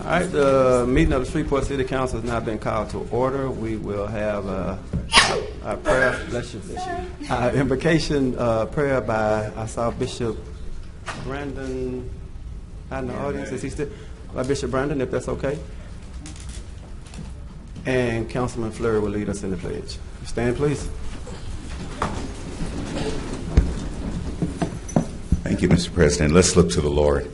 All right, the meeting of the Shreveport City Council has now been called to order. We will have our prayer, our invocation prayer by, I saw Bishop Brandon out in the audience. Is he still? By Bishop Brandon, if that's okay. And Councilman Fleury will lead us in the pledge. Stand, please. Thank you, Mr. President. Let's look to the Lord.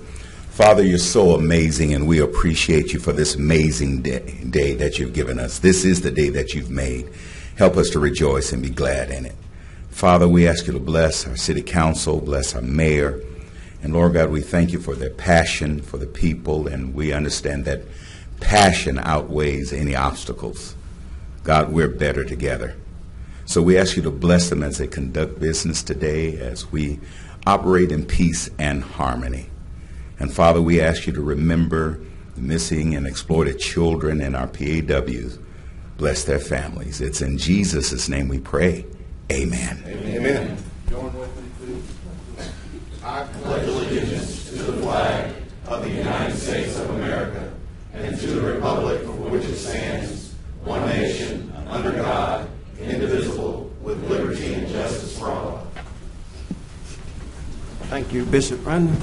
Father, you're so amazing, and we appreciate you for this amazing day that you've given us. This is the day that you've made. Help us to rejoice and be glad in it. Father, we ask you to bless our city council, bless our mayor. And Lord God, we thank you for their passion for the people, and we understand that passion outweighs any obstacles. God, we're better together. So we ask you to bless them as they conduct business today, as we operate in peace and harmony. And Father, we ask you to remember the missing and exploited children in our PAWs. Bless their families. It's in Jesus' name we pray. Amen. Amen. Join with me, please. I pledge allegiance to the flag of the United States of America and to the republic for which it stands, one nation, under God, indivisible, with liberty and justice for all. Thank you, Bishop Brandon.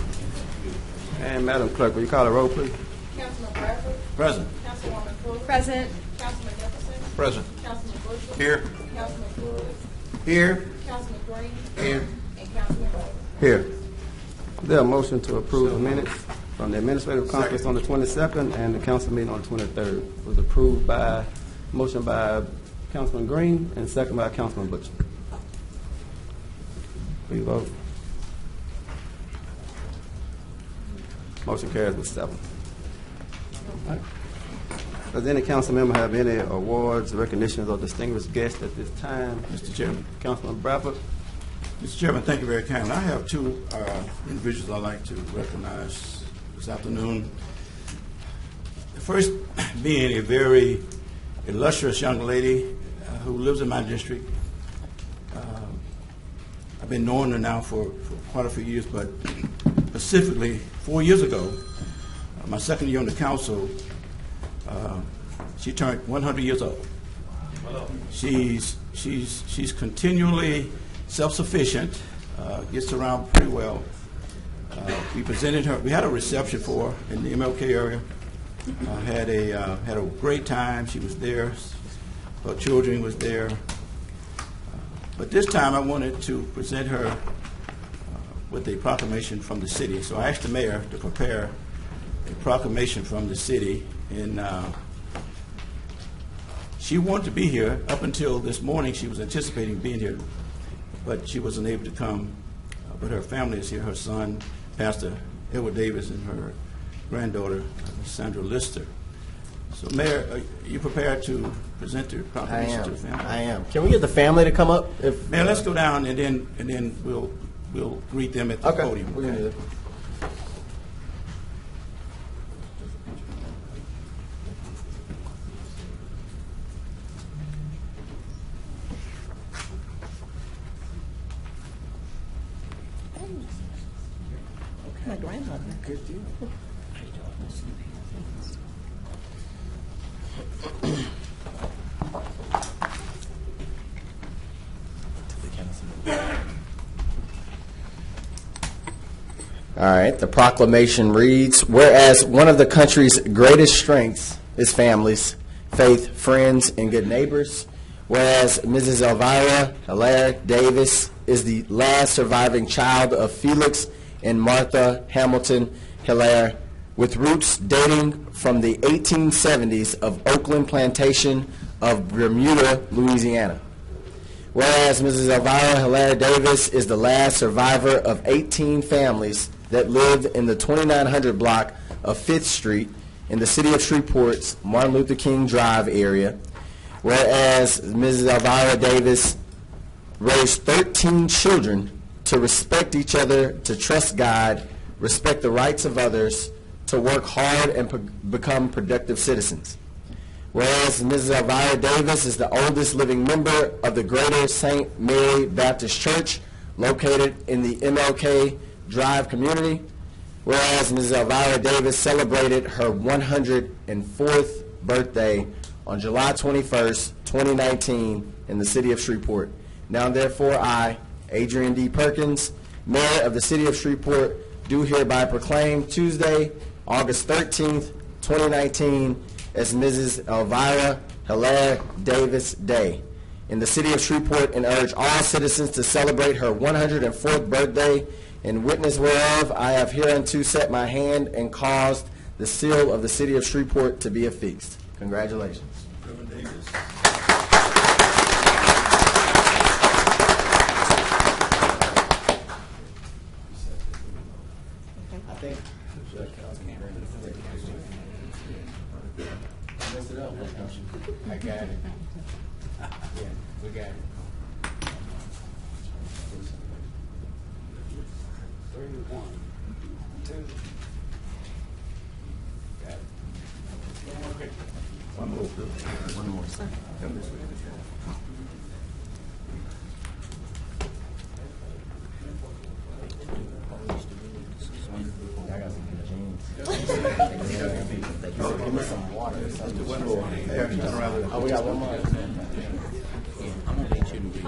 And Madam Clerk, will you call the roll, please? Councilman Bradford. Present. Councilwoman Fuller. Present. Councilman Jefferson. Present. Councilman Bushel. Here. Councilman Flores. Here. Councilman Green. Here. And Councilman Bowles. Here. Is there a motion to approve the minutes from the administrative conference on the 22nd and the council meeting on the 23rd? It was approved by, motion by Councilman Green and second by Councilman Butcher. Please vote. Motion carries with 7. All right. Does any council member have any awards, recognitions, or distinguished guests at this time? Mr. Chairman. Councilman Bradford. Mr. Chairman, thank you very kindly. I have two individuals I'd like to recognize this afternoon. The first being a very illustrious young lady who lives in my district. I've been knowing her now for quite a few years, but specifically 4 years ago, my second year on the council, she turned 100 years old. She's continually self-sufficient, gets around pretty well. We presented her. We had a reception for her in the MLK area. Had a great time. She was there. Her children was there. But this time I wanted to present her with a proclamation from the city. So I asked the mayor to prepare a proclamation from the city. And she wanted to be here. Up until this morning, she was anticipating being here, but she wasn't able to come. But her family is here, her son, Pastor Edward Davis, and her granddaughter, Sandra Lister. So, Mayor, are you prepared to present the proclamation to the family? I am. Can we get the family to come up? Mayor, let's go down, and then we'll greet them at the podium. We can do that. My grandmother. Good deal. All right, the proclamation reads, whereas one of the country's greatest strengths is families, faith, friends, and good neighbors, whereas Mrs. Elvira Hilaire Davis is the last surviving child of Felix and Martha Hamilton Hilaire, with roots dating from the 1870s of Oakland Plantation of Bermuda, Louisiana. Whereas Mrs. Elvira Hilaire Davis is the last survivor of 18 families that lived in the 2900 block of 5th Street in the city of Shreveport's Martin Luther King Drive area. Whereas Mrs. Elvira Davis raised 13 children to respect each other, to trust God, respect the rights of others, to work hard and become productive citizens. Whereas Mrs. Elvira Davis is the oldest living member of the Greater St. Mary Baptist Church, located in the MLK Drive community. Whereas Mrs. Elvira Davis celebrated her 104th birthday on July 21st, 2019 in the city of Shreveport. Now therefore I, Adrian D. Perkins, Mayor of the city of Shreveport, do hereby proclaim Tuesday, August 13th, 2019 as Mrs. Elvira Hilaire Davis Day in the city of Shreveport, and urge all citizens to celebrate her 104th birthday. In witness whereof, I have hereunto set my hand and caused the seal of the city of Shreveport to be affixed. Congratulations. Reverend Davis. I think. I got it. Yeah, we got it. One more, Bill. One more. Come this way. Give me some water or something. One more. There, turn around. Oh, we got one more. I'm gonna let you read.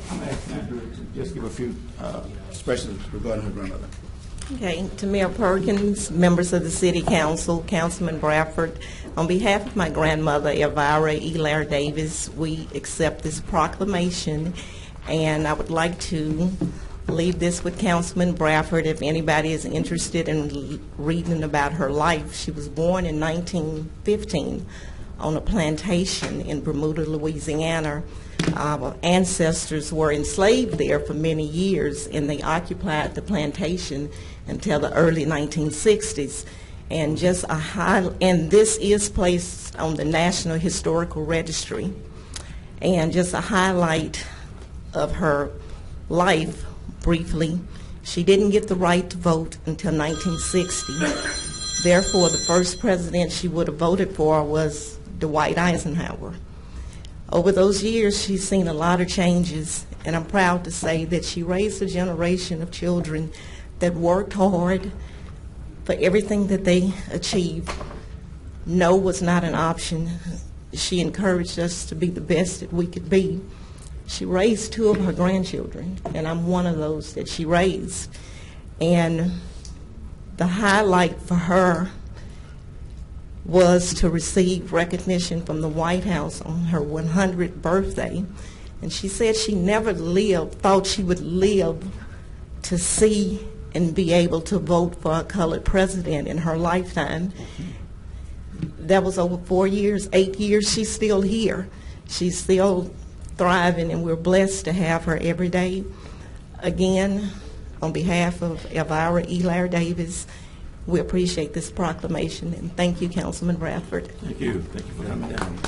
I'm asking you to just give a few expressions regarding her grandmother. Okay, to Mayor Perkins, members of the City Council, Councilman Bradford, on behalf of my grandmother, Elvira Hilaire Davis, we accept this proclamation, and I would like to leave this with Councilman Bradford if anybody is interested in reading about her life. She was born in 1915 on a plantation in Bermuda, Louisiana. Our ancestors were enslaved there for many years, and they occupied the plantation until the early 1960s. And and this is placed on the National Historical Registry. And just a highlight of her life, briefly, she didn't get the right to vote until 1960. Therefore, the first president she would have voted for was Dwight Eisenhower. Over those years, she's seen a lot of changes, and I'm proud to say that she raised a generation of children that worked hard for everything that they achieved. No was not an option. She encouraged us to be the best that we could be. She raised 2 of her grandchildren, and I'm one of those that she raised. And the highlight for her was to receive recognition from the White House on her 100th birthday. And she said she never thought she would live to see and be able to vote for a colored president in her lifetime. That was over 4 years, 8 years. She's still here. She's still thriving, and we're blessed to have her every day. Again, on behalf of Elvira Hilaire Davis, we appreciate this proclamation, and thank you, Councilman Bradford. Thank you. Thank you for coming down.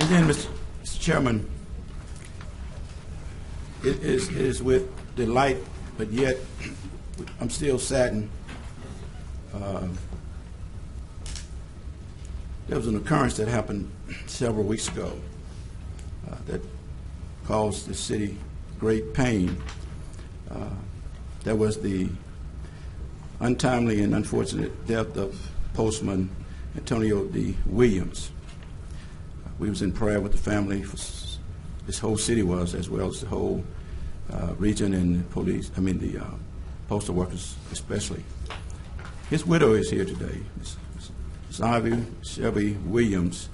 And then, Mr. Chairman, it is with delight, but yet I'm still saddened. There was an occurrence that happened several weeks ago that caused the city great pain. There was the untimely and unfortunate death of Postman Antonio D. Williams. We was in prayer with the family. This whole city was, as well as the whole region and the postal workers especially. His widow is here today. Ms. Ivy Shelby Williams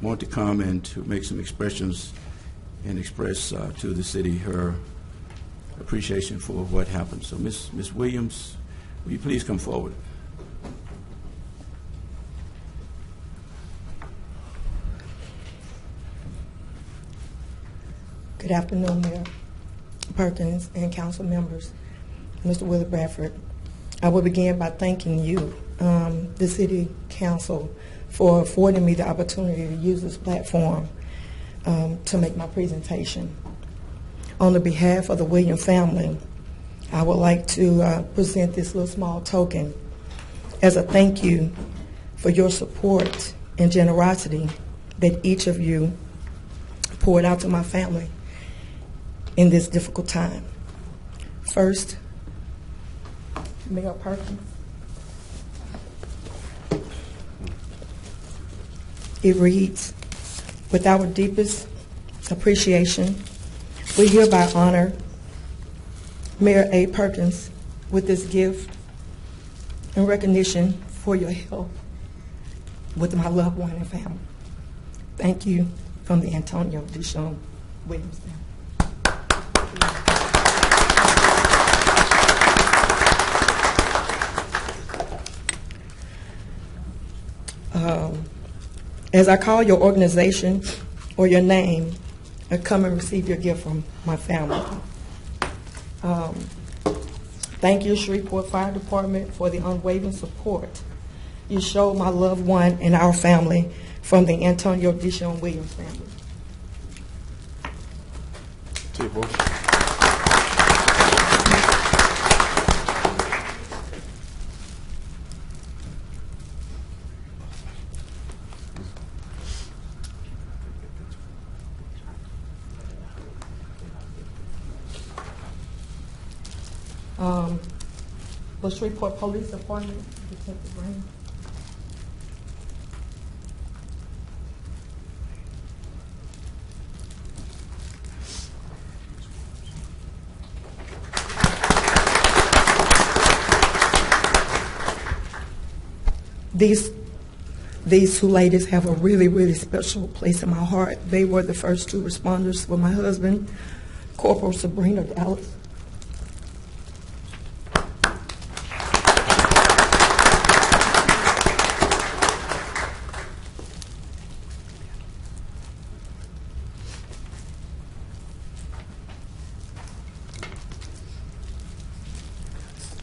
wanted to come and to make some expressions and express to the city her appreciation for what happened. So, Ms. Williams, will you please come forward? Good afternoon, Mayor Perkins and council members. Mr. Willie Bradford, I will begin by thanking you, the City Council, for affording me the opportunity to use this platform to make my presentation. On the behalf of the Williams family, I would like to present this little small token as a thank you for your support and generosity that each of you poured out to my family in this difficult time. First, Mayor Perkins. It reads, with our deepest appreciation, we hereby honor Mayor A. Perkins with this gift in recognition for your help with my loved one and family. Thank you from the Antonio Deshaun Williams family. As I call your organization or your name, come and receive your gift from my family. Thank you, Shreveport Fire Department, for the unwavering support you showed my loved one and our family from the Antonio Deshaun Williams family. The Shreveport Police Department, Detective Rain. These two ladies have a really, really special place in my heart. They were the first two responders for my husband, Corporal Sabrina Dallas.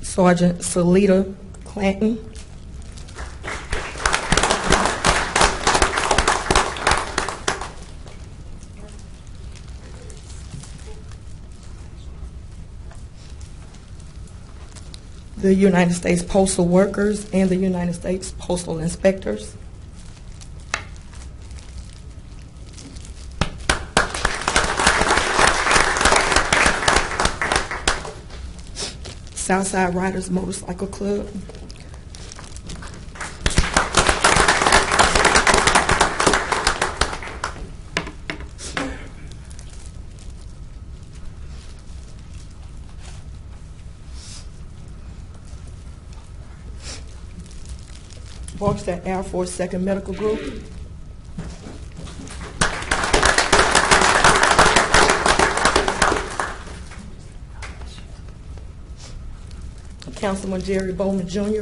Sergeant Salita Clanton. The United States Postal Workers and the United States Postal Inspectors. Southside Riders Motorcycle Club. Barksdale Air Force 2nd Medical Group. Councilman Jerry Bowman Jr.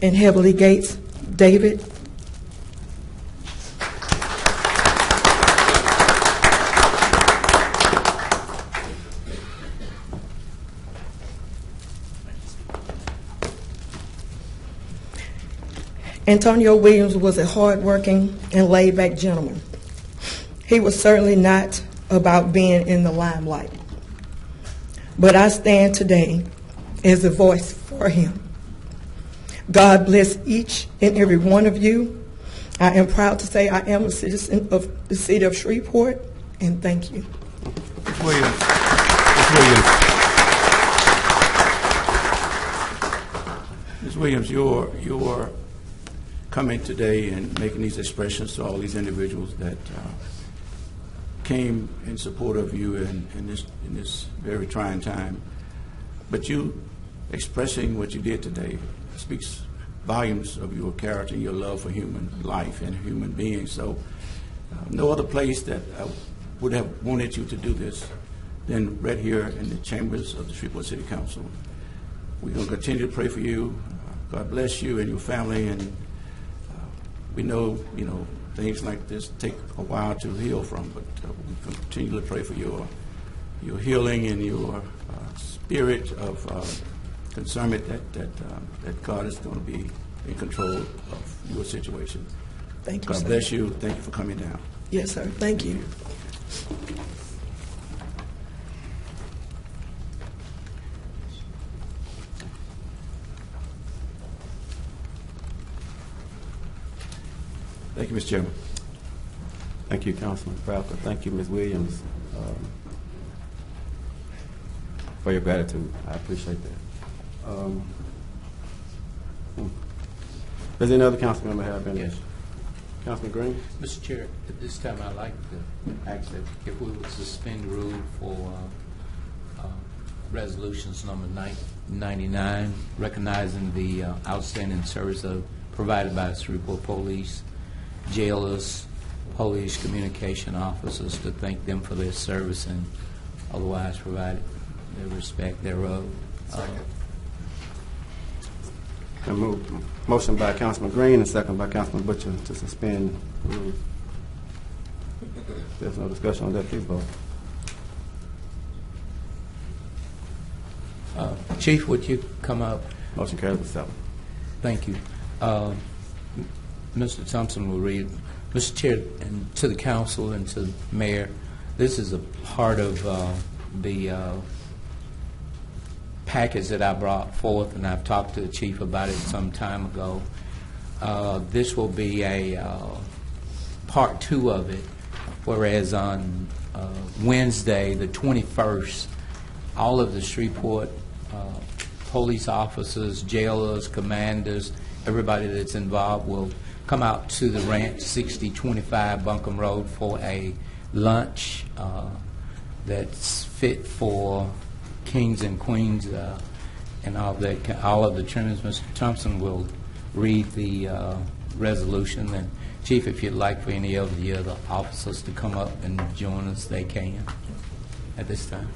And Heavenly Gates, David. Antonio Williams was a hard-working and laid-back gentleman. He was certainly not about being in the limelight. But I stand today as a voice for him. God bless each and every one of you. I am proud to say I am a citizen of the city of Shreveport, and thank you. Ms. Williams. Ms. Williams. Ms. Williams, you're coming today and making these expressions to all these individuals that came in support of you in this very trying time. But you expressing what you did today speaks volumes of your character and your love for human life and human beings. So no other place that I would have wanted you to do this than right here in the chambers of the Shreveport City Council. We're going to continue to pray for you. God bless you and your family, and we know, things like this take a while to heal from, but we continually pray for your healing and your spirit of concernment that God is going to be in control of your situation. Thank you, God sir. bless you. Thank you for coming down. Yes, sir. Thank you. Thank you, Mr. Chairman. Thank you, Councilman Bradford. Thank you, Ms. Williams, for your gratitude. I appreciate that. Does any other council member have any? Yes. Councilman Green? Mr. Chair, at this time, I'd like to ask that if we would suspend the rule for resolutions number 99, recognizing the outstanding service provided by the Shreveport Police, jailers, police communication officers, to thank them for their service and otherwise provide their respect thereof. I move. Motion by Councilman Green and second by Councilman Butcher to suspend the rules. If there's no discussion on that, please vote. Chief, would you come up? Motion carries with 7. Thank you. Mr. Thompson will read. Mr. Chair, and to the council and to the mayor, this is a part of the package that I brought forth, and I've talked to the chief about it some time ago. This will be a part 2 of it, whereas on Wednesday, the 21st, all of the Shreveport police officers, jailers, commanders, everybody that's involved will come out to the ranch, 6025 Buncombe Road, for a lunch that's fit for kings and queens and all that, all of the trimmings. Mr. Thompson will read the resolution, and Chief, if you'd like for any of the other officers to come up and join us, they can at this time.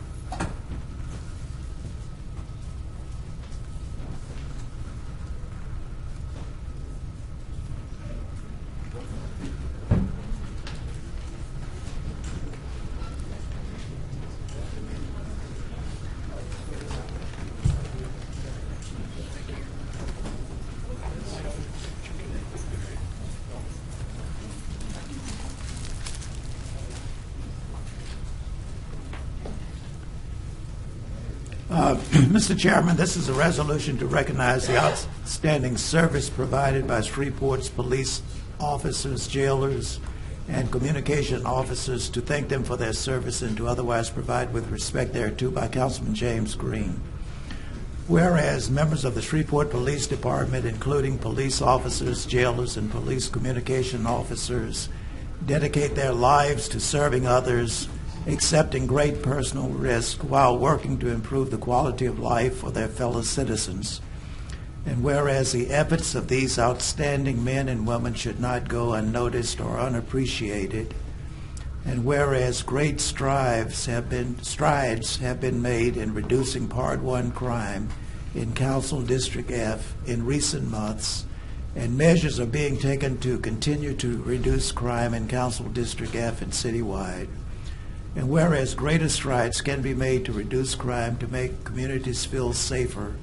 Mr. Chairman, this is a resolution to recognize the outstanding service provided by Shreveport's police officers, jailers, and communication officers, to thank them for their service and to otherwise provide with respect thereto, by Councilman James Green. Whereas members of the Shreveport Police Department, including police officers, jailers, and police communication officers, dedicate their lives to serving others, accepting great personal risk while working to improve the quality of life for their fellow citizens. And whereas the efforts of these outstanding men and women should not go unnoticed or unappreciated, and whereas great strides have been made in reducing Part 1 crime in Council District F in recent months, and measures are being taken to continue to reduce crime in Council District F and citywide. And whereas greater strides can be made to reduce crime, to make communities feel safer,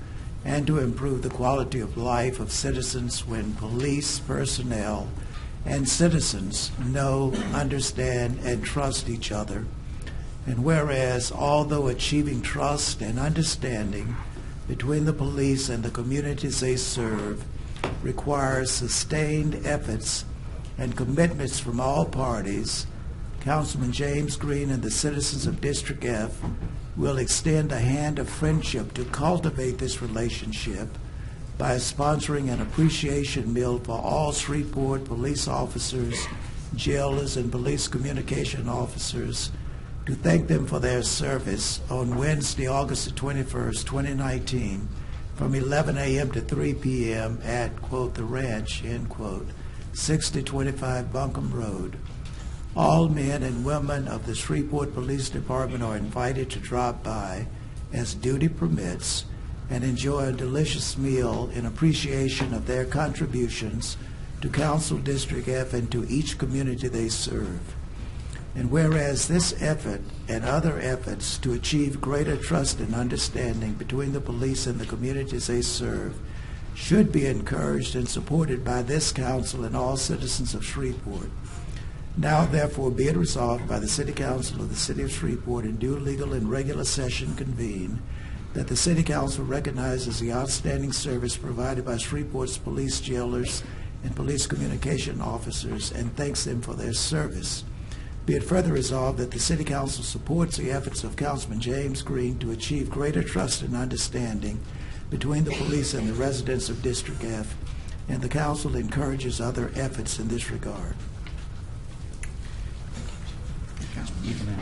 and to improve the quality of life of citizens when police personnel and citizens know, understand, and trust each other. And whereas, although achieving trust and understanding between the police and the communities they serve requires sustained efforts and commitments from all parties, Councilman James Green and the citizens of District F will extend a hand of friendship to cultivate this relationship by sponsoring an appreciation meal for all Shreveport police officers, jailers, and police communication officers, to thank them for their service on Wednesday, August the 21st, 2019, from 11 a.m. to 3 p.m. at, quote, the ranch, end quote, 6025 Buncombe Road. All men and women of the Shreveport Police Department are invited to drop by as duty permits and enjoy a delicious meal in appreciation of their contributions to Council District F, and to each community they serve. And whereas this effort and other efforts to achieve greater trust and understanding between the police and the communities they serve should be encouraged and supported by this council and all citizens of Shreveport. Now, therefore, be it resolved by the City Council of the City of Shreveport in due legal and regular session convened that the City Council recognizes the outstanding service provided by Shreveport's police jailers and police communication officers and thanks them for their service. Be it further resolved that the City Council supports the efforts of Councilman James Green to achieve greater trust and understanding between the police and the residents of District F, and the Council encourages other efforts in this regard.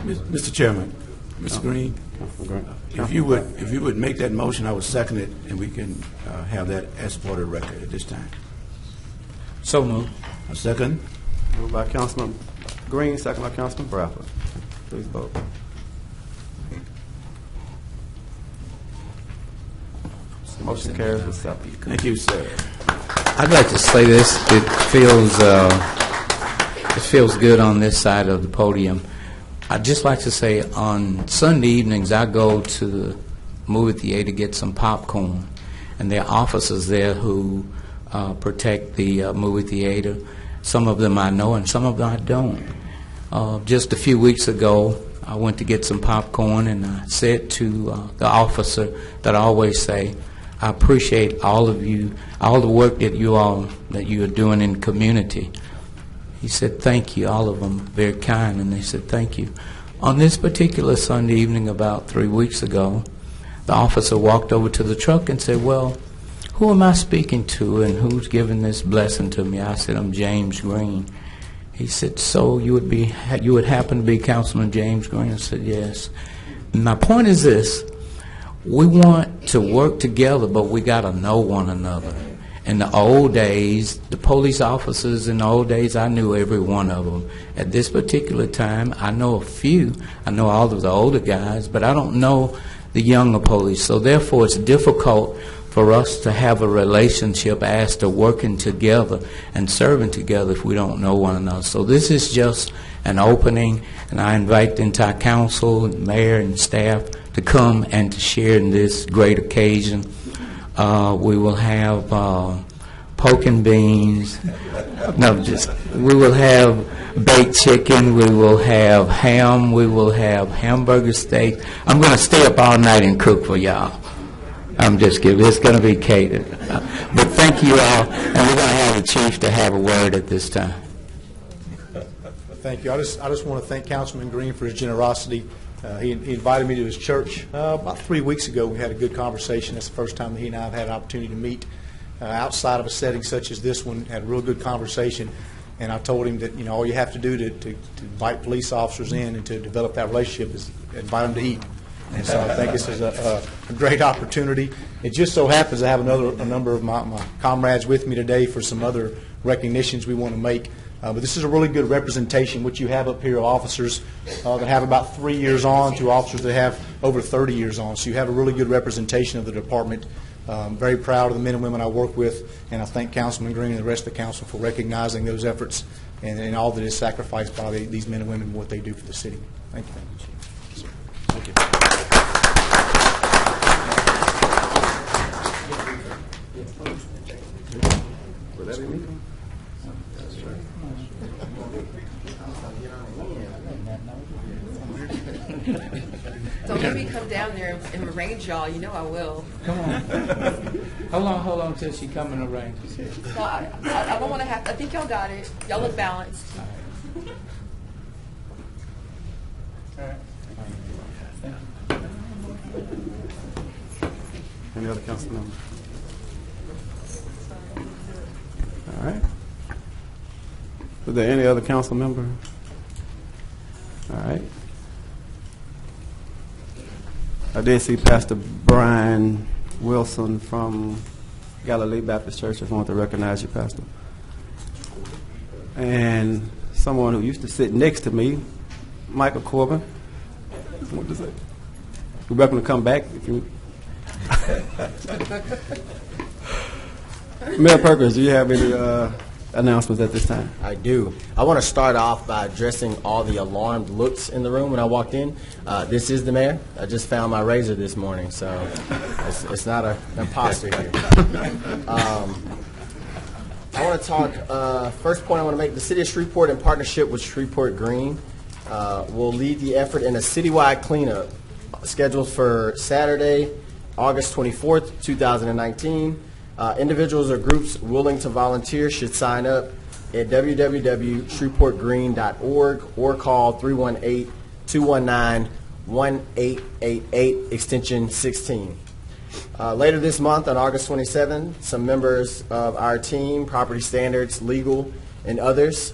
Mr. Chairman, Mr. Green, if you would make that motion, I would second it, and we can have that as part of the record at this time. So moved. A second. Moved by Councilman Green, second by Councilman Bradford. Please vote. Motion carries with 7. Thank you, sir. I'd like to say this. It feels good on this side of the podium. I'd just like to say on Sunday evenings I go to the movie theater to get some popcorn, and there are officers there who protect the movie theater. Some of them I know and some of them I don't. Just a few weeks ago I went to get some popcorn, and I said to the officer that I always say, I appreciate all of you, all the work that you are doing in the community. He said, thank you, all of them, very kind, and they said, thank you. On this particular Sunday evening about 3 weeks ago, the officer walked over to the truck and said, well, who am I speaking to and who's giving this blessing to me? I said, I'm James Green. He said, so you would happen to be Councilman James Green? I said, yes. And my point is this. We want to work together, but we got to know one another. In the old days, the police officers in the old days, I knew every one of them. At this particular time, I know a few. I know all of the older guys, but I don't know the younger police. So therefore, it's difficult for us to have a relationship as to working together and serving together if we don't know one another. So this is just an opening, and I invite the entire council, and mayor, and staff to come and to share in this great occasion. We will have pork and beans. We will have baked chicken. We will have ham. We will have hamburger steak. I'm going to stay up all night and cook for y'all. I'm just kidding. It's going to be catered. But thank you all, and we're going to have the chief to have a word at this time. Thank you. I just want to thank Councilman Green for his generosity. He invited me to his church about 3 weeks ago. We had a good conversation. That's the first time that he and I have had an opportunity to meet outside of a setting such as this one. Had a real good conversation, and I told him that all you have to do to invite police officers in and to develop that relationship is invite them to eat. And so I think this is a great opportunity. It just so happens I have a number of my comrades with me today for some other recognitions we want to make. But this is a really good representation. What you have up here are officers that have about 3 years on to officers that have over 30 years on. So you have a really good representation of the department. I'm very proud of the men and women I work with, and I thank Councilman Green and the rest of the council for recognizing those efforts and all that is sacrificed by these men and women and what they do for the city. Thank you very much. Thank you. Don't let me come down there and arrange y'all. You know I will. Come on. Hold on till she come and arrange. No, I don't want to have. I think y'all got it. Y'all look balanced. All right. Any other council members? All right. Is there any other council member? All right. I did see Pastor Brian Wilson from Galilee Baptist Church. I just want to recognize you, Pastor. And someone who used to sit next to me, Michael Corbin. What does that? You're welcome to come back if you. Mayor Perkins, do you have any announcements at this time? I do. I want to start off by addressing all the alarmed looks in the room when I walked in. This is the mayor. I just found my razor this morning, so it's not an imposter here. I want to talk, first point I want to make, the city of Shreveport in partnership with Shreveport Green will lead the effort in a citywide cleanup scheduled for Saturday, August 24th, 2019. Individuals or groups willing to volunteer should sign up at www.shreveportgreen.org or call 318-219-1888, extension 16. Later this month, on August 27, some members of our team, Property Standards, Legal, and others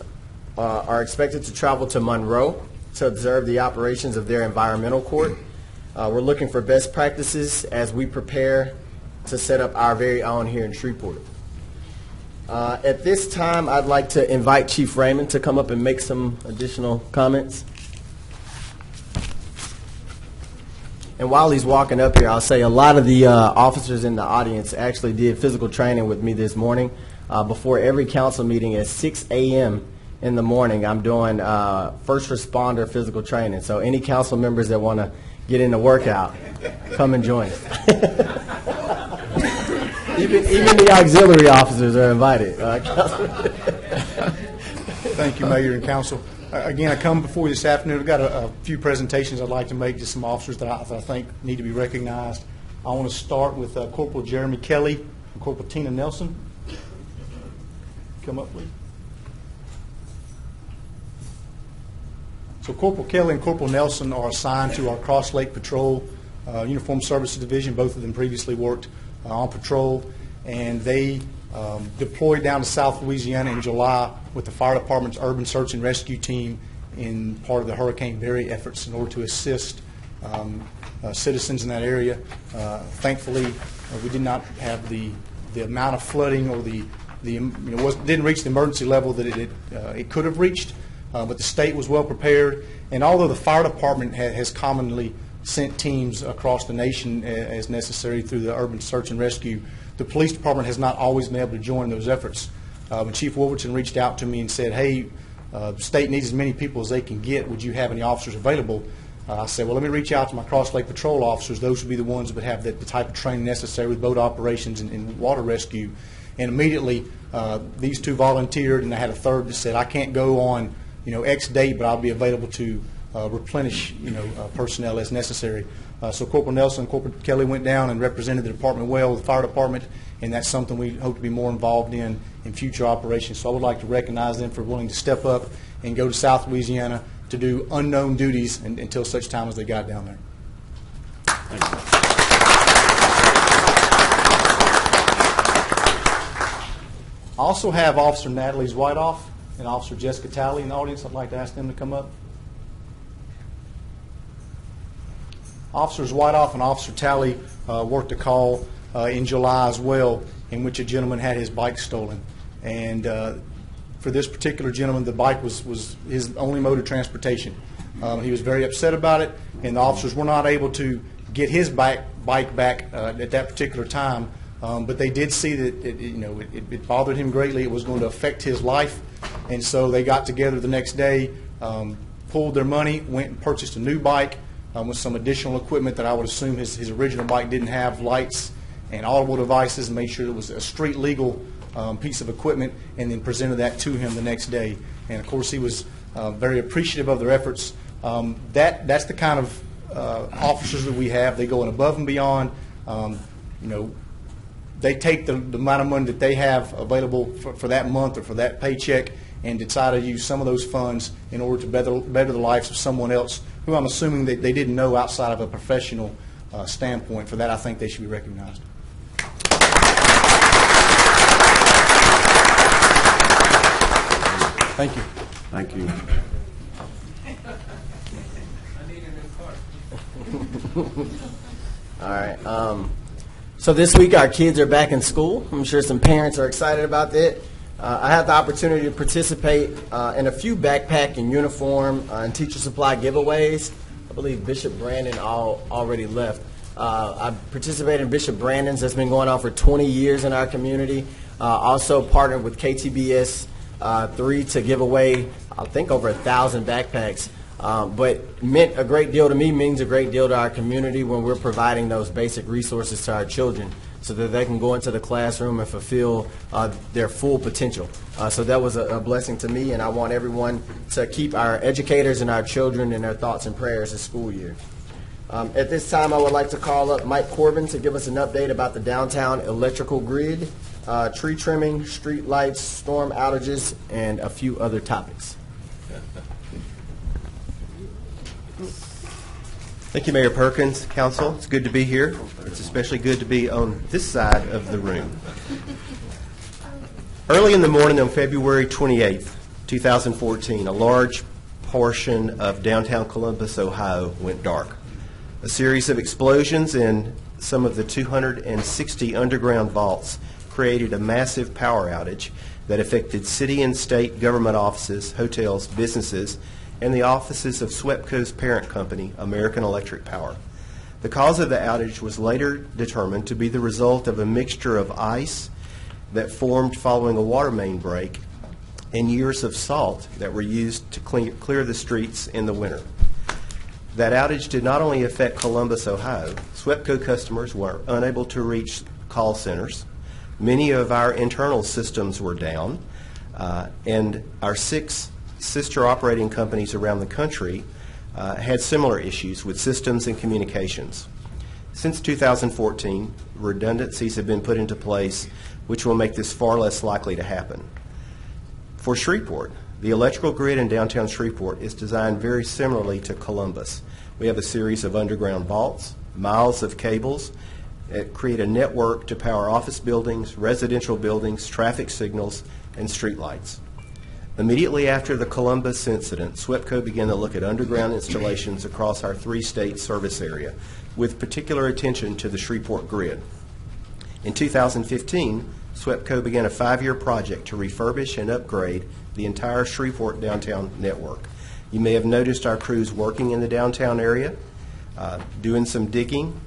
are expected to travel to Monroe to observe the operations of their environmental court. We're looking for best practices as we prepare to set up our very own here in Shreveport. At this time, I'd like to invite Chief Raymond to come up and make some additional comments. And while he's walking up here, I'll say a lot of the officers in the audience actually did physical training with me this morning. Before every council meeting at 6 a.m. in the morning, I'm doing first responder physical training. So any council members that want to get in the workout, come and join us. Even the auxiliary officers are invited. Thank you, Mayor and Council. Again, I come before you this afternoon. I've got a few presentations I'd like to make to some officers that I think need to be recognized. I want to start with Corporal Jeremy Kelly and Corporal Tina Nelson. Come up, please. So Corporal Kelly and Corporal Nelson are assigned to our Cross Lake Patrol Uniformed Services Division. Both of them previously worked on patrol, and they deployed down to South Louisiana in July with the fire department's urban search and rescue team in part of the Hurricane Barry efforts in order to assist citizens in that area. Thankfully, we did not have the amount of flooding or didn't reach the emergency level that it could have reached, but the state was well prepared. And although the fire department has commonly sent teams across the nation as necessary through the urban search and rescue, the police department has not always been able to join those efforts. When Chief Wolverton reached out to me and said, hey, the state needs as many people as they can get, would you have any officers available? I said, well, let me reach out to my Cross Lake Patrol officers. Those would be the ones that would have the type of training necessary with boat operations and water rescue. And immediately, these two volunteered, and I had a third that said, I can't go on X date, but I'll be available to replenish personnel as necessary. So Corporal Nelson and Corporal Kelly went down and represented the department well, the fire department, and that's something we hope to be more involved in future operations. So I would like to recognize them for willing to step up and go to South Louisiana to do unknown duties until such time as they got down there. Thank you. I also have Officer Natalie Whiteoff and Officer Jessica Talley in the audience. I'd like to ask them to come up. Officers Whiteoff and Officer Talley worked a call in July as well, in which a gentleman had his bike stolen. And for this particular gentleman, the bike was his only mode of transportation. He was very upset about it, and the officers were not able to get his bike back at that particular time. But they did see that it bothered him greatly. It was going to affect his life, and so they got together the next day, pulled their money, went and purchased a new bike with some additional equipment that I would assume his original bike didn't have, lights and audible devices, and made sure it was a street legal piece of equipment, and then presented that to him the next day. And of course, he was very appreciative of their efforts. That's the kind of officers that we have. They go above and beyond. They take the amount of money that they have available for that month or for that paycheck and decide to use some of those funds in order to better the lives of someone else who I'm assuming that they didn't know outside of a professional standpoint. For that, I think they should be recognized. Thank you. Thank you. All right. So this week our kids are back in school. I'm sure some parents are excited about that. I had the opportunity to participate in a few backpack and uniform and teacher supply giveaways. I believe Bishop Brandon already left. I participated in Bishop Brandon's that's been going on for 20 years in our community. Also partnered with KTBS 3 to give away, I think, over 1,000 backpacks. But meant a great deal to me, means a great deal to our community when we're providing those basic resources to our children so that they can go into the classroom and fulfill their full potential. So that was a blessing to me, and I want everyone to keep our educators and our children in their thoughts and prayers this school year. At this time, I would like to call up Mike Corbin to give us an update about the downtown electrical grid, tree trimming, street lights, storm outages, and a few other topics. Thank you, Mayor Perkins, Council. It's good to be here. It's especially good to be on this side of the room. Early in the morning on February 28th, 2014, a large portion of downtown Columbus, Ohio, went dark. A series of explosions in some of the 260 underground vaults created a massive power outage that affected city and state government offices, hotels, businesses, and the offices of SWEPCO's parent company, American Electric Power. The cause of the outage was later determined to be the result of a mixture of ice that formed following a water main break and years of salt that were used to clear the streets in the winter. That outage did not only affect Columbus, Ohio. SWEPCO customers were unable to reach call centers. Many of our internal systems were down, and our 6 sister operating companies around the country had similar issues with systems and communications. Since 2014, redundancies have been put into place which will make this far less likely to happen. For Shreveport, the electrical grid in downtown Shreveport is designed very similarly to Columbus. We have a series of underground vaults, miles of cables that create a network to power office buildings, residential buildings, traffic signals, and streetlights. Immediately after the Columbus incident, SWEPCO began to look at underground installations across our 3-state service area, with particular attention to the Shreveport grid. In 2015, SWEPCO began a 5-year project to refurbish and upgrade the entire Shreveport downtown network. You may have noticed our crews working in the downtown area, doing some digging,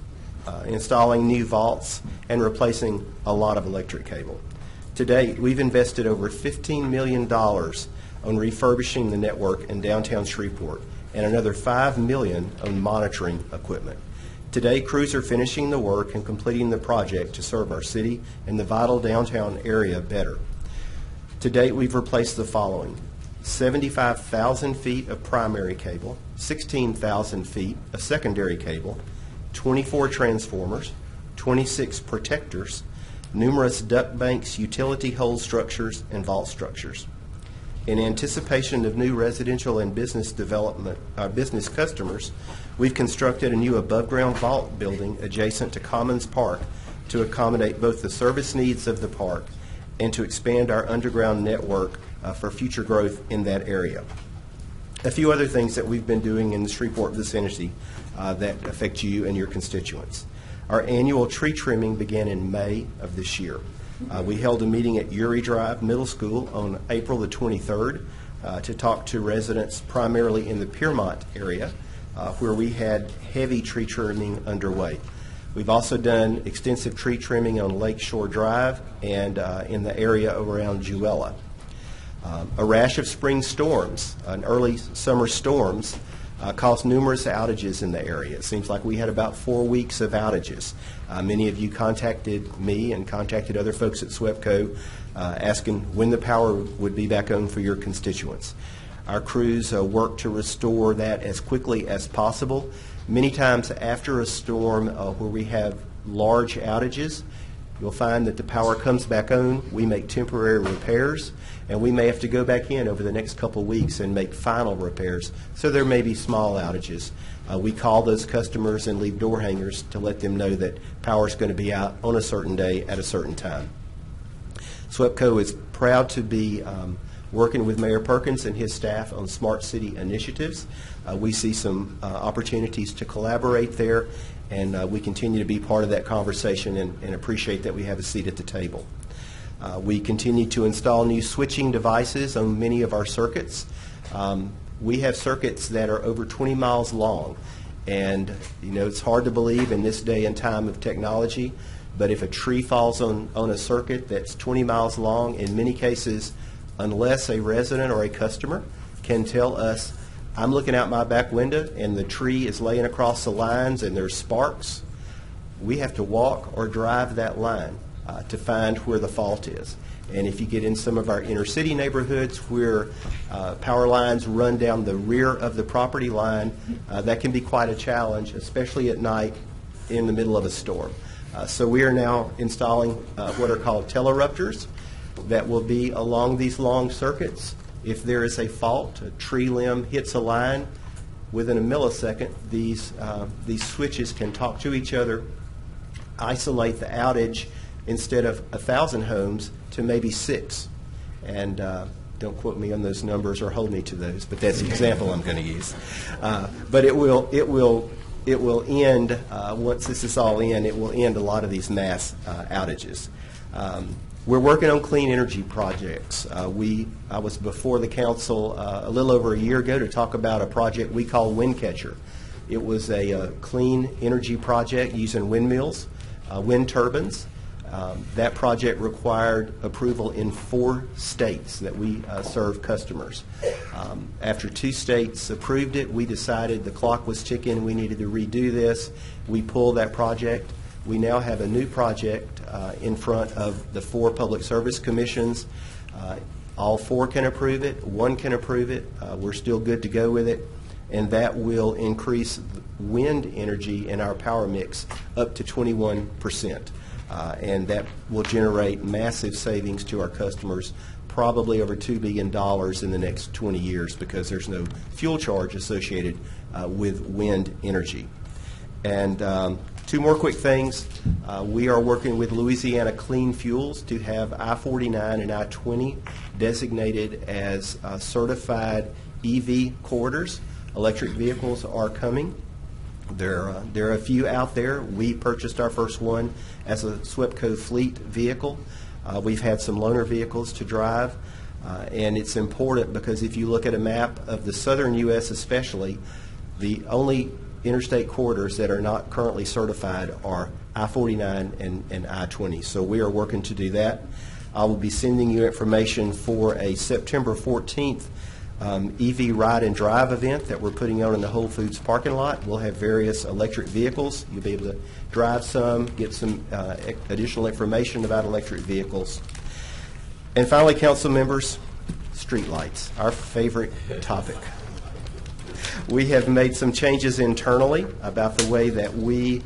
installing new vaults, and replacing a lot of electric cable. To date, we've invested over $15 million on refurbishing the network in downtown Shreveport and another $5 million on monitoring equipment. Today, crews are finishing the work and completing the project to serve our city and the vital downtown area better. To date, we've replaced the following: 75,000 feet of primary cable, 16,000 feet of secondary cable, 24 transformers, 26 protectors, numerous duct banks, utility hold structures, and vault structures. In anticipation of new residential and business development, business customers, we've constructed a new above-ground vault building adjacent to Commons Park to accommodate both the service needs of the park and to expand our underground network for future growth in that area. A few other things that we've been doing in the Shreveport vicinity that affect you and your constituents. Our annual tree trimming began in May of this year. We held a meeting at Uri Drive Middle School on April the 23rd to talk to residents primarily in the Piermont area where we had heavy tree trimming underway. We've also done extensive tree trimming on Lakeshore Drive and in the area around Jewella. A rash of spring storms, and early summer storms, caused numerous outages in the area. It seems like we had about 4 weeks of outages. Many of you contacted me and contacted other folks at SWEPCO asking when the power would be back on for your constituents. Our crews worked to restore that as quickly as possible. Many times after a storm where we have large outages, you'll find that the power comes back on, we make temporary repairs, and we may have to go back in over the next couple of weeks and make final repairs. So there may be small outages. We call those customers and leave door hangers to let them know that power is going to be out on a certain day at a certain time. SWEPCO is proud to be working with Mayor Perkins and his staff on smart city initiatives. We see some opportunities to collaborate there, and we continue to be part of that conversation and appreciate that we have a seat at the table. We continue to install new switching devices on many of our circuits. We have circuits that are over 20 miles long, and it's hard to believe in this day and time of technology, but if a tree falls on a circuit that's 20 miles long, in many cases unless a resident or a customer can tell us, I'm looking out my back window and the tree is laying across the lines and there's sparks, we have to walk or drive that line to find where the fault is. And if you get in some of our inner city neighborhoods where power lines run down the rear of the property line, that can be quite a challenge, especially at night in the middle of a storm. So we are now installing what are called teleruptors that will be along these long circuits. If there is a fault, a tree limb hits a line, within a millisecond, these switches can talk to each other, isolate the outage instead of 1,000 homes to maybe 6. And don't quote me on those numbers or hold me to those, but that's the example I'm going to use. But it will end, once this is all in, it will end a lot of these mass outages. We're working on clean energy projects. I was before the council a little over a year ago to talk about a project we call Windcatcher. It was a clean energy project using windmills, wind turbines. That project required approval in 4 states that we serve customers. After 2 states approved it, we decided the clock was ticking, we needed to redo this. We pulled that project. We now have a new project in front of the 4 public service commissions. All 4 can approve it. 1 can approve it. We're still good to go with it. And that will increase wind energy in our power mix up to 21%. And that will generate massive savings to our customers, probably over $2 billion in the next 20 years because there's no fuel charge associated with wind energy. And 2 more quick things. We are working with Louisiana Clean Fuels to have I-49 and I-20 designated as certified EV corridors. Electric vehicles are coming. There are a few out there. We purchased our first one as a SWEPCO fleet vehicle. We've had some loaner vehicles to drive, and it's important because if you look at a map of the southern U.S. especially, the only interstate corridors that are not currently certified are I-49 and I-20. So we are working to do that. I will be sending you information for a September 14th EV Ride and Drive event that we're putting on in the Whole Foods parking lot. We'll have various electric vehicles. You'll be able to drive some, get some additional information about electric vehicles. And finally, council members, streetlights, our favorite topic. We have made some changes internally about the way that we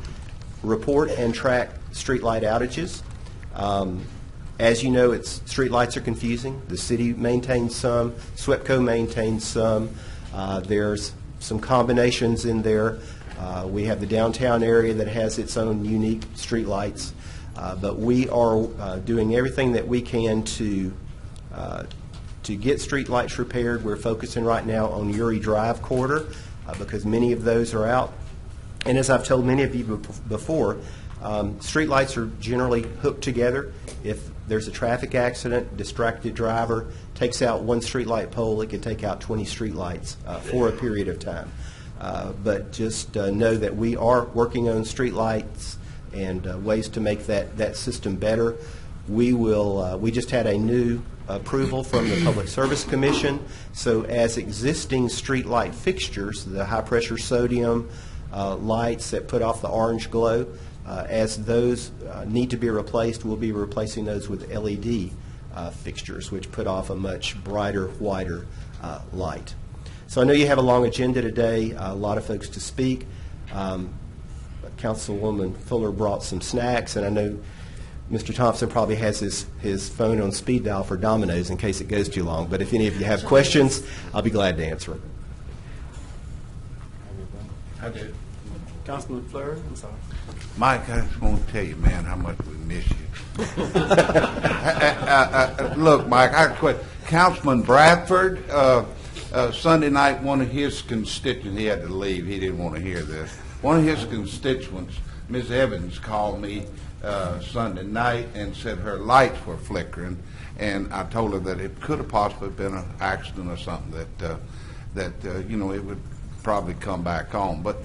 report and track streetlight outages. As you know, streetlights are confusing. The city maintains some, SWEPCO maintains some. There's some combinations in there. We have the downtown area that has its own unique streetlights. But we are doing everything that we can to get streetlights repaired. We're focusing right now on Uri Drive corridor because many of those are out. And as I've told many of you before, streetlights are generally hooked together. If there's a traffic accident, distracted driver takes out one streetlight pole, it can take out 20 streetlights for a period of time. But just know that we are working on streetlights and ways to make that system better. We just had a new approval from the Public Service Commission. So as existing streetlight fixtures, the high-pressure sodium lights that put off the orange glow, as those need to be replaced, we'll be replacing those with LED fixtures, which put off a much brighter, whiter light. So I know you have a long agenda today, a lot of folks to speak. Councilwoman Fuller brought some snacks, and I know Mr. Thompson probably has his phone on speed dial for Domino's in case it goes too long. But if any of you have questions, I'll be glad to answer them. I do. Councilman Fleury, I'm sorry. Mike, I just want to tell you, man, how much we miss you. Look, Mike, I have a question. Councilman Bradford, Sunday night, one of his constituents, he had to leave. He didn't want to hear this. One of his constituents, Ms. Evans, called me Sunday night and said her lights were flickering, and I told her that it could have possibly been an accident or something that it would probably come back on. But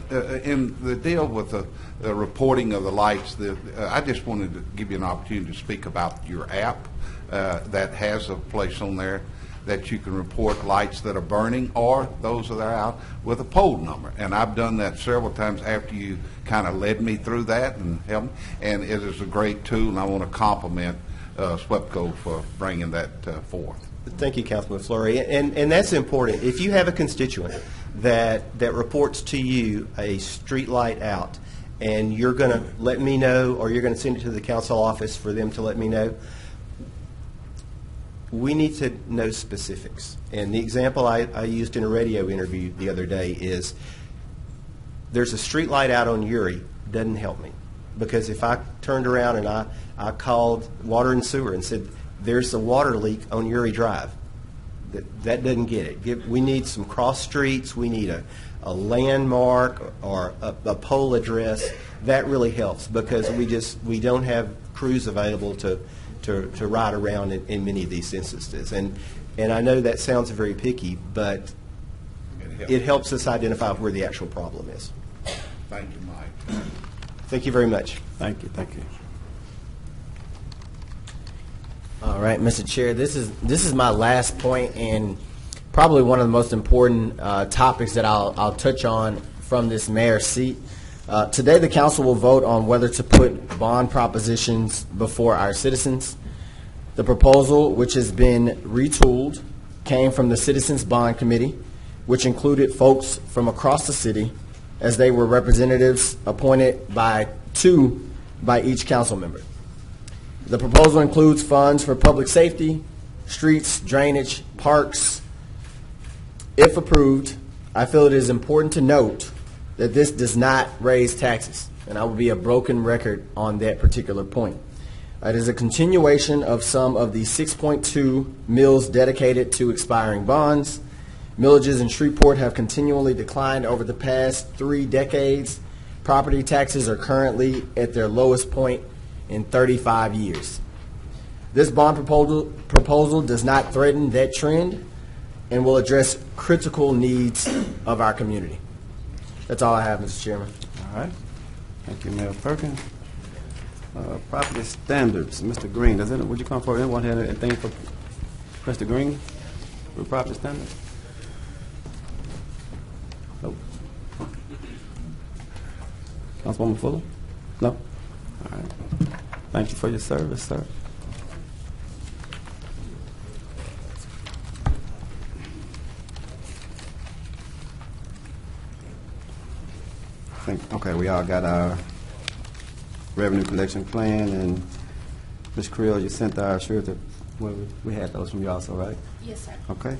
in the deal with the reporting of the lights, I just wanted to give you an opportunity to speak about your app that has a place on there. that you can report lights that are burning or those that are out with a pole number. And I've done that several times after you kind of led me through that and helped me. And it is a great tool, and I want to compliment SWEPCO for bringing that forth. Thank you, Councilman Fleury. And that's important. If you have a constituent that reports to you a street light out, and you're going to let me know, or you're going to send it to the council office for them to let me know, we need to know specifics. And the example I used in a radio interview the other day is there's a street light out on Uri, doesn't help me. Because if I turned around and I called Water and Sewer and said, there's a water leak on Uri Drive, that doesn't get it. We need some cross streets. We need a landmark or a pole address. That really helps because we don't have crews available to ride around in many of these instances. And I know that sounds very picky, but it helps us identify where the actual problem is. Thank you, Mike. Thank you very much. Thank you. Thank you. All right, Mr. Chair, this is my last point and probably one of the most important topics that I'll touch on from this mayor's seat. Today, the council will vote on whether to put bond propositions before our citizens. The proposal, which has been retooled, came from the Citizens Bond Committee, which included folks from across the city, as they were representatives appointed by each council member. The proposal includes funds for public safety, streets, drainage, parks. If approved, I feel it is important to note that this does not raise taxes, and I will be a broken record on that particular point. It is a continuation of some of the 6.2 mills dedicated to expiring bonds. Millages in Shreveport have continually declined over the past 3 decades. Property taxes are currently at their lowest point in 35 years. This bond proposal does not threaten that trend and will address critical needs of our community. That's all I have, Mr. Chairman. All right. Thank you, Mayor Perkins. Property standards, Mr. Green. Would you come forward? Anyone have anything for Mr. Green for property standards? Nope. Councilwoman Fuller? No? All right. Thank you for your service, sir. Okay, we all got our revenue collection plan, and Ms. Creel, you sent our surety. Well, we had those from you also, right? Yes, sir. Okay.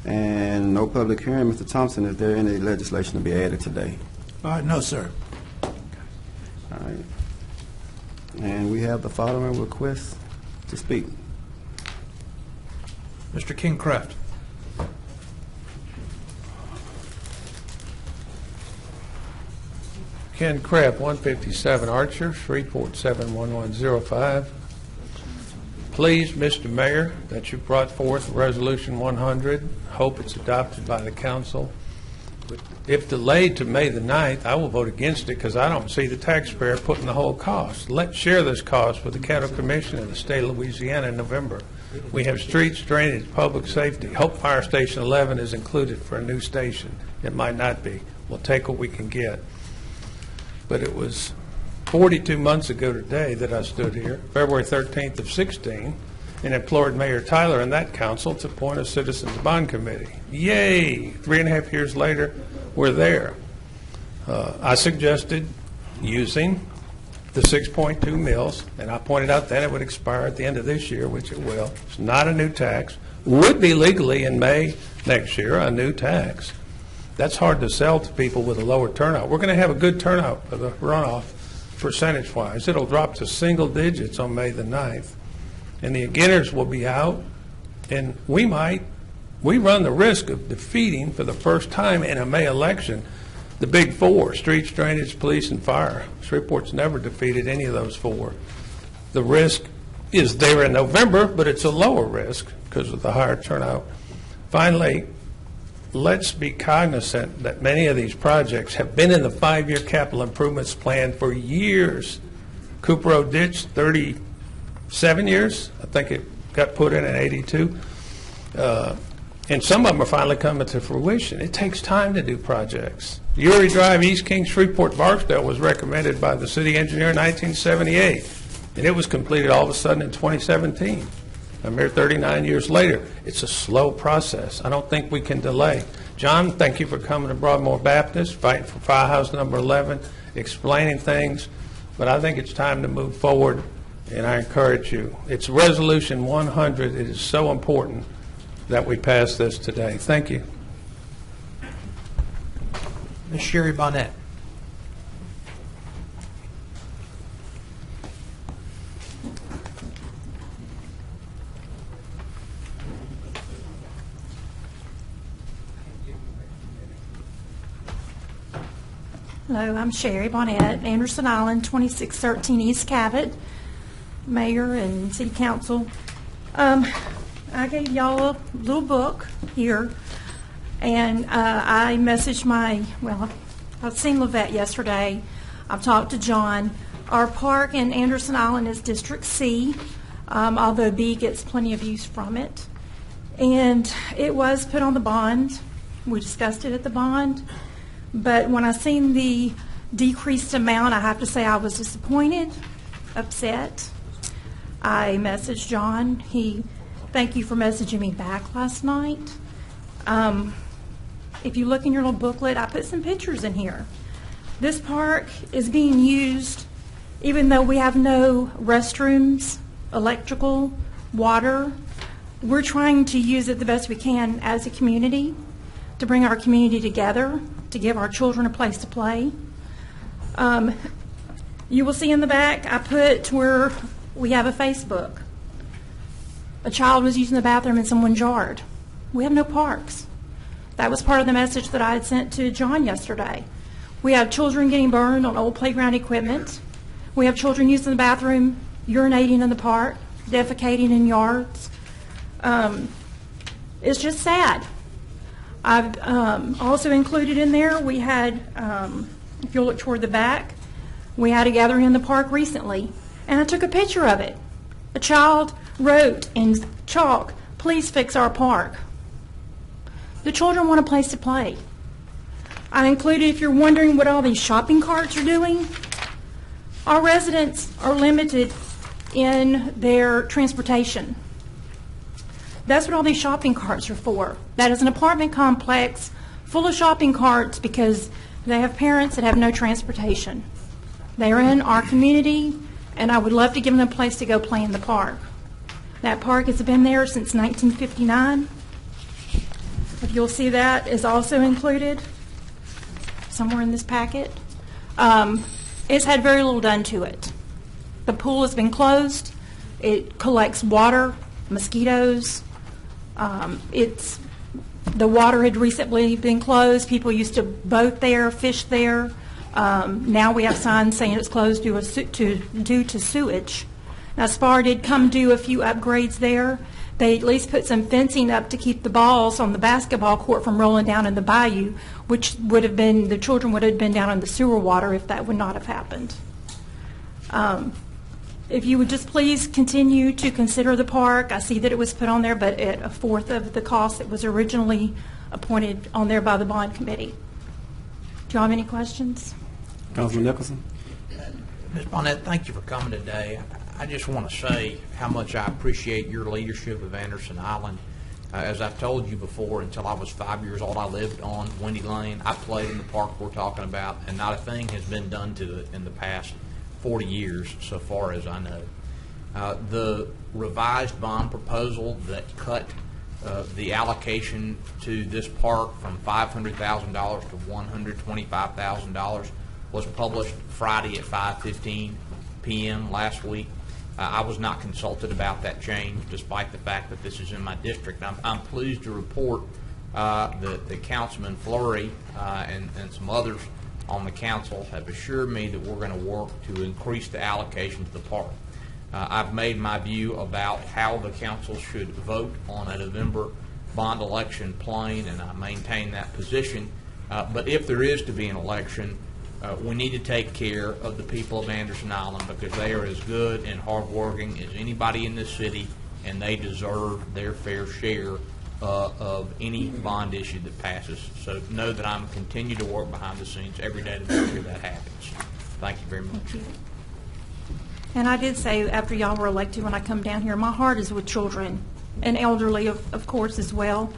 And no public hearing. Mr. Thompson, is there any legislation to be added today? No, sir. All right. And we have the following requests to speak. Mr. Kingcraft. Ken Kraft, 157 Archer, Shreveport 71105. Pleased, Mr. Mayor, that you brought forth Resolution 100. Hope it's adopted by the council. If delayed to May the 9th, I will vote against it because I don't see the taxpayer putting the whole cost. Let's share this cost with the Cattle Commission and the state of Louisiana in November. We have streets, drainage, public safety. Hope Fire Station 11 is included for a new station. It might not be. We'll take what we can get. But it was 42 months ago today that I stood here, February 13th of 16, and implored Mayor Tyler and that council to appoint a Citizens Bond Committee. Yay! 3.5 years later, we're there. I suggested using the 6.2 mills, and I pointed out then it would expire at the end of this year, which it will. It's not a new tax. Would be legally in May next year a new tax. That's hard to sell to people with a lower turnout. We're going to have a good turnout for the runoff percentage-wise. It'll drop to single digits on May the 9th. And the beginners will be out, and we run the risk of defeating for the first time in a May election the big four: streets, drainage, police, and fire. Shreveport's never defeated any of those four. The risk is there in November, but it's a lower risk because of the higher turnout. Finally, let's be cognizant that many of these projects have been in the 5-year capital improvements plan for years. Cooper Road Ditch, 37 years. I think it got put in 82. And some of them are finally coming to fruition. It takes time to do projects. Uri Drive, East King, Shreveport, Barksdale was recommended by the city engineer in 1978, and it was completed all of a sudden in 2017. A mere 39 years later. It's a slow process. I don't think we can delay. John, thank you for coming to Broadmoor Baptist, fighting for firehouse number 11, explaining things, but I think it's time to move forward, and I encourage you. It's Resolution 100. It is so important that we pass this today. Thank you. Ms. Sherry Bonnet. Hello, I'm Sherry Bonnet, Anderson Island, 2613 East Cabot, Mayor and City Council. I gave y'all a little book here, and I messaged I've seen Lavette yesterday. I've talked to John. Our park in Anderson Island is District C, although B gets plenty of use from it. And it was put on the bond. We discussed it at the bond. But when I seen the decreased amount, I have to say I was disappointed, upset. I messaged John. Thank you for messaging me back last night. If you look in your little booklet, I put some pictures in here. This park is being used, even though we have no restrooms, electrical, water. We're trying to use it the best we can as a community to bring our community together, to give our children a place to play. You will see in the back, I put where we have a Facebook. A child was using the bathroom in someone's yard. We have no parks. That was part of the message that I had sent to John yesterday. We have children getting burned on old playground equipment. We have children using the bathroom, urinating in the park, defecating in yards. It's just sad. I've also included in there, we had, if you'll look toward the back, we had a gathering in the park recently, and I took a picture of it. A child wrote in chalk, "Please fix our park." The children want a place to play. I included, if you're wondering what all these shopping carts are doing, our residents are limited in their transportation. That's what all these shopping carts are for. That is an apartment complex full of shopping carts because they have parents that have no transportation. They are in our community, and I would love to give them a place to go play in the park. That park has been there since 1959. If you'll see, that is also included somewhere in this packet. It's had very little done to it. The pool has been closed. It collects water, mosquitoes. The water had recently been closed. People used to boat there, fish there. Now we have signs saying it's closed due to sewage. Now, SPAR did come do a few upgrades there. They at least put some fencing up to keep the balls on the basketball court from rolling down in the bayou, which would have been, the children would have been down in the sewer water if that would not have happened. If you would just please continue to consider the park. I see that it was put on there, but at a fourth of the cost that was originally appointed on there by the bond committee. Do you have any questions? Councilman Nicholson. Ms. Bonnet, thank you for coming today. I just want to say how much I appreciate your leadership of Anderson Island. As I've told you before, until I was 5 years old, I lived on Windy Lane. I played in the park we're talking about, and not a thing has been done to it in the past 40 years, so far as I know. The revised bond proposal that cut the allocation to this park from $500,000 to $125,000 was published Friday at 5:15 p.m. last week. I was not consulted about that change, despite the fact that this is in my district. I'm pleased to report that Councilman Fleury and some others on the council have assured me that we're going to work to increase the allocation to the park. I've made my view about how the council should vote on a November bond election plain, and I maintain that position. But if there is to be an election, we need to take care of the people of Anderson Island, because they are as good and hardworking as anybody in this city, and they deserve their fair share of any bond issue that passes. So know that I'm continue to work behind the scenes every day to make sure that happens. Thank you very much. Thank you. And I did say after y'all were elected, when I come down here, my heart is with children and elderly, of course, as well.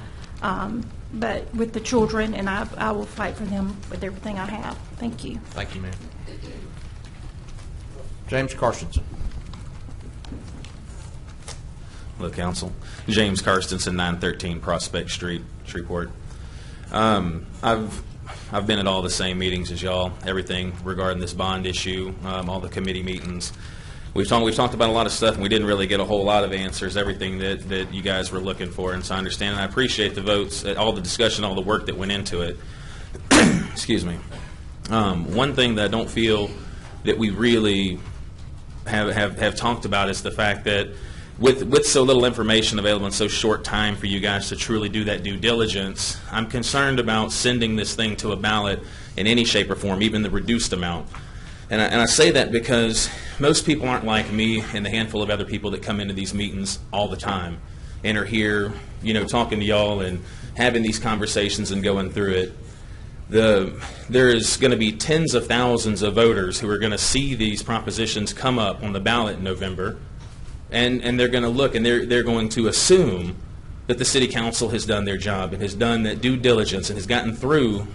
But with the children, and I will fight for them with everything I have. Thank you. Thank you, ma'am. James Carstensen. Hello, Council. James Carstensen, 913 Prospect Street, Shreveport. I've been at all the same meetings as y'all, everything regarding this bond issue, all the committee meetings. We've talked about a lot of stuff, and we didn't really get a whole lot of answers, everything that you guys were looking for, and so I understand, and I appreciate the votes, all the discussion, all the work that went into it. Excuse me. One thing that I don't feel that we really have talked about is the fact that with so little information available in so short time for you guys to truly do that due diligence, I'm concerned about sending this thing to a ballot in any shape or form, even the reduced amount. And I say that because most people aren't like me and the handful of other people that come into these meetings all the time and are here, talking to y'all and having these conversations and going through it. There is going to be tens of thousands of voters who are going to see these propositions come up on the ballot in November, and they're going to look and they're going to assume that the City Council has done their job and has done that due diligence and has gotten through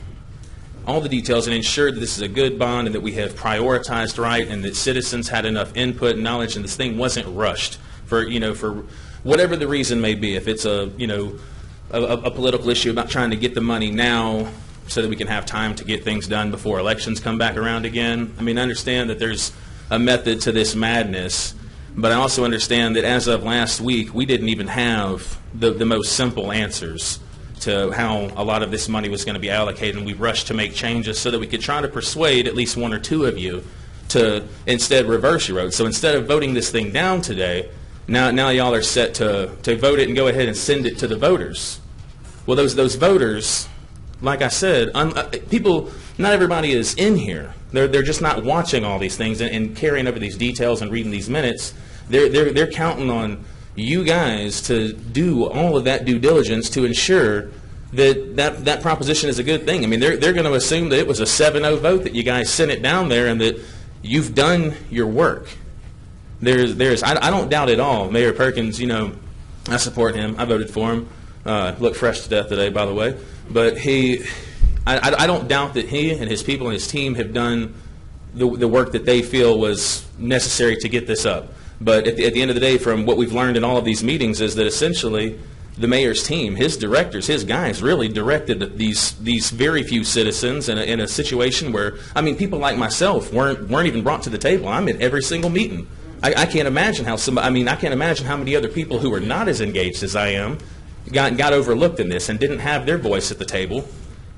all the details and ensured that this is a good bond and that we have prioritized right and that citizens had enough input and knowledge and this thing wasn't rushed for whatever the reason may be. If it's a political issue about trying to get the money now so that we can have time to get things done before elections come back around again. I mean, I understand that there's a method to this madness, but I also understand that as of last week, we didn't even have the most simple answers to how a lot of this money was going to be allocated, and we rushed to make changes so that we could try to persuade at least one or two of you to instead reverse your vote. So instead of voting this thing down today, now y'all are set to vote it and go ahead and send it to the voters. Well, those voters, like I said, people, not everybody is in here. They're just not watching all these things and carrying over these details and reading these minutes. They're counting on you guys to do all of that due diligence to ensure that proposition is a good thing. I mean, they're going to assume that it was a 7-0 vote, that you guys sent it down there and that you've done your work. I don't doubt at all. Mayor Perkins, I support him. I voted for him. Looked fresh to death today, by the way. But I don't doubt that he and his people and his team have done the work that they feel was necessary to get this up. But at the end of the day, from what we've learned in all of these meetings, is that essentially the mayor's team, his directors, his guys, really directed these very few citizens in a situation where, I mean, people like myself weren't even brought to the table. I'm at every single meeting. I can't imagine how I can't imagine how many other people who are not as engaged as I am got overlooked in this and didn't have their voice at the table.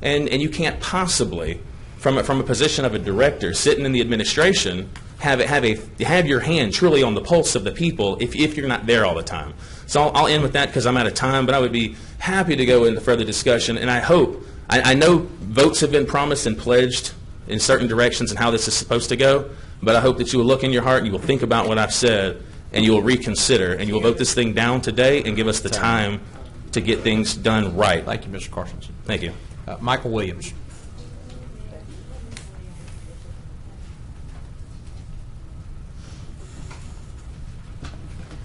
And you can't possibly, from a position of a director sitting in the administration, have your hand truly on the pulse of the people if you're not there all the time. So I'll end with that because I'm out of time, but I would be happy to go into further discussion. And I know votes have been promised and pledged in certain directions and how this is supposed to go, but I hope that you will look in your heart and you will think about what I've said and you will reconsider and you will vote this thing down today and give us the time to get things done right. Thank you, Mr. Carstensen. Thank you. Michael Williams.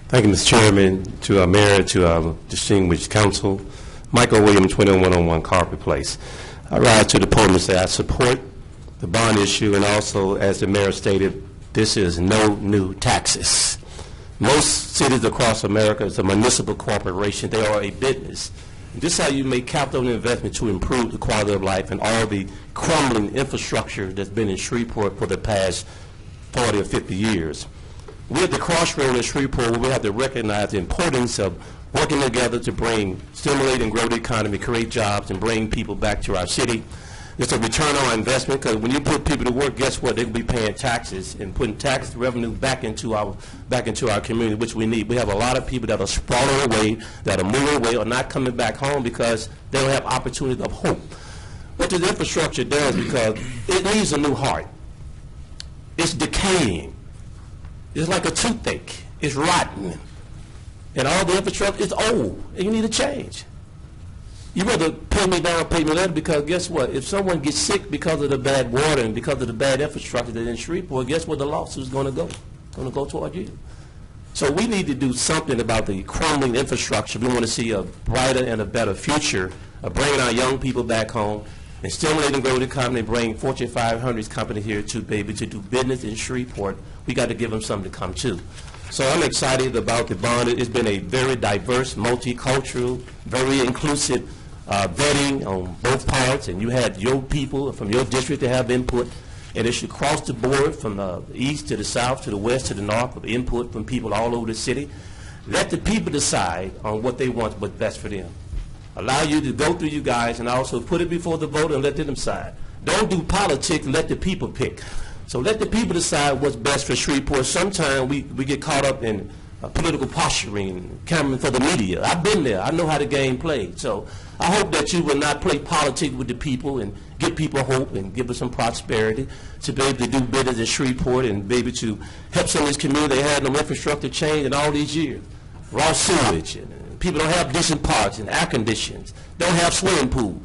Thank you, Mr. Chairman, to our mayor, to our distinguished council. Michael Williams, 2101 Carpet Place. I rise to the podium and say I support the bond issue, and also, as the mayor stated, this is no new taxes. Most cities across America is a municipal corporation. They are a business. And this is how you make capital investment to improve the quality of life and all the crumbling infrastructure that's been in Shreveport for the past 40 or 50 years. We're at the crossroad in Shreveport where we have to recognize the importance of working together to stimulate and grow the economy, create jobs, and bring people back to our city. It's a return on investment, because when you put people to work, guess what? They'll be paying taxes and putting tax revenue back into our community, which we need. We have a lot of people that are sprawling away, that are moving away, or not coming back home because they don't have opportunities of hope. What this infrastructure does, because it needs a new heart. It's decaying. It's like a toothache. It's rotten. And all the infrastructure is old, and you need a change. You rather pay me down, pay me later, because guess what? If someone gets sick because of the bad water and because of the bad infrastructure that's in Shreveport, guess where the lawsuit's going to go? Going to go toward you. So we need to do something about the crumbling infrastructure. We want to see a brighter and a better future of bringing our young people back home and stimulating growth economy, bring Fortune 500's company here to be able to do business in Shreveport. We got to give them something to come to. So I'm excited about the bond. It's been a very diverse, multicultural, very inclusive vetting on both parts, and you had your people from your district to have input, and it should cross the board from the east to the south to the west to the north with input from people all over the city. Let the people decide on what they want, what's best for them. Allow you to go through you guys and also put it before the voter and let them decide. Don't do politics, let the people pick. So let the people decide what's best for Shreveport. Sometimes we get caught up in political posturing, cammering for the media. I've been there. I know how the game played. So I hope that you will not play politics with the people and give people hope and give us some prosperity to be able to do business in Shreveport and be able to help some of this community. They had no infrastructure change in all these years. Raw sewage, and people don't have decent parks and air conditions, don't have swimming pool.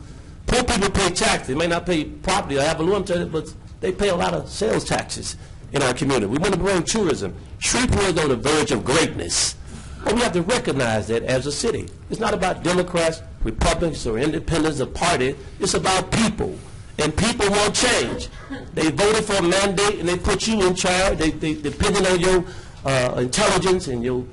Poor people pay taxes. They may not pay property or have a loan, but they pay a lot of sales taxes in our community. We want to bring tourism. Shreveport is on the verge of greatness. And we have to recognize that as a city. It's not about Democrats, Republicans, or independents of party. It's about people. And people want change. They voted for a mandate and they put you in charge. They depending on your intelligence and your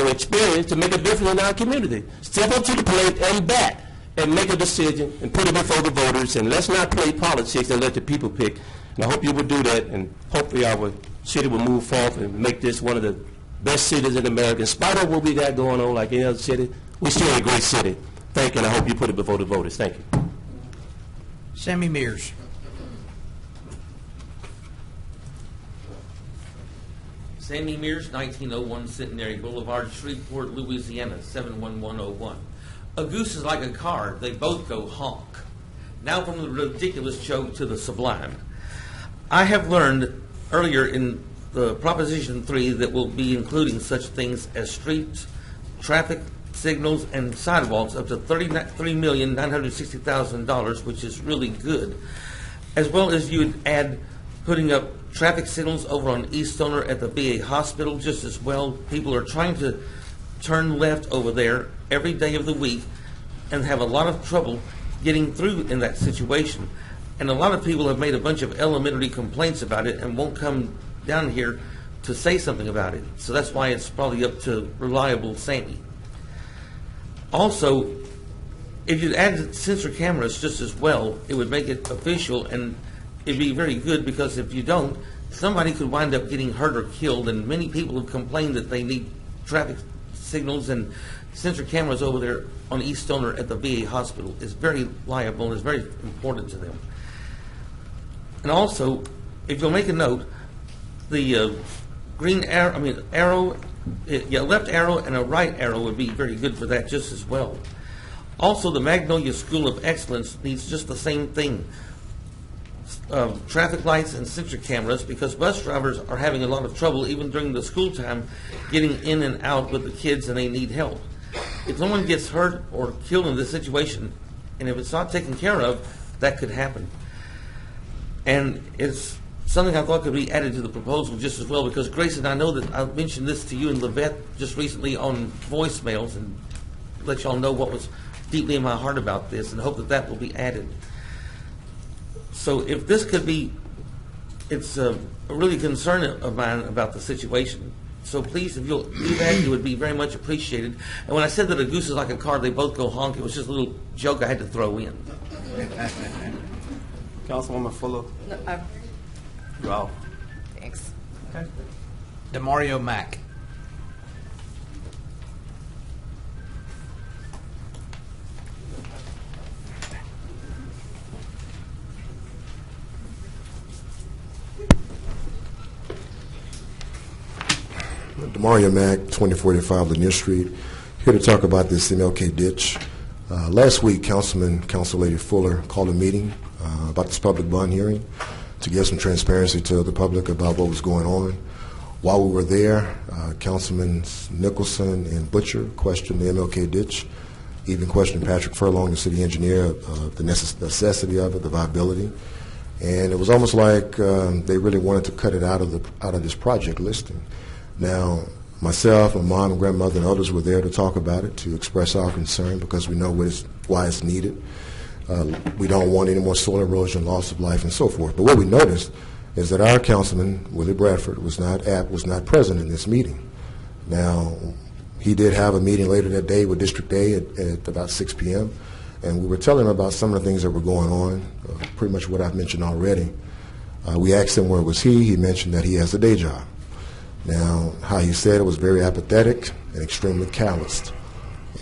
experience to make a difference in our community. Step up to the plate and bat and make a decision and put it before the voters. And let's not play politics and let the people pick. And I hope you will do that, and hopefully our city will move forward and make this one of the best cities in America. In spite of what we got going on like any other city, we're still a great city. Thank you, and I hope you put it before the voters. Thank you. Sammy Mears. Sammy Mears, 1901 Centenary Boulevard, Shreveport, Louisiana, 71101. A goose is like a car. They both go honk. Now from the ridiculous joke to the sublime. I have learned earlier in the Proposition 3 that we'll be including such things as streets, traffic signals, and sidewalks up to $33,960,000, which is really good, as well as you would add putting up traffic signals over on East Stoner at the VA hospital just as well. People are trying to turn left over there every day of the week and have a lot of trouble getting through in that situation. And a lot of people have made a bunch of elementary complaints about it and won't come down here to say something about it. So that's why it's probably up to reliable Sammy. Also, if you add sensor cameras just as well, it would make it official, and it'd be very good, because if you don't, somebody could wind up getting hurt or killed, and many people have complained that they need traffic signals and sensor cameras over there on East Stoner at the VA hospital. It's very liable and it's very important to them. And also, if you'll make a note, the green arrow, left arrow and a right arrow would be very good for that just as well. Also, the Magnolia School of Excellence needs just the same thing. Traffic lights and sensor cameras, because bus drivers are having a lot of trouble even during the school time getting in and out with the kids, and they need help. If someone gets hurt or killed in this situation, and if it's not taken care of, that could happen. And it's something I thought could be added to the proposal just as well, because Grayson, I know that I mentioned this to you and Levette just recently on voicemails, and let y'all know what was deeply in my heart about this, and hope that that will be added. So if this could be, it's a really concern of mine about the situation. So please, if you'll do that, it would be very much appreciated. And when I said that a goose is like a car, they both go honk, it was just a little joke I had to throw in. Councilwoman Fuller. No, You're off. thanks. Okay. DeMario Mack. DeMario Mack, 2045 Lanier Street, here to talk about this MLK ditch. Last week, Council Lady Fuller called a meeting about this public bond hearing to give some transparency to the public about what was going on. While we were there, Councilman Nicholson and Butcher questioned the MLK ditch. even questioned Patrick Furlong, the city engineer, the necessity of it, the viability. And it was almost like they really wanted to cut it out of this project listing. Now, myself, my mom and grandmother and others were there to talk about it, to express our concern because we know why it's needed. We don't want any more soil erosion, loss of life, and so forth. But what we noticed is that our councilman, Willie Bradford, was not present in this meeting. Now, he did have a meeting later that day with District A at about 6 p.m., and we were telling him about some of the things that were going on, pretty much what I've mentioned already. We asked him where was he. He mentioned that he has a day job. Now, how he said it was very apathetic and extremely calloused.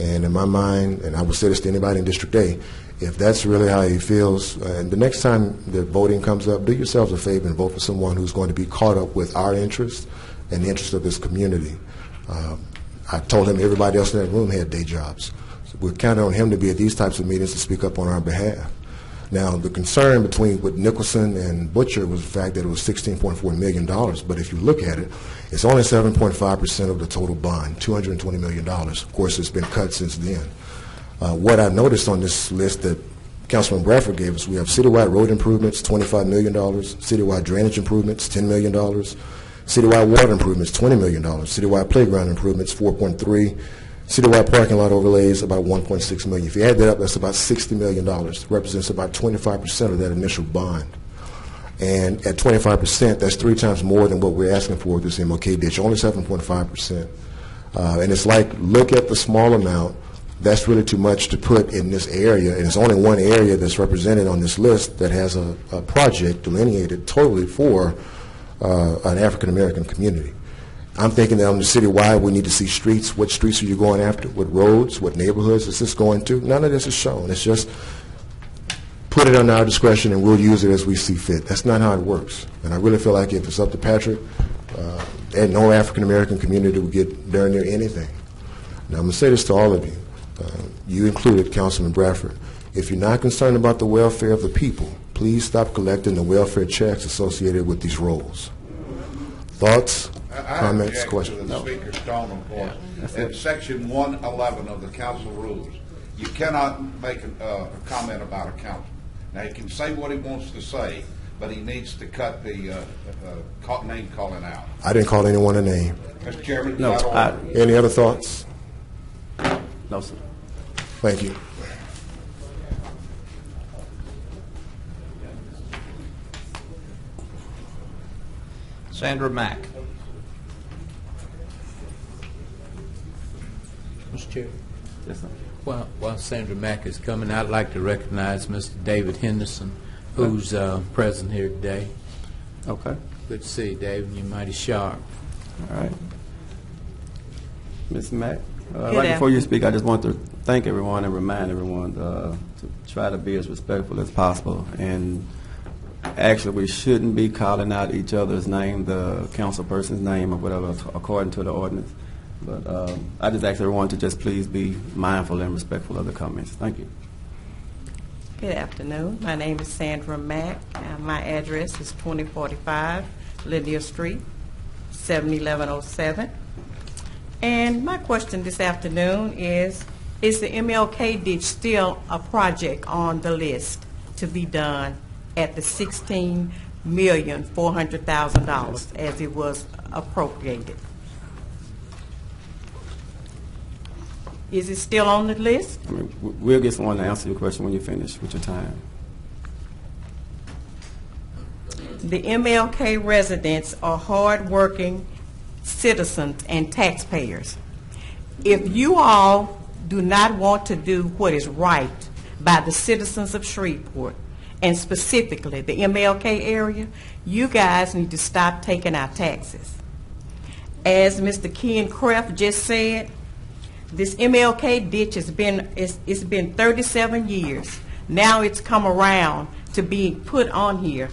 And in my mind, and I would say this to anybody in District A, if that's really how he feels, and the next time the voting comes up, do yourselves a favor and vote for someone who's going to be caught up with our interests and the interests of this community. I told him everybody else in that room had day jobs. So we're counting on him to be at these types of meetings to speak up on our behalf. Now, the concern with Nicholson and Butcher was the fact that it was $16.4 million, but if you look at it, it's only 7.5% of the total bond, $220 million. Of course, it's been cut since then. What I noticed on this list that Councilman Bradford gave us, we have citywide road improvements, $25 million, citywide drainage improvements, $10 million, citywide water improvements, $20 million, citywide playground improvements, $4.3, citywide parking lot overlays, about $1.6 million. If you add that up, that's about $60 million. It represents about 25% of that initial bond. And at 25%, that's 3 times more than what we're asking for with this MLK ditch, only 7.5%. And it's like, look at the small amount. That's really too much to put in this area, and it's only one area that's represented on this list that has a project delineated totally for an African-American community. I'm thinking that on the citywide, we need to see streets. What streets are you going after? What roads? What neighborhoods is this going to? None of this is shown. It's just put it under our discretion, and we'll use it as we see fit. That's not how it works. And I really feel like if it's up to Patrick, no African-American community would get very near anything. Now, I'm going to say this to all of you. You included, Councilman Bradford. If you're not concerned about the welfare of the people, please stop collecting the welfare checks associated with these roles. Thoughts, comments, questions? To the speaker's tone of voice. In Section 111 of the council rules, you cannot make a comment about a councilman. Now, he can say what he wants to say, but he needs to cut the name calling out. I didn't call anyone a name. Mr. Chairman, no. Any other thoughts? No, sir. Thank you. Sandra Mack. Mr. Chair. Yes, sir. While Sandra Mack is coming, I'd like to recognize Mr. David Henderson, who's present here today. Okay. Good to see you, David. You're mighty sharp. All right. Ms. Mack, right before you speak, I just want to thank everyone and remind everyone to try to be as respectful as possible. And actually, we shouldn't be calling out each other's name, the council person's name or whatever, according to the ordinance. But I just ask everyone to just please be mindful and respectful of the comments. Thank you. Good afternoon. My name is Sandra Mack. My address is 2045 Lydia Street, 71107. And my question this afternoon is the MLK ditch still a project on the list to be done at the $16,400,000 as it was appropriated? Is it still on the list? I mean, we'll get someone to answer your question when you finish with your time. The MLK residents are hard-working citizens and taxpayers. If you all do not want to do what is right by the citizens of Shreveport, and specifically the MLK area, you guys need to stop taking our taxes. As Mr. Ken Kraft just said, this MLK ditch has been, it's been 37 years. Now it's come around to be put on here,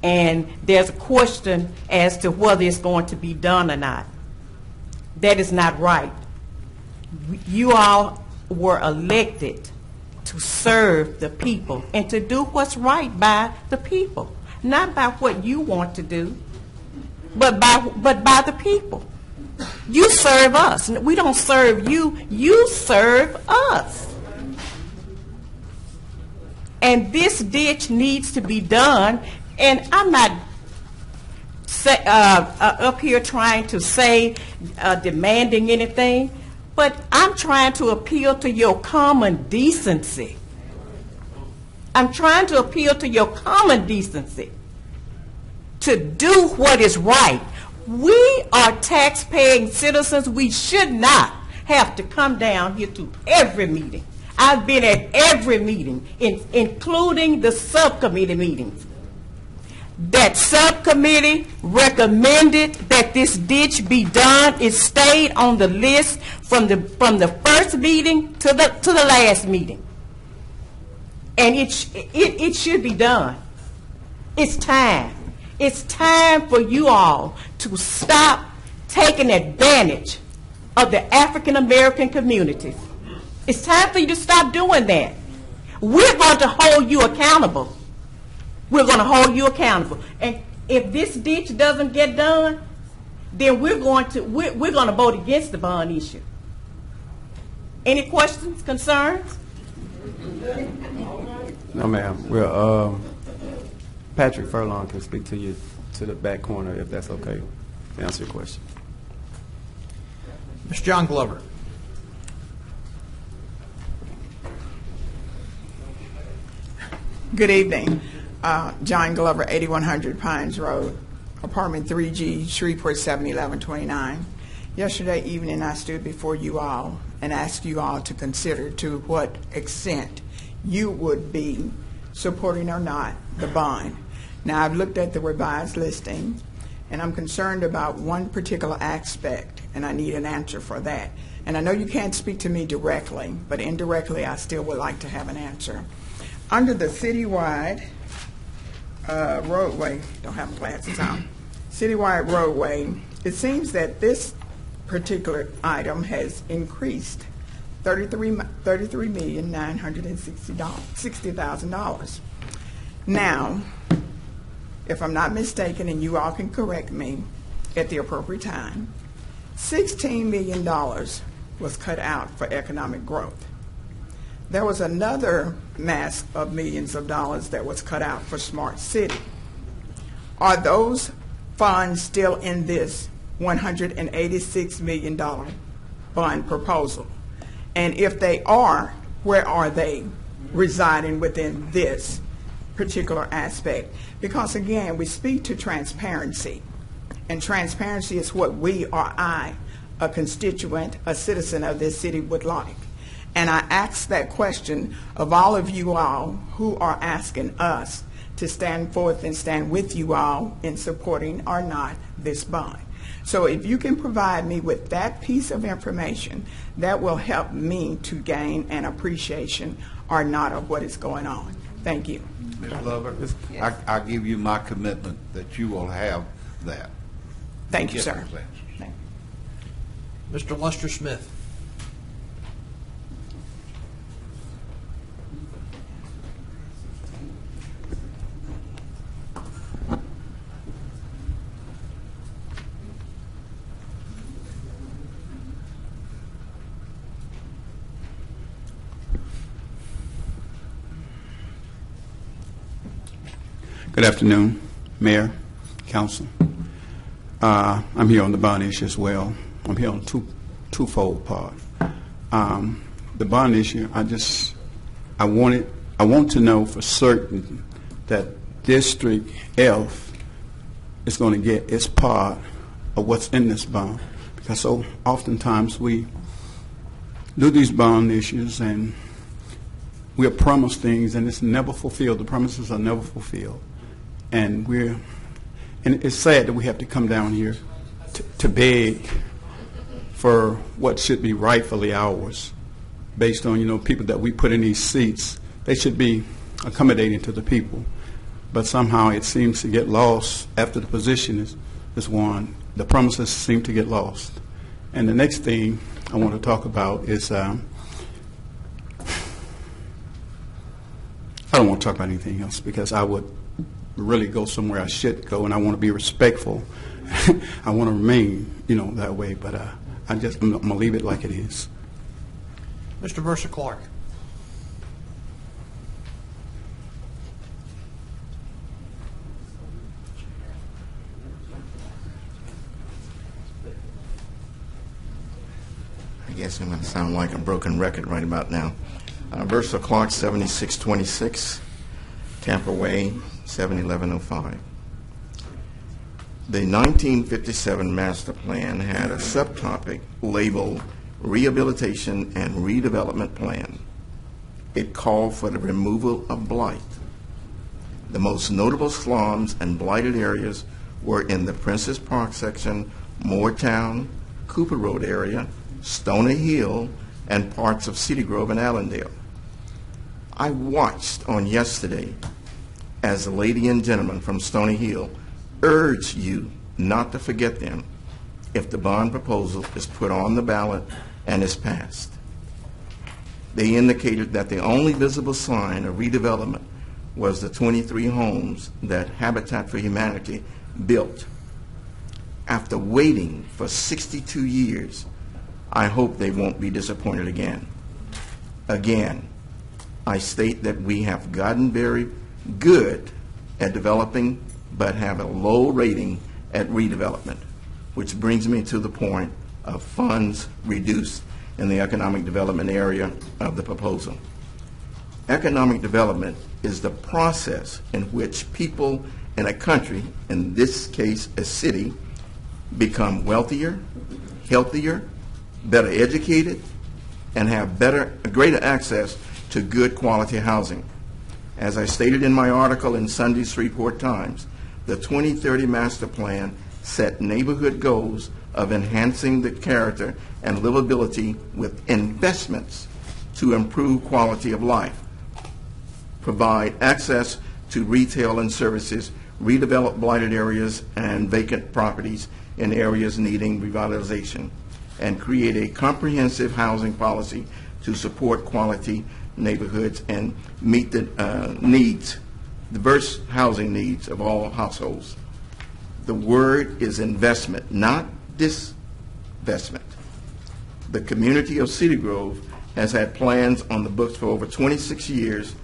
and there's a question as to whether it's going to be done or not. That is not right. You all were elected to serve the people and to do what's right by the people, not by what you want to do, but by the people. You serve us. We don't serve you. You serve us. And this ditch needs to be done, and I'm not up here trying to say, demanding anything, but I'm trying to appeal to your common decency. I'm trying to appeal to your common decency to do what is right. We are tax-paying citizens. We should not have to come down here to every meeting. I've been at every meeting, including the subcommittee meetings. That subcommittee recommended that this ditch be done. It stayed on the list from the first meeting to the last meeting. And it should be done. It's time. It's time for you all to stop taking advantage of the African American communities. It's time for you to stop doing that. We're going to hold you accountable. We're going to hold you accountable. And if this ditch doesn't get done, then we're going to vote against the bond issue. Any questions, concerns? No, ma'am. Well, Patrick Furlong can speak to you to the back corner if that's okay. To answer your question. Mr. John Glover. Good evening. John Glover, 8100 Pines Road, apartment 3G, Shreveport 71129. Yesterday evening I stood before you all and asked you all to consider to what extent you would be supporting or not the bond. Now I've looked at the revised listing and I'm concerned about one particular aspect and I need an answer for that. And I know you can't speak to me directly, but indirectly I still would like to have an answer. Under the citywide roadway, don't have glasses on, citywide roadway, it seems that this particular item has increased $33,960,000. Now, if I'm not mistaken, and you all can correct me at the appropriate time, $16 million was cut out for economic growth. There was another mass of millions of dollars that was cut out for Smart City. Are those funds still in this $186 million bond proposal? And if they are, where are they residing within this particular aspect? Because again, we speak to transparency, and transparency is what we or I, a constituent, a citizen of this city, would like. And I ask that question of all of you all who are asking us to stand forth and stand with you all in supporting or not this bond. So if you can provide me with that piece of information, that will help me to gain an appreciation or not of what is going on. Thank you. Ms. Glover, I give you my commitment that you will have that. Thank you, sir. Thank you. Mr. Lester Smith. Good afternoon, Mayor, Council. I'm here on the bond issue as well. I'm here on twofold part. The bond issue, I want to know for certain that District F is going to get its part of what's in this bond, because so oftentimes we do these bond issues and we are promised things and it's never fulfilled. The promises are never fulfilled. And it's sad that we have to come down here to beg for what should be rightfully ours, based on people that we put in these seats. They should be accommodating to the people, but somehow it seems to get lost after the position is won. The promises seem to get lost. And the next thing I want to talk about is I don't want to talk about anything else because I would really go somewhere I should go, and I want to be respectful. I want to remain, that way. But I'm going to leave it like it is. Mr. Versa Clark. guess I'm going to sound like a broken record right about now. Versa Clark, 7626, Tampa Way, 71105. The 1957 master plan had a subtopic labeled Rehabilitation and Redevelopment Plan. It called for the removal of blight. The most notable slums and blighted areas were in the Princess Park section, Moortown, Cooper Road area, Stony Hill, and parts of City Grove and Allendale. I watched on yesterday as the lady and gentleman from Stony Hill urged you not to forget them if the bond proposal is put on the ballot and is passed. They indicated that the only visible sign of redevelopment was the 23 homes that Habitat for Humanity built. After waiting for 62 years, I hope they won't be disappointed again. Again, I state that we have gotten very good at developing, but have a low rating at redevelopment, which brings me to the point of funds reduced in the economic development area of the proposal. Economic development is the process in which people in a country, in this case a city, become wealthier, healthier, better educated, and have greater access to good quality housing. As I stated in my article in Sunday's Shreveport Times, the 2030 Master Plan set neighborhood goals of enhancing the character and livability with investments to improve quality of life, provide access to retail and services, redevelop blighted areas and vacant properties in areas needing revitalization, and create a comprehensive housing policy to support quality neighborhoods and meet the diverse housing needs of all households. The word is investment, not disinvestment. The community of City Grove has had plans on the books for over 26 years,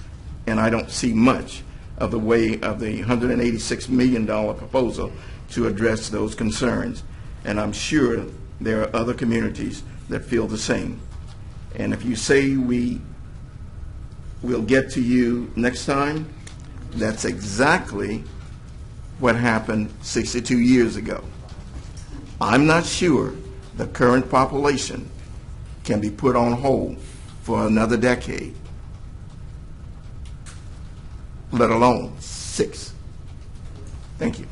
and I don't see much of the way of the $186 million proposal to address those concerns. And I'm sure there are other communities that feel the same. And if you say we'll get to you next time, that's exactly what happened 62 years ago. I'm not sure the current population can be put on hold for another decade, let alone 6. Thank you.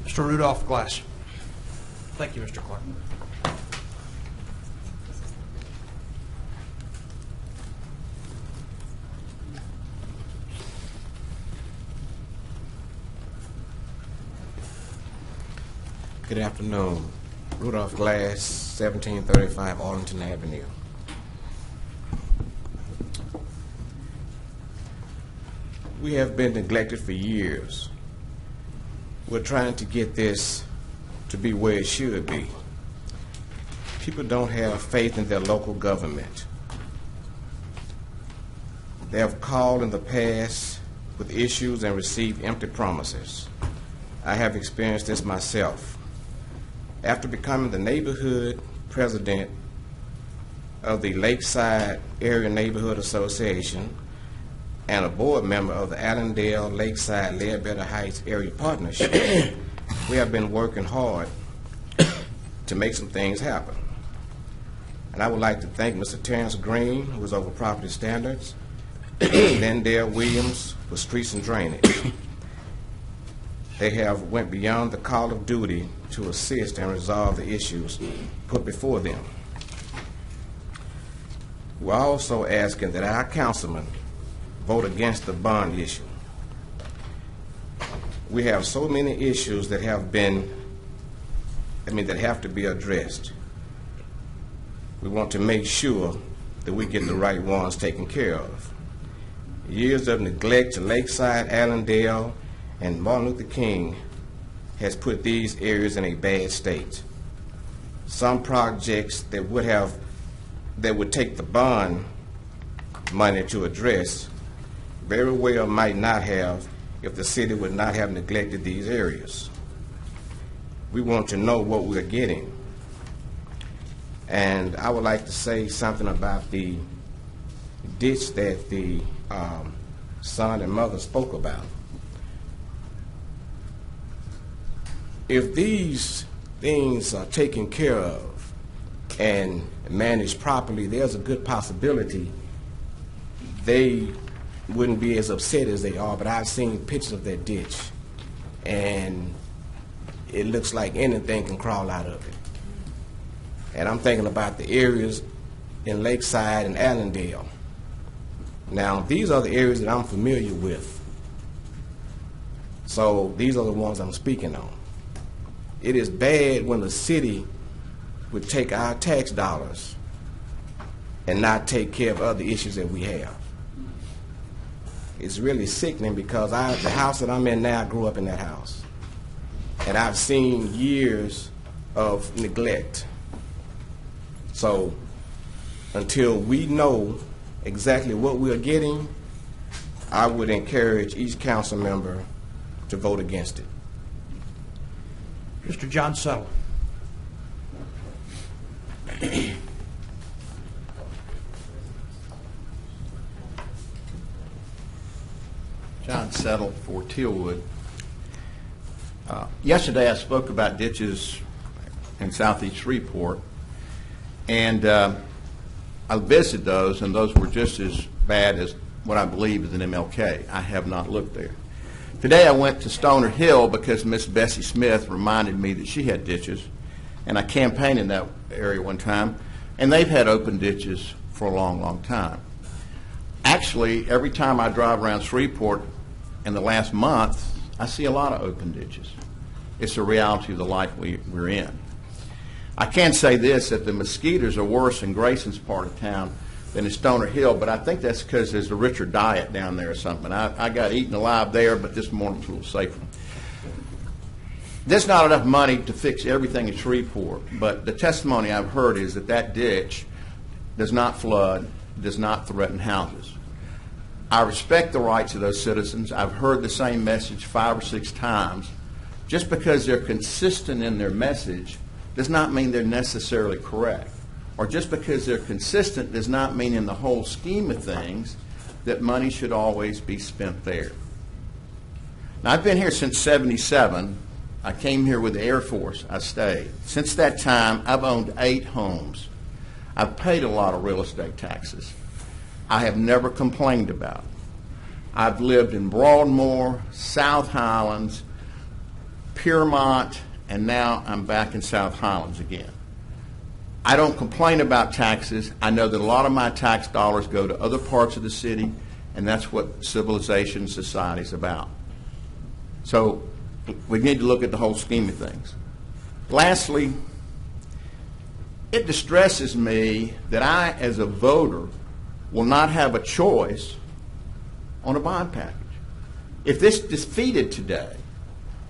Mr. Rudolph Glass. Thank you, Mr. Clark. Good afternoon. Rudolph Glass, 1735 Arlington Avenue. We have been neglected for years. We're trying to get this to be where it should be. People don't have faith in their local government. They have called in the past with issues and received empty promises. I have experienced this myself. After becoming the neighborhood president of the Lakeside Area Neighborhood Association and a board member of the Allendale Lakeside Ledbetter Heights Area Partnership, we have been working hard to make some things happen. And I would like to thank Mr. Terrence Green, who is over property standards, and Lindale Williams for streets and drainage. They have went beyond the call of duty to assist and resolve the issues put before them. We're also asking that our councilmen vote against the bond issue. We have so many issues that have to be addressed. We want to make sure that we get the right ones taken care of. Years of neglect to Lakeside, Allendale, and Martin Luther King has put these areas in a bad state. Some projects that would take the bond money to address very well might not have if the city would not have neglected these areas. We want to know what we're getting. And I would like to say something about the ditch that the son and mother spoke about. If these things are taken care of and managed properly, there's a good possibility they wouldn't be as upset as they are. But I've seen pictures of that ditch, and it looks like anything can crawl out of it. And I'm thinking about the areas in Lakeside and Allendale. Now, these are the areas that I'm familiar with. So these are the ones I'm speaking on. It is bad when the city would take our tax dollars and not take care of other issues that we have. It's really sickening because the house that I'm in now, I grew up in that house. And I've seen years of neglect. So until we know exactly what we're getting, I would encourage each council member to vote against it. Mr. John Settle. John Settle for Tealwood. Yesterday I spoke about ditches in southeast Shreveport, and I visited those, and those were just as bad as what I believe is an MLK. I have not looked there. Today I went to Stoner Hill because Miss Bessie Smith reminded me that she had ditches, and I campaigned in that area one time, and they've had open ditches for a long, long time. Actually, every time I drive around Shreveport in the last month, I see a lot of open ditches. It's a reality of the life we're in. I can say this, that the mosquitoes are worse in Grayson's part of town than in Stoner Hill, but I think that's because there's a richer diet down there or something. I got eaten alive there, but this morning's a little safer. There's not enough money to fix everything in Shreveport, but the testimony I've heard is that that ditch does not flood, does not threaten houses. I respect the rights of those citizens. I've heard the same message 5 or 6 times. Just because they're consistent in their message does not mean they're necessarily correct. Or just because they're consistent does not mean in the whole scheme of things that money should always be spent there. Now, I've been here since '77. I came here with the Air Force. I stayed. Since that time, I've owned 8 homes. I've paid a lot of real estate taxes. I have never complained about it. I've lived in Broadmoor, South Highlands, Piermont, and now I'm back in South Highlands again. I don't complain about taxes. I know that a lot of my tax dollars go to other parts of the city, and that's what civilization and society is about. So we need to look at the whole scheme of things. Lastly, it distresses me that I, as a voter, will not have a choice on a bond package. If this is defeated today,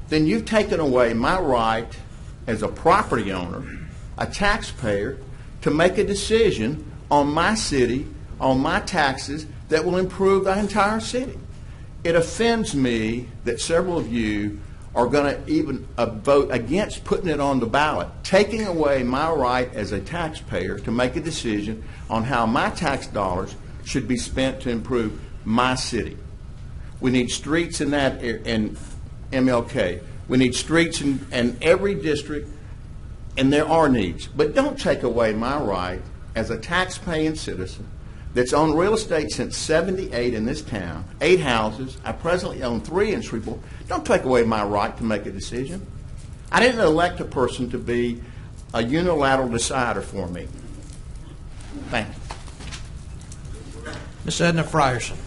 then you've taken away my right as a property owner, a taxpayer, to make a decision on my city, on my taxes, that will improve the entire city. It offends me that several of you are going to even vote against putting it on the ballot, taking away my right as a taxpayer to make a decision on how my tax dollars should be spent to improve my city. We need streets in that in MLK. We need streets in every district, and there are needs. But don't take away my right as a tax-paying citizen that's owned real estate since '78 in this town, 8 houses. I presently own 3 in Shreveport. Don't take away my right to make a decision. I didn't elect a person to be a unilateral decider for me. Thank you. Ms. Edna Frierson.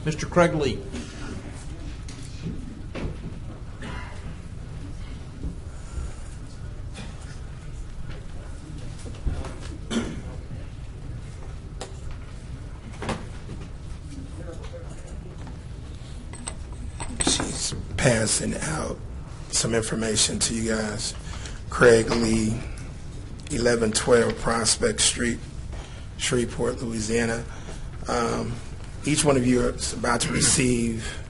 Mr. Craig Lee. She's passing out some information to you guys. Craig Lee, 1112 Prospect Street, Shreveport, Louisiana. Each one of you is about to receive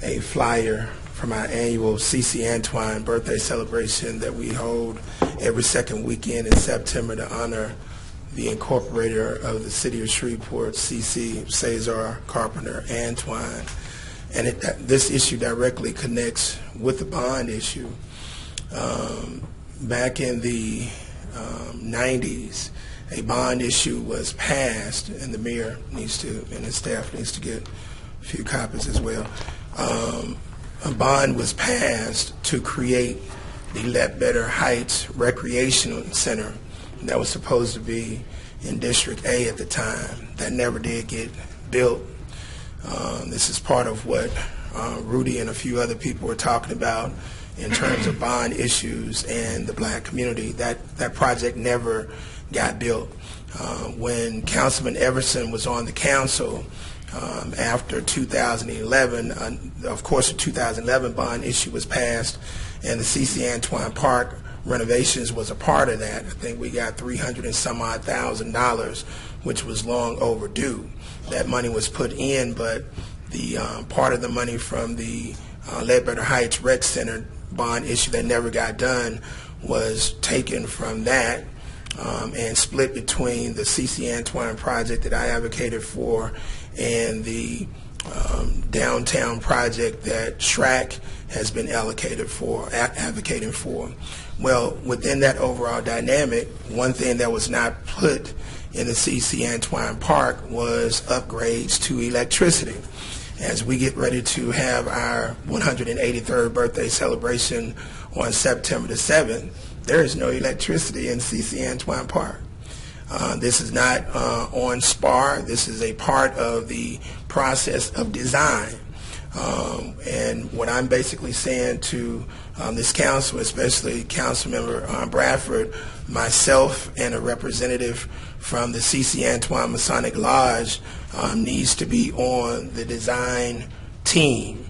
a flyer from our annual C.C. Antoine birthday celebration that we hold every second weekend in September to honor the incorporator of the city of Shreveport, C.C. Cesar Carpenter Antoine. And this issue directly connects with the bond issue. Back in the 90s, a bond issue was passed, and the mayor needs to, and his staff needs to get a few copies as well. A bond was passed to create the Ledbetter Heights Recreational Center that was supposed to be in District A at the time. That never did get built. This is part of what Rudy and a few other people were talking about in terms of bond issues and the black community. That project never got built. When Councilman Everson was on the council, after 2011, of course, the 2011 bond issue was passed, and the C.C. Antoine Park renovations was a part of that. I think we got $300 and some odd thousand, which was long overdue. That money was put in, but the part of the money from the Ledbetter Heights Rec Center bond issue that never got done was taken from that and split between the C.C. Antoine project that I advocated for and the downtown project that SHRAC has been advocating for. Well, within that overall dynamic, one thing that was not put in the C.C. Antoine Park was upgrades to electricity. As we get ready to have our 183rd birthday celebration on September the 7th, there is no electricity in C.C. Antoine Park. This is not on SPAR. This is a part of the process of design. And what I'm basically saying to this council, especially Councilmember Bradford, myself, and a representative from the C.C. Antoine Masonic Lodge needs to be on the design team.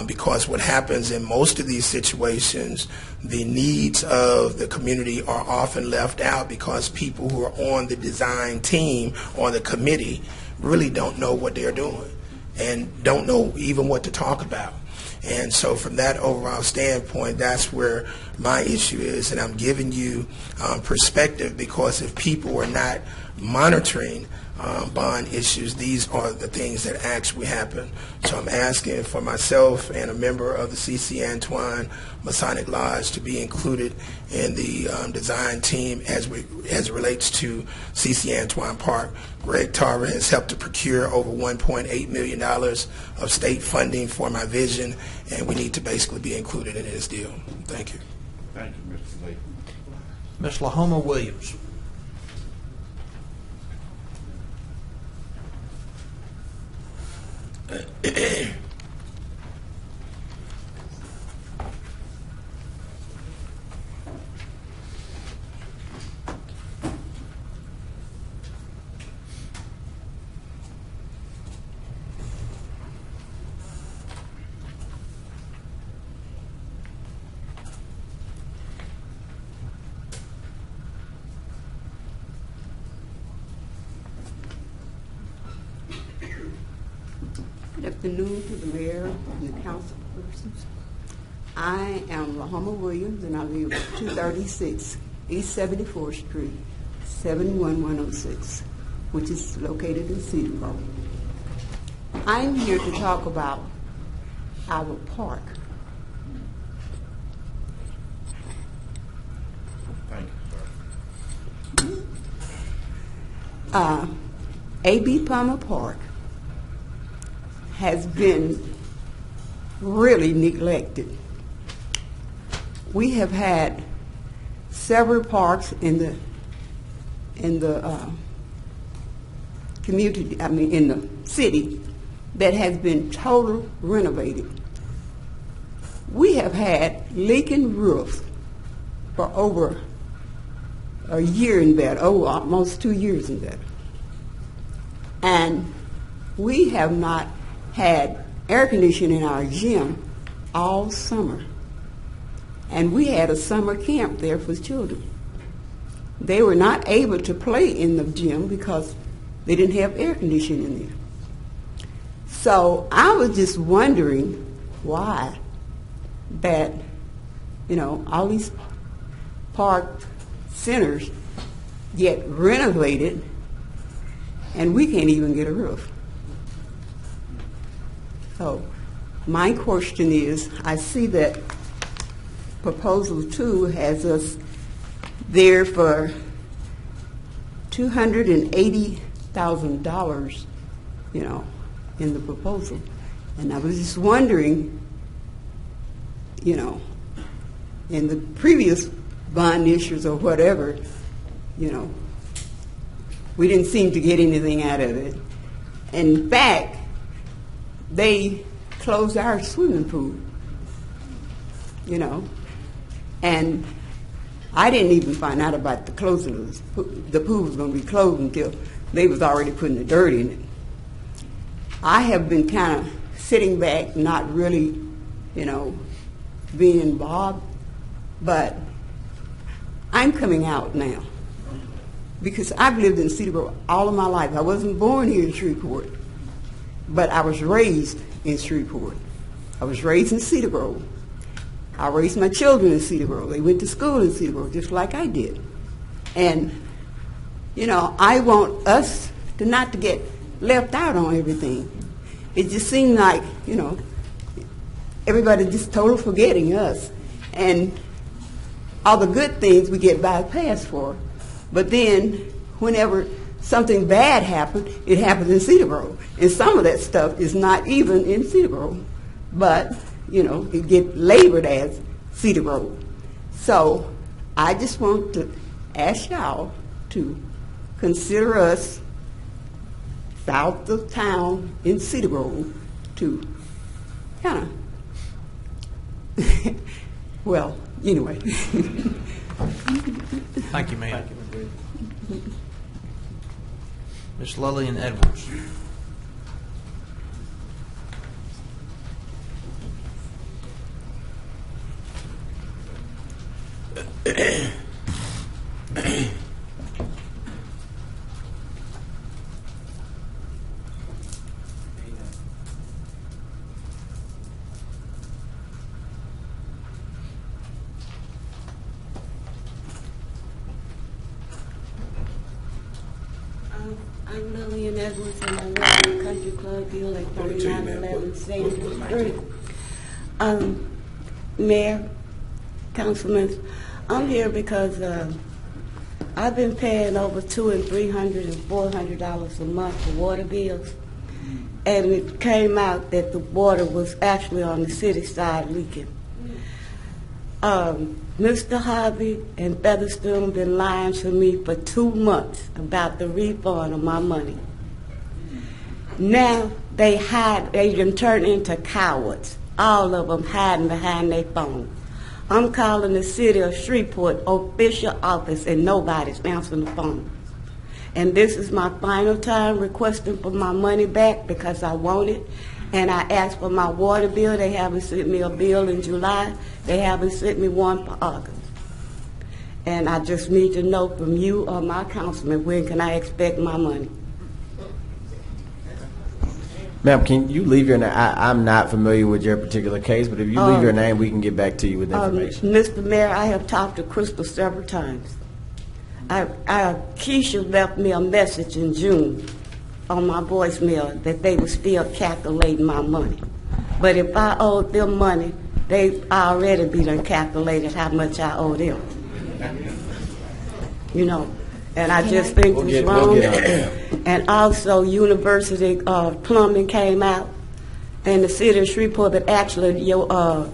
Because what happens in most of these situations, the needs of the community are often left out because people who are on the design team or the committee really don't know what they're doing and don't know even what to talk about. And so from that overall standpoint, that's where my issue is, and I'm giving you perspective, because if people are not monitoring bond issues, these are the things that actually happen. So I'm asking for myself and a member of the C.C. Antoine Masonic Lodge to be included in the design team as it relates to C.C. Antoine Park. Greg Tarver has helped to procure over $1.8 million of state funding for my vision, and we need to basically be included in this deal. Thank you. Thank you, Mr. Lee. Ms. Lahoma Williams. Good afternoon to the mayor and the council persons. I am Lahoma Williams, and I live at 236 East 74th Street, 71106, which is located in Cedar Grove. I'm here to talk about our park. Thank you, sir. A.B. Palmer Park has been really neglected. We have had several parks in the community, in the city, that has been total renovated. We have had leaking roofs for over a year and better, almost 2 years and better. And we have not had air conditioning in our gym all summer. And we had a summer camp there for children. They were not able to play in the gym because they didn't have air conditioning in there. So I was just wondering why that, all these park centers get renovated and we can't even get a roof. So my question is, I see that proposal 2 has us there for $280,000, in the proposal. And I was just wondering, in the previous bond issues or whatever, we didn't seem to get anything out of it. In fact, they closed our swimming pool, and I didn't even find out about the closing of the pool was going to be closed until they was already putting the dirt in it. I have been kind of sitting back, not really, being involved, but I'm coming out now because I've lived in Cedar Grove all of my life. I wasn't born here in Shreveport, but I was raised in Shreveport. I was raised in Cedar Grove. I raised my children in Cedar Grove. They went to school in Cedar Grove just like I did. And, I want us to not to get left out on everything. It just seemed like, everybody just totally forgetting us. And all the good things we get bypassed for. But then whenever something bad happens, it happens in Cedar Grove. And some of that stuff is not even in Cedar Grove. But, it gets labored as Cedar Grove. So I just want to ask y'all to consider us south of town in Cedar Grove to kind of, well, anyway. Thank you, ma'am. Ms. Lillian Edwards. I'm Lillian Edwards, and I work in Country Club Deal at 3911 Sanders Street. Mayor, councilmen, I'm here because I've been paying over $200 and $300 and $400 a month for water bills, and it came out that the water was actually on the city side leaking. Mr. Harvey and Featherstone been lying to me for 2 months about the refund of my money. Now they done turned into cowards, all of them hiding behind their phone. I'm calling the city of Shreveport official office and nobody's answering the phone. And this is my final time requesting for my money back because I want it. And I asked for my water bill. They haven't sent me a bill in July. They haven't sent me one for August. And I just need to know from you or my councilman, when can I expect my money? Ma'am, can you leave your name? I'm not familiar with your particular case, but if you leave your name, we can get back to you with information. Mr. Mayor, I have talked to Crystal several times. Keisha left me a message in June on my voicemail that they were still calculating my money. But if I owed them money, they already be done calculated how much I owe them. And I just think it's wrong. And also, University Plumbing came out, and the city of Shreveport, but actually your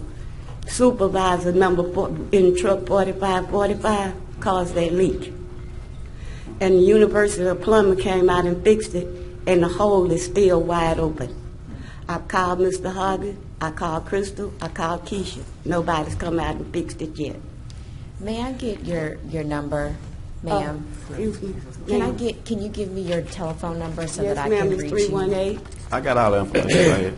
supervisor number in truck 4545 caused that leak. And the University of Plumbing came out and fixed it, and the hole is still wide open. I've called Mr. Harvey, I called Crystal, I called Keisha. Nobody's come out and fixed it yet. May I get your number, ma'am? Excuse me. Can you give me your telephone number so Yes, that I can ma'am, reach it's you? 318. I got all the information right here.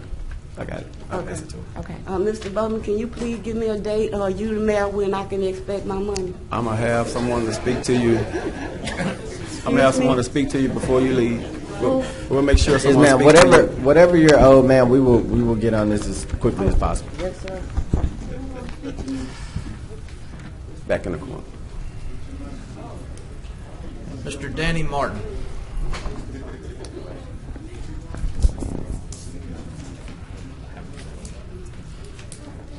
I got it. I'll pass it to her. Okay. Mr. Bowman, can you please give me a date, or you the mayor, when I can expect my money? I'm going to have someone to speak to you. I'm going to have someone to speak to you before you leave. We'll make sure Yes, someone ma'am. speaks to you. Whatever you're owed, ma'am, we will get on this as quickly as possible. Yes, sir. Back in the corner. Mr. Danny Martin.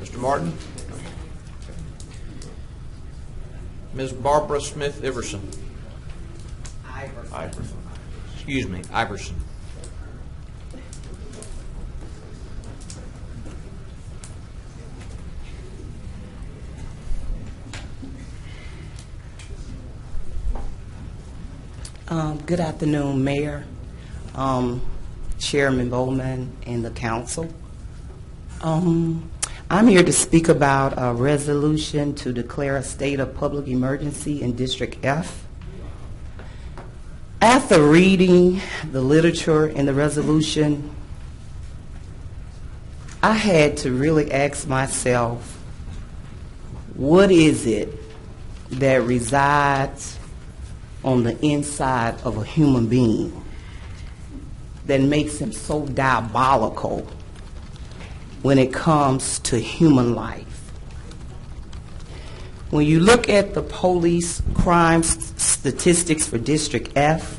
Mr. Martin. Ms. Barbara Smith Iverson. Iverson. Excuse me, Iverson. Good afternoon, Mayor, Chairman Bowman, and the council. I'm here to speak about a resolution to declare a state of public emergency in District F. After reading the literature in the resolution, I had to really ask myself, what is it that resides on the inside of a human being that makes him so diabolical when it comes to human life? When you look at the police crime statistics for District F,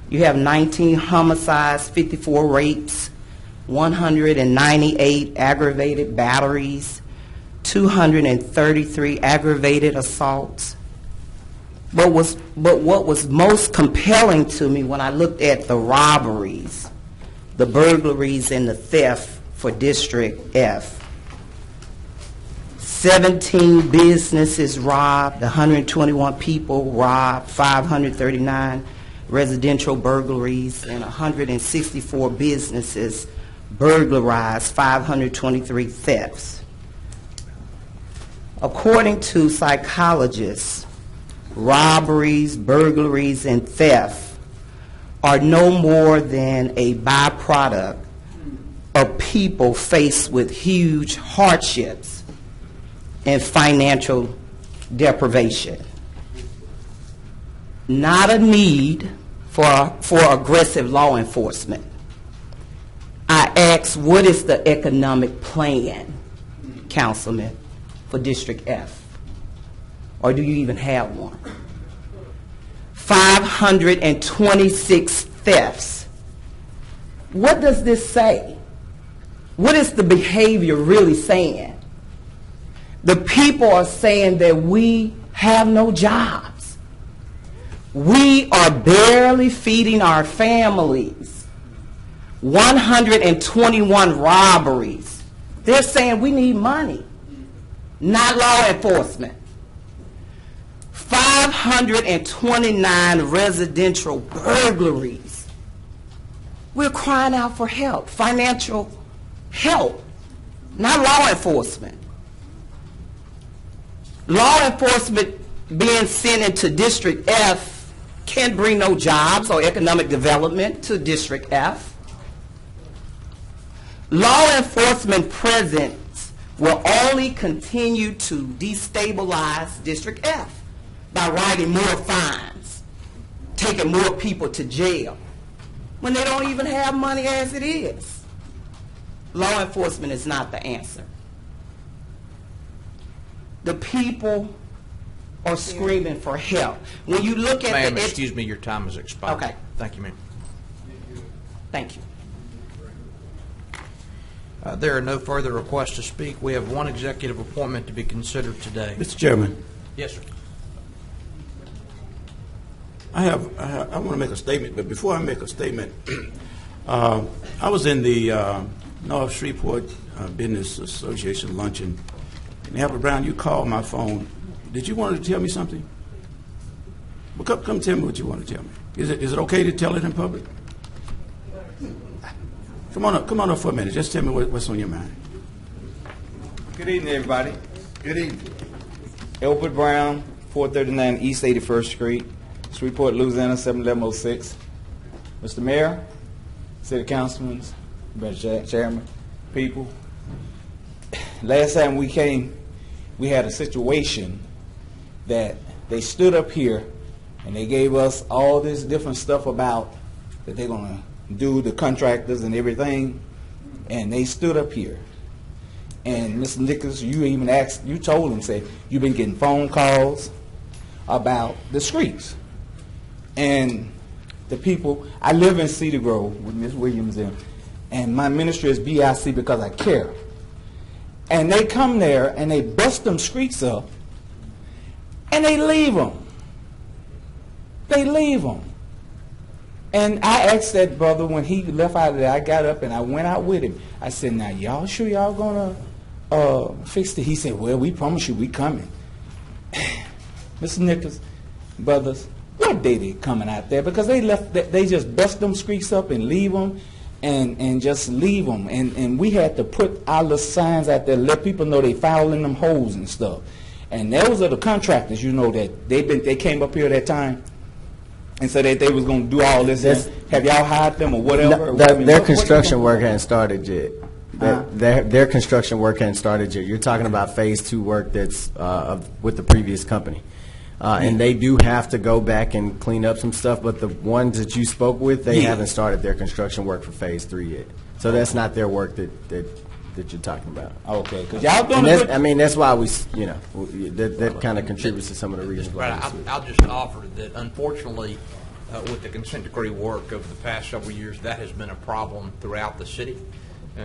you have 19 homicides, 54 rapes, 198 aggravated batteries, 233 aggravated assaults. But what was most compelling to me when I looked at the robberies, the burglaries, and the theft for District F, 17 businesses robbed, 121 people robbed, 539 residential burglaries, and 164 businesses burglarized, 523 thefts. According to psychologists, robberies, burglaries, and theft are no more than a byproduct of people faced with huge hardships and financial deprivation. Not a need for aggressive law enforcement. I ask, what is the economic plan, Councilman, for District F? Or do you even have one? 526 thefts. What does this say? What is the behavior really saying? The people are saying that we have no jobs. We are barely feeding our families. 121 robberies. They're saying we need money, not law enforcement. 529 residential burglaries. We're crying out for help, financial help, not law enforcement. Law enforcement being sent into District F can't bring no jobs or economic development to District F. Law enforcement presence will only continue to destabilize District F by writing more fines, taking more people to jail, when they don't even have money as it is. Law enforcement is not the answer. The people are screaming for help. When you look at Ma'am, excuse me, your time has expired. Okay. Thank you, ma'am. Thank you. There are no further requests to speak. We have one executive appointment to be considered today. Mr. Chairman, Yes, sir. I want to make a statement, but before I make a statement, I was in the North Shreveport Business Association luncheon, and Albert Brown, you called my phone. Did you want to tell me something? Well, come tell me what you want to tell me. Is it okay to tell it in public? Come on up for a minute. Just tell me what's on your mind. Good evening, everybody. Good evening. Albert Brown, 439 East 81st Street, Shreveport, Louisiana, 71106. Mr. Mayor, City Councilman, Mr. Chairman, people. Last time we came, we had a situation that they stood up here and they gave us all this different stuff about that they're going to do the contractors and everything, and they stood up here. And Mr. Nichols, you even asked, you told them, said, you've been getting phone calls about the streets. And the people, I live in Cedar Grove with Ms. Williams and my ministry is BIC because I care. And they come there and they bust them streets up and they leave them. They leave them. And I asked that brother when he left out of there, I got up and I went out with him. I said, now y'all sure y'all gonna fix it? He said, well, we promise you we coming. Mr. Nichols, brothers, what day they coming out there? Because they just bust them streets up and leave them and just leave them. And we had to put our little signs out there, let people know they fouling them holes and stuff. And those are the contractors, you know, that they came up here that time and said that they was going to do all this. Have y'all hired them or whatever? No, their construction work hasn't started yet. Their construction work hasn't started yet. You're talking about phase 2 work that's with the previous company. And they do have to go back and clean up some stuff, but the ones that you spoke with, they haven't started their construction work for phase 3 yet. So that's not their work that you're talking about. Okay, because y'all doing that's why we, you know, that kind of contributes to some of the reasons why. I'll just offer that, unfortunately, with the consent decree work over the past several years, that has been a problem throughout the city.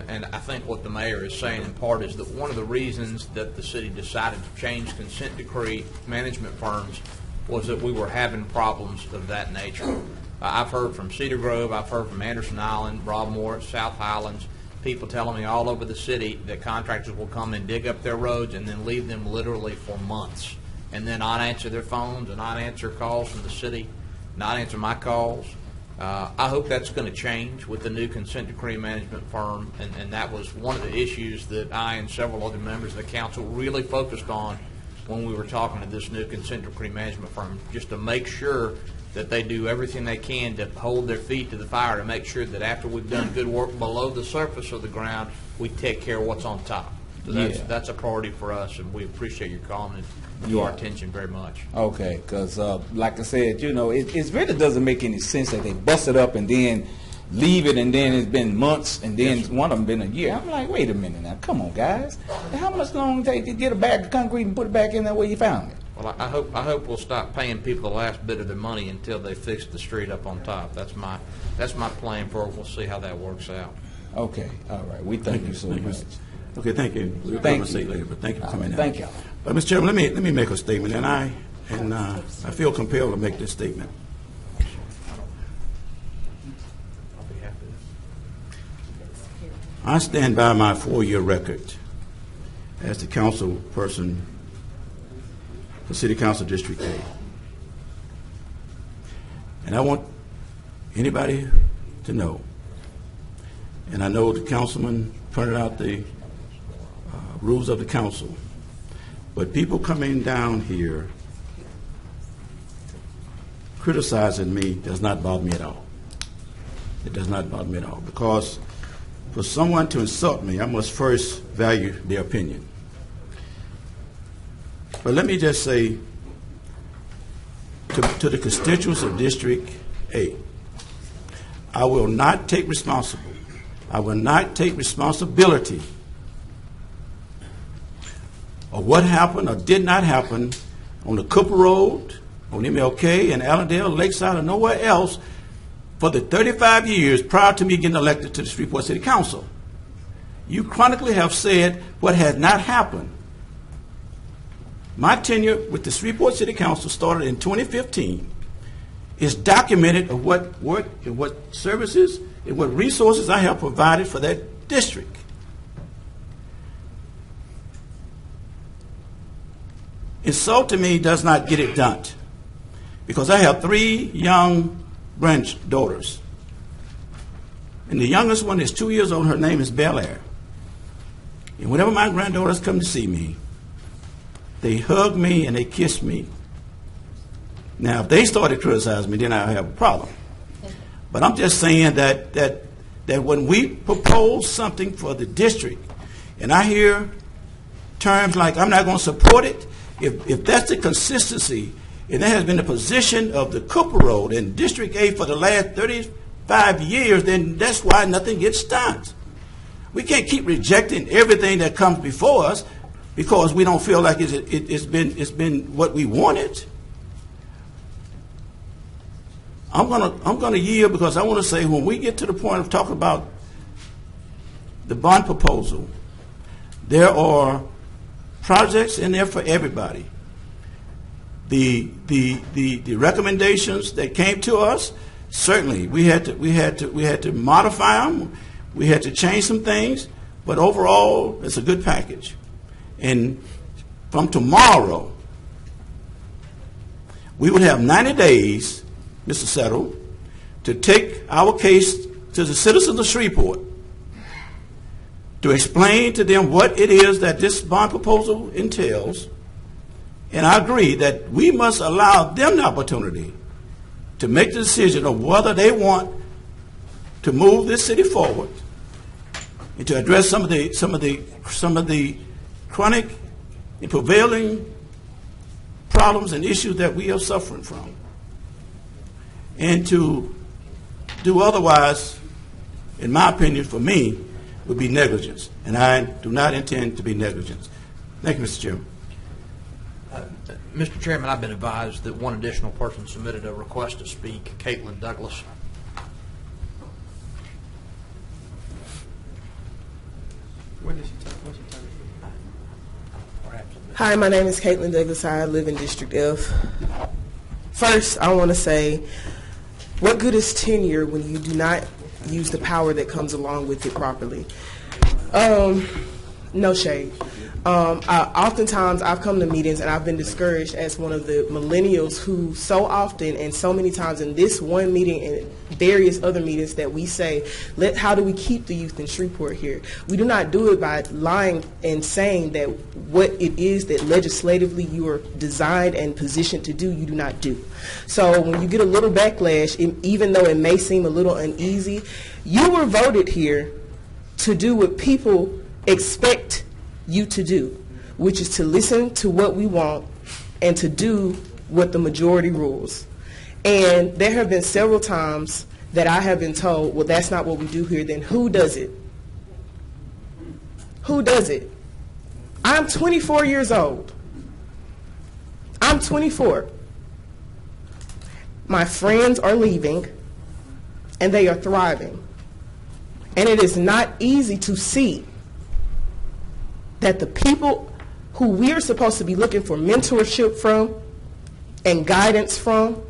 And I think what the mayor is saying in part is that one of the reasons that the city decided to change consent decree management firms was that we were having problems of that nature. I've heard from Cedar Grove, I've heard from Anderson Island, Broadmoor, South Highlands, people telling me all over the city that contractors will come and dig up their roads and then leave them literally for months and then not answer their phones and not answer calls from the city, not answer my calls. I hope that's going to change with the new consent decree management firm, and that was one of the issues that I and several other members of the council really focused on when we were talking to this new consent decree management firm, just to make sure that they do everything they can to hold their feet to the fire to make sure that after we've done good work below the surface of the ground, we take care of what's on top. So that's a priority for us, and we appreciate your comment and your attention very much. Okay, because like I said, you know, it really doesn't make any sense that they bust it up and then leave it, and then it's been months, and then one of them been a year. I'm like, wait a minute now, come on, guys. How much longer take to get a bag of concrete and put it back in there where you found it? Well, I hope we'll stop paying people the last bit of their money until they fix the street up on top. That's my plan for it. We'll see how that works out. Okay, all right. We thank you so much. Okay, thank you. We'll say later, but thank you for coming in. Thank you. Mr. Chairman, let me make a statement, and I feel compelled to make this statement. I stand by my 4-year record as the council person for City Council District A. And I want anybody to know, and I know the councilman printed out the rules of the council, but people coming down here criticizing me does not bother me at all. It does not bother me at all, because for someone to insult me, I must first value their opinion. But let me just say to the constituents of District A, I will not take responsibility of what happened or did not happen on the Cooper Road, on MLK, and Allendale, Lakeside, or nowhere else for the 35 years prior to me getting elected to the Shreveport City Council. You chronically have said what has not happened. My tenure with the Shreveport City Council started in 2015. It's documented of what work and what services and what resources I have provided for that district. Insult to me does not get it done, because I have 3 young granddaughters. And the youngest one is 2 years old. Her name is Bel Air. And whenever my granddaughters come to see me, they hug me and they kiss me. Now, if they started criticizing me, then I have a problem. But I'm just saying that when we propose something for the district, and I hear terms like I'm not going to support it, if that's the consistency, and that has been the position of the Cooper Road in District A for the last 5 years, then that's why nothing gets done. We can't keep rejecting everything that comes before us because we don't feel like it's been what we wanted. I'm gonna yield because I want to say when we get to the point of talking about the bond proposal, there are projects in there for everybody. The recommendations that came to us, certainly we had to modify them. We had to change some things, but overall, it's a good package. And from tomorrow, we would have 90 days, Mr. Settle, to take our case to the citizens of Shreveport to explain to them what it is that this bond proposal entails. And I agree that we must allow them the opportunity to make the decision of whether they want to move this city forward and to address some of the chronic and prevailing problems and issues that we are suffering from. And to do otherwise, in my opinion, for me, would be negligence. And I do not intend to be negligent. Thank you, Mr. Chairman. Mr. Chairman, I've been advised that one additional person submitted a request to speak, Caitlin Douglas. Hi, my name is Caitlin Douglas. I live in District F. First, I want to say, what good is tenure when you do not use the power that comes along with it properly? No shade. Oftentimes, I've come to meetings and I've been discouraged as one of the millennials who so often and so many times in this one meeting and various other meetings that we say, how do we keep the youth in Shreveport here? We do not do it by lying and saying that what it is that legislatively you are designed and positioned to do, you do not do. So when you get a little backlash, even though it may seem a little uneasy, you were voted here to do what people expect you to do, which is to listen to what we want and to do what the majority rules. And there have been several times that I have been told, well, that's not what we do here. Then who does it? Who does it? I'm 24 years old. I'm 24. My friends are leaving and they are thriving. And it is not easy to see that the people who we are supposed to be looking for mentorship from and guidance from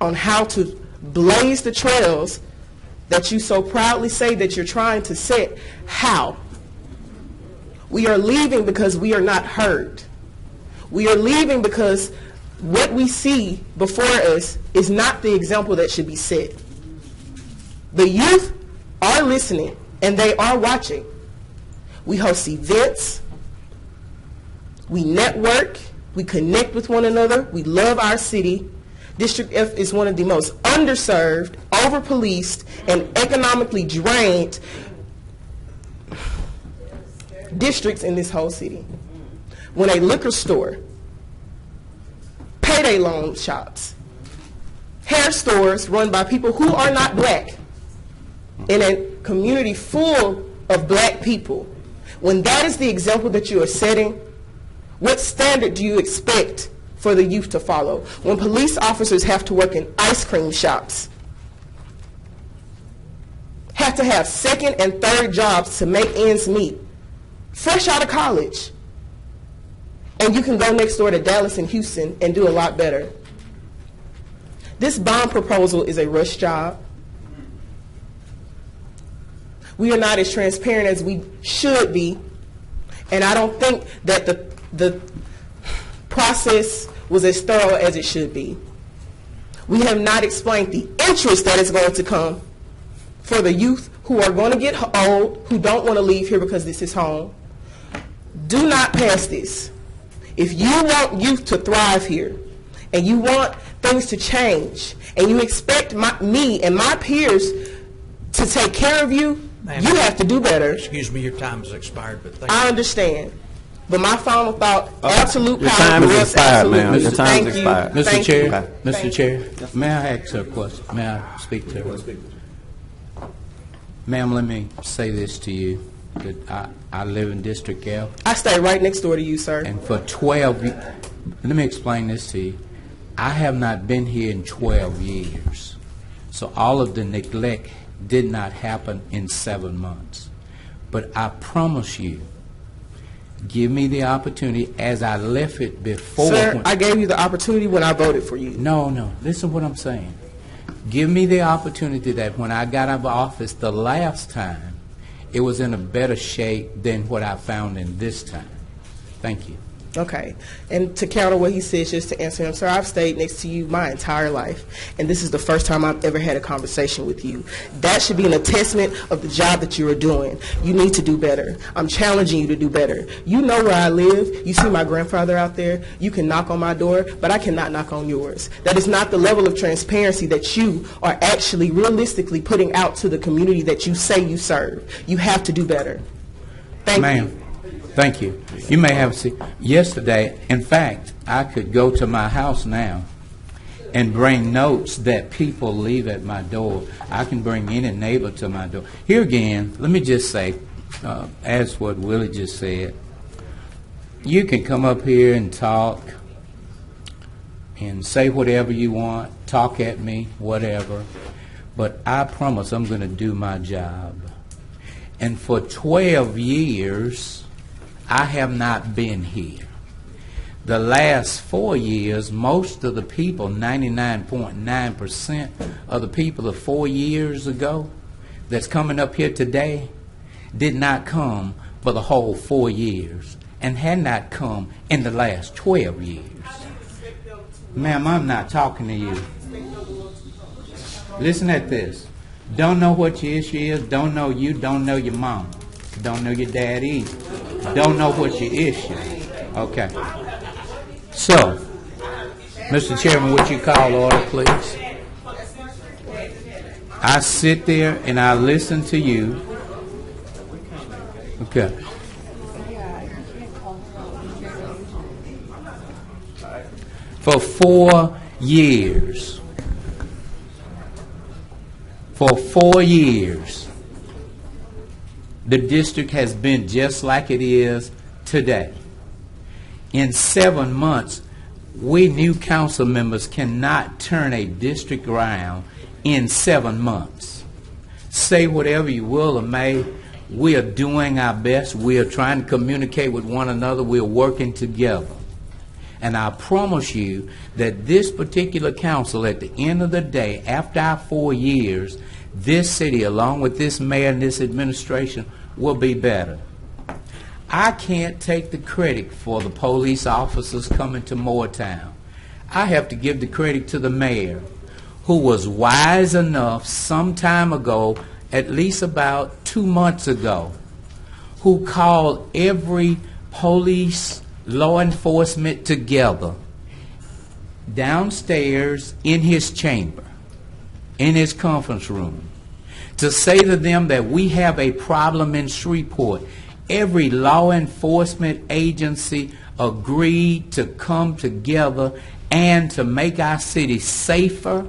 on how to blaze the trails that you so proudly say that you're trying to set, how? We are leaving because we are not heard. We are leaving because what we see before us is not the example that should be set. The youth are listening and they are watching. We host events. We network, we connect with one another, we love our city. District F is one of the most underserved, over-policed, and economically drained districts in this whole city. When a liquor store, payday loan shops, hair stores run by people who are not black, in a community full of black people, when that is the example that you are setting, what standard do you expect for the youth to follow? When police officers have to work in ice cream shops, have to have second and third jobs to make ends meet, fresh out of college, and you can go next door to Dallas and Houston and do a lot better. This bond proposal is a rush job. We are not as transparent as we should be, and I don't think that the process was as thorough as it should be. We have not explained the interest that is going to come for the youth who are going to get old, who don't want to leave here because this is home. Do not pass this. If you want youth to thrive here, and you want things to change, and you expect me and my peers to take care of you, you have to do better. Excuse me, your time has expired, but thank you. I understand. But my final thought, absolute your power. time is expired, ma'am. Your time Thank is you. expired. Mr. Thank Chair, you. Mr. Thank Chair, you. may I ask her a question? May I speak to her? Ma'am, let me say this to you, that I live in District F. I stay right next door to you, sir. And for 12, let me explain this to you. I have not been here in 12 years. So all of the neglect did not happen in 7 months. But I promise you, give me the opportunity as I left it before. Sir, I gave you the opportunity when I voted for you. No. Listen to what I'm saying. Give me the opportunity that when I got out of office the last time, it was in a better shape than what I found in this time. Thank you. Okay. And to counter what he says, just to answer him, sir, I've stayed next to you my entire life, and this is the first time I've ever had a conversation with you. That should be an attestament of the job that you are doing. You need to do better. I'm challenging you to do better. You know where I live. You see my grandfather out there. You can knock on my door, but I cannot knock on yours. That is not the level of transparency that you are actually realistically putting out to the community that you say you serve. You have to do better. Thank you. Thank you. You may have seen yesterday. In fact, I could go to my house now and bring notes that people leave at my door. I can bring any neighbor to my door. Here again, let me just say, as what Willie just said, you can come up here and talk and say whatever you want, talk at me, whatever, but I promise I'm going to do my job. And for 12 years, I have not been here. The last 4 years, most of the people, 99.9% of the people of 4 years ago that's coming up here today did not come for the whole 4 years and had not come in the last 12 years. Ma'am, I'm not talking to you. Listen at this. Don't know what your issue is, don't know you, don't know your mom, don't know your dad either. Don't know what your issue is. Okay. So, Mr. Chairman, would you call order, please? I sit there and I listen to you. Okay. For 4 years. For 4 years. The district has been just like it is today. In 7 months, we new council members cannot turn a district around in 7 months. Say whatever you will or may, we are doing our best. We are trying to communicate with one another. We are working together. And I promise you that this particular council, at the end of the day, after our 4 years, this city, along with this mayor and this administration, will be better. I can't take the credit for the police officers coming to Moortown. I have to give the credit to the mayor, who was wise enough some time ago, at least about 2 months ago, who called every police law enforcement together downstairs in his chamber, in his conference room, to say to them that we have a problem in Shreveport. Every law enforcement agency agreed to come together and to make our city safer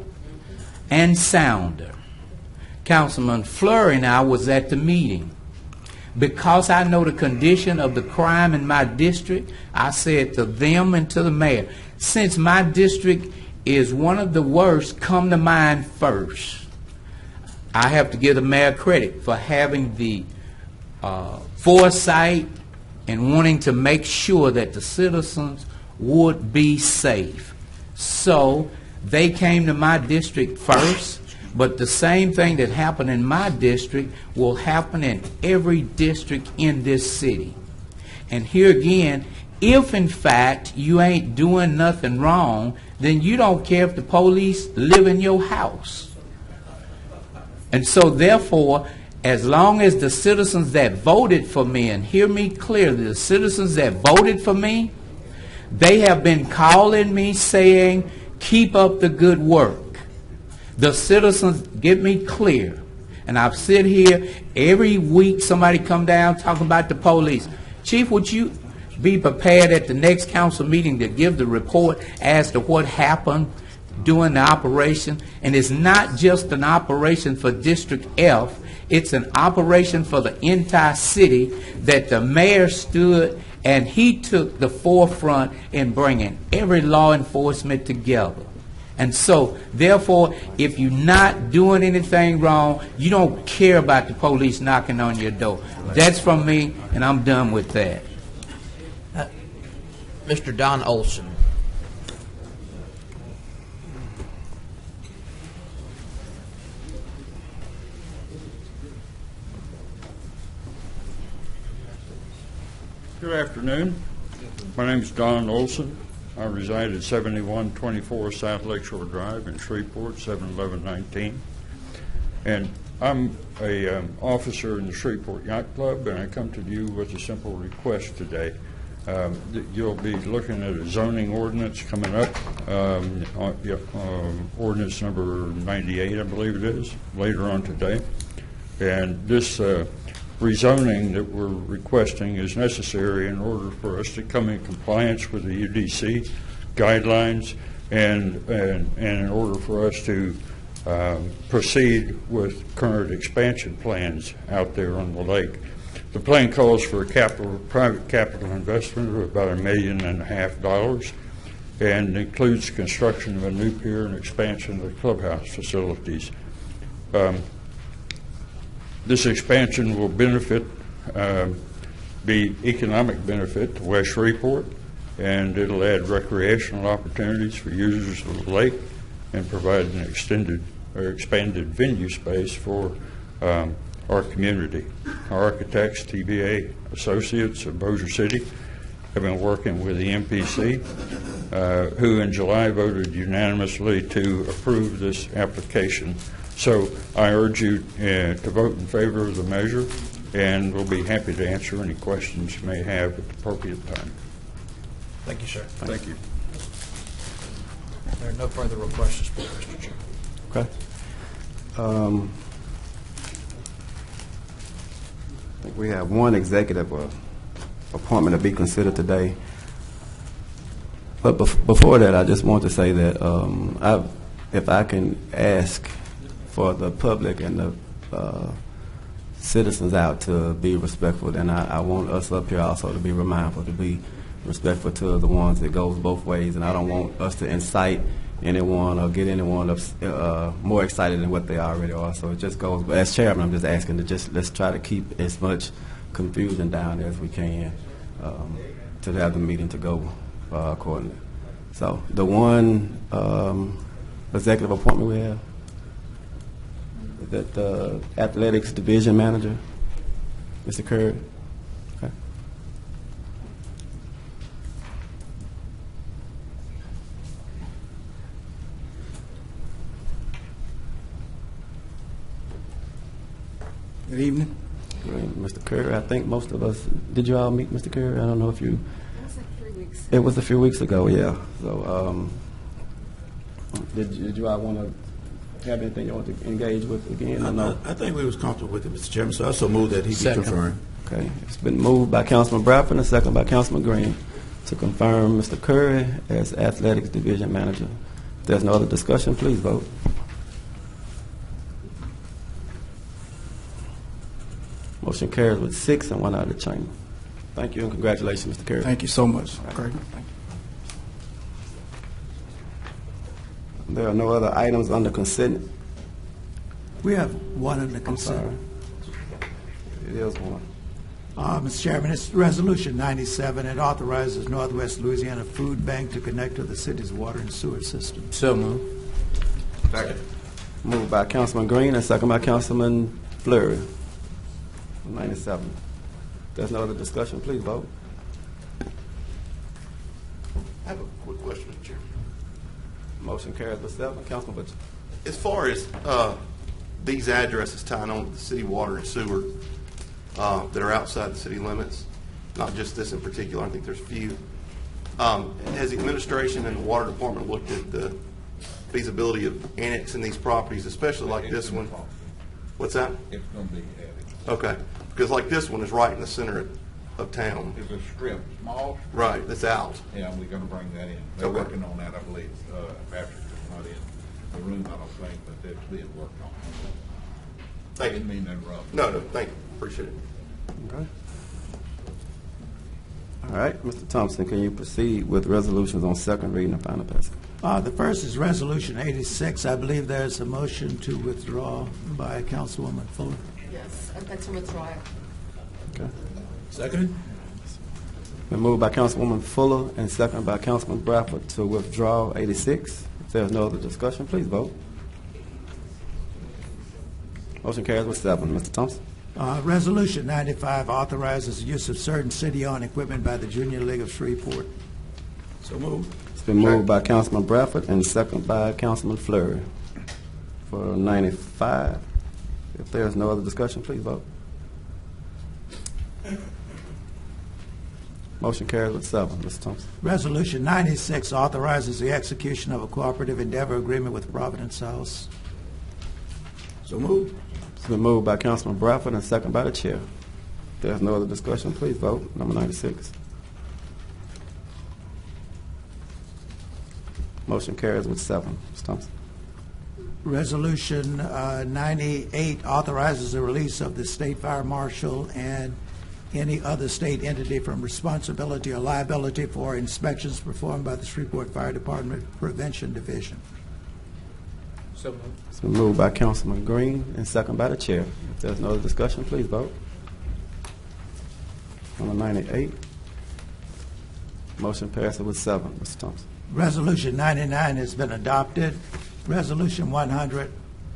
and sounder. Councilman Fleury and I was at the meeting. Because I know the condition of the crime in my district, I said to them and to the mayor, since my district is one of the worst, come to mine first. I have to give the mayor credit for having the foresight and wanting to make sure that the citizens would be safe. So they came to my district first, but the same thing that happened in my district will happen in every district in this city. And here again, if in fact you ain't doing nothing wrong, then you don't care if the police live in your house. And so therefore, as long as the citizens that voted for me, and hear me clearly, the citizens that voted for me, they have been calling me saying, keep up the good work. The citizens, get me clear, and I've sit here every week, somebody come down talking about the police. Chief, would you be prepared at the next council meeting to give the report as to what happened during the operation? And it's not just an operation for District F, It's an operation for the entire city that the mayor stood and he took the forefront in bringing every law enforcement together. And so, therefore, if you're not doing anything wrong, you don't care about the police knocking on your door. That's from me, and I'm done with that. Mr. Don Olson. Good afternoon. My name is Don Olson. I reside at 7124 South Lakeshore Drive in Shreveport, 71119. And I'm a officer in the Shreveport Yacht Club, and I come to you with a simple request today. You'll be looking at a zoning ordinance coming up, ordinance number 98, I believe it is, later on today. And this rezoning that we're requesting is necessary in order for us to come in compliance with the UDC guidelines and in order for us to proceed with current expansion plans out there on the lake. The plan calls for a private capital investment of about $1.5 million and includes construction of a new pier and expansion of the clubhouse facilities. This expansion will be economic benefit to West Shreveport, and it'll add recreational opportunities for users of the lake and provide an expanded venue space for our community. Our architects, TBA Associates of Bossier City, have been working with the MPC, who in July voted unanimously to approve this application. So I urge you to vote in favor of the measure, and we'll be happy to answer any questions you may have at the appropriate time. Thank you, sir. Thank you. There are no further requests to speak, Mr. Chair. Okay. I think we have one executive appointment to be considered today. But before that, I just want to say that if I can ask for the public and the citizens out to be respectful, and I want us up here also to be mindful, to be respectful to the ones that goes both ways, and I don't want us to incite anyone or get anyone more excited than what they already are. So it just goes, but as chairman, I'm just asking to let's try to keep as much confusion down as we can to have the meeting to go accordingly. So the one executive appointment we have, is that the athletics division manager, Mr. Curry. Okay. Good evening. Great, Mr. Curry. I think most of us, did you all meet Mr. Curry? I don't know if you. It was like 3 weeks. It was a few weeks ago, yeah. So, did you all want to have anything you want to engage with again? I think we was comfortable with it, Mr. Chairman, so I also move that he be confirmed. Okay. It's been moved by Councilman Bradford and a second by Councilman Green to confirm Mr. Curry as Athletics Division Manager. If there's no other discussion, please vote. Motion carries with 6 and 1 out of the chamber. Thank you and congratulations, Mr. Curry. Thank you so much. Great. Thank you. There are no other items under consent. We have one under consent. It is one. Mr. Chairman, it's Resolution 97. It authorizes Northwest Louisiana Food Bank to connect to the city's water and sewer system. So moved. Second. Moved by Councilman Green and second by Councilman Fleury. 97. If there's no other discussion, please vote. I have a quick question, Mr. Chairman. Motion carries with 7. Councilman Butcher. As far as these addresses tying on to the city water and sewer that are outside the city limits, not just this in particular, I think there's a few, has the administration and the water department looked at the feasibility of annexing these properties, especially like this one? What's that? It's going to be added. Okay, because like this one is right in the center of town. It's a strip, small strip. Right, that's out. Yeah, we're going to bring that in. They're Okay. working on that, I believe. Patrick is not in the room, I don't think, but that's being worked on. Thank you. Didn't mean to interrupt. No, thank you. Appreciate it. Okay. All right, Mr. Thompson, can you proceed with resolutions on second reading and final passage? The first is Resolution 86. I believe there's a motion to withdraw by Councilwoman Fuller. Yes, I'd like to withdraw it. Okay. Seconded. Been moved by Councilwoman Fuller and seconded by Councilman Bradford to withdraw 86. If there's no other discussion, please vote. Motion carries with 7. Mr. Thompson. Resolution 95 authorizes the use of certain city-owned equipment by the Junior League of Shreveport. So moved. It's been moved by Councilman Bradford and seconded by Councilman Fleury for 95. If there's no other discussion, please vote. Motion carries with 7. Mr. Thompson. Resolution 96 authorizes the execution of a cooperative endeavor agreement with Providence House. So moved. It's been moved by Councilman Bradford and seconded by the chair. If there's no other discussion, please vote. Number 96. Motion carries with 7. Mr. Thompson. Resolution 98 authorizes the release of the state fire marshal and any other state entity from responsibility or liability for inspections performed by the Shreveport Fire Department Prevention Division. So moved. It's been moved by Councilman Green and seconded by the chair. If there's no other discussion, please vote. Number 98. Motion passes with 7. Mr. Thompson. Resolution 99 has been adopted. Resolution 100,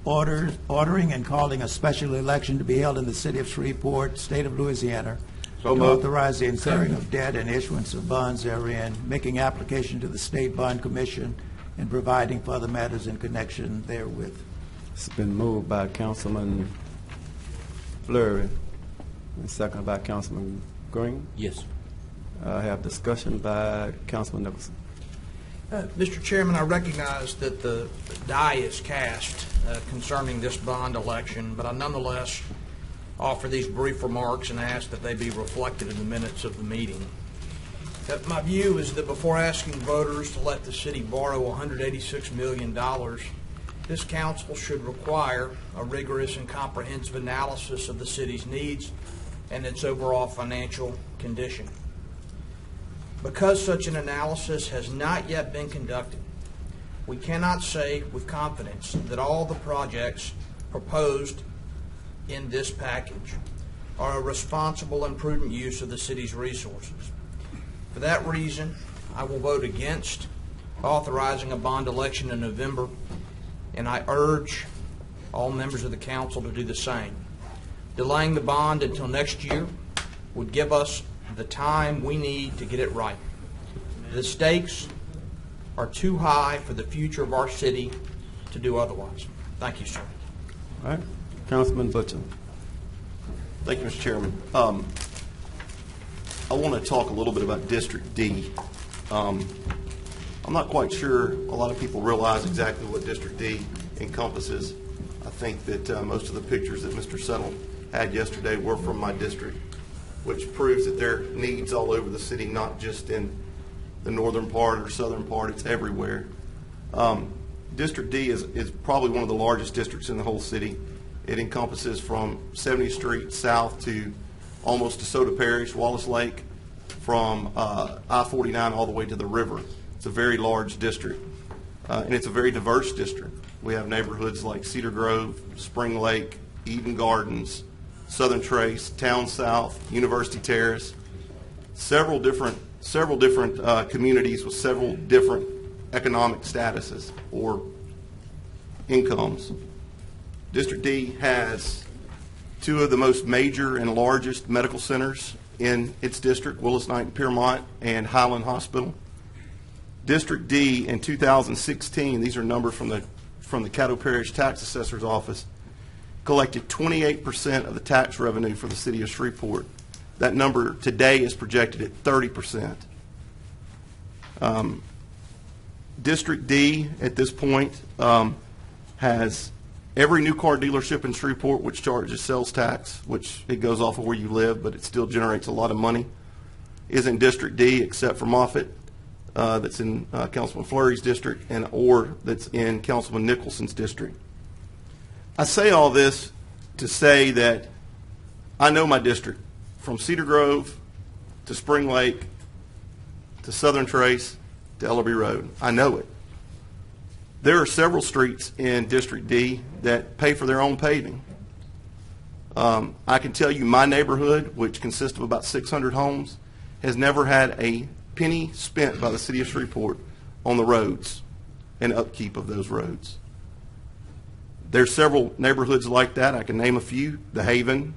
ordering and calling a special election to be held in the city of Shreveport, state of Louisiana, to authorize the incurring of debt and issuance of bonds therein, making application to the State Bond Commission, and providing for other matters in connection therewith. It's been moved by Councilman Fleury and seconded by Councilman Green. Yes. I have discussion by Councilman Nicholson. Mr. Chairman, I recognize that the die is cast concerning this bond election, but I nonetheless offer these brief remarks and ask that they be reflected in the minutes of the meeting. My view is that before asking voters to let the city borrow $186 million, this council should require a rigorous and comprehensive analysis of the city's needs and its overall financial condition. Because such an analysis has not yet been conducted, we cannot say with confidence that all the projects proposed in this package are a responsible and prudent use of the city's resources. For that reason, I will vote against authorizing a bond election in November, and I urge all members of the council to do the same. Delaying the bond until next year would give us the time we need to get it right. The stakes are too high for the future of our city to do otherwise. Thank you, sir. All right. Councilman Butcher. Thank you, Mr. Chairman. I want to talk a little bit about District D. I'm not quite sure a lot of people realize exactly what District D encompasses. I think that most of the pictures that Mr. Settle had yesterday were from my district, which proves that there are needs all over the city, not just in the northern part or southern part, it's everywhere. District D is probably one of the largest districts in the whole city. It encompasses from 70th Street south to almost DeSoto Parish, Wallace Lake, from I-49 all the way to the river. It's a very large district, and it's a very diverse district. We have neighborhoods like Cedar Grove, Spring Lake, Eden Gardens, Southern Trace, Town South, University Terrace, several different communities with several different economic statuses or incomes. District D has two of the most major and largest medical centers in its district, Willis Knight and Piermont and Highland Hospital. District D in 2016, these are numbers from the Caddo Parish Tax Assessor's Office, collected 28% of the tax revenue for the city of Shreveport. That number today is projected at 30%. District D at this point has every new car dealership in Shreveport which charges sales tax, which it goes off of where you live, but it still generates a lot of money, is in District D except for Moffett, that's in Councilman Fleury's district, or that's in Councilman Nicholson's district. I say all this to say that I know my district from Cedar Grove to Spring Lake to Southern Trace to Ellerby Road. I know it. There are several streets in District D that pay for their own paving. I can tell you my neighborhood, which consists of about 600 homes, has never had a penny spent by the city of Shreveport on the roads and upkeep of those roads. There's several neighborhoods like that. I can name a few. The Haven,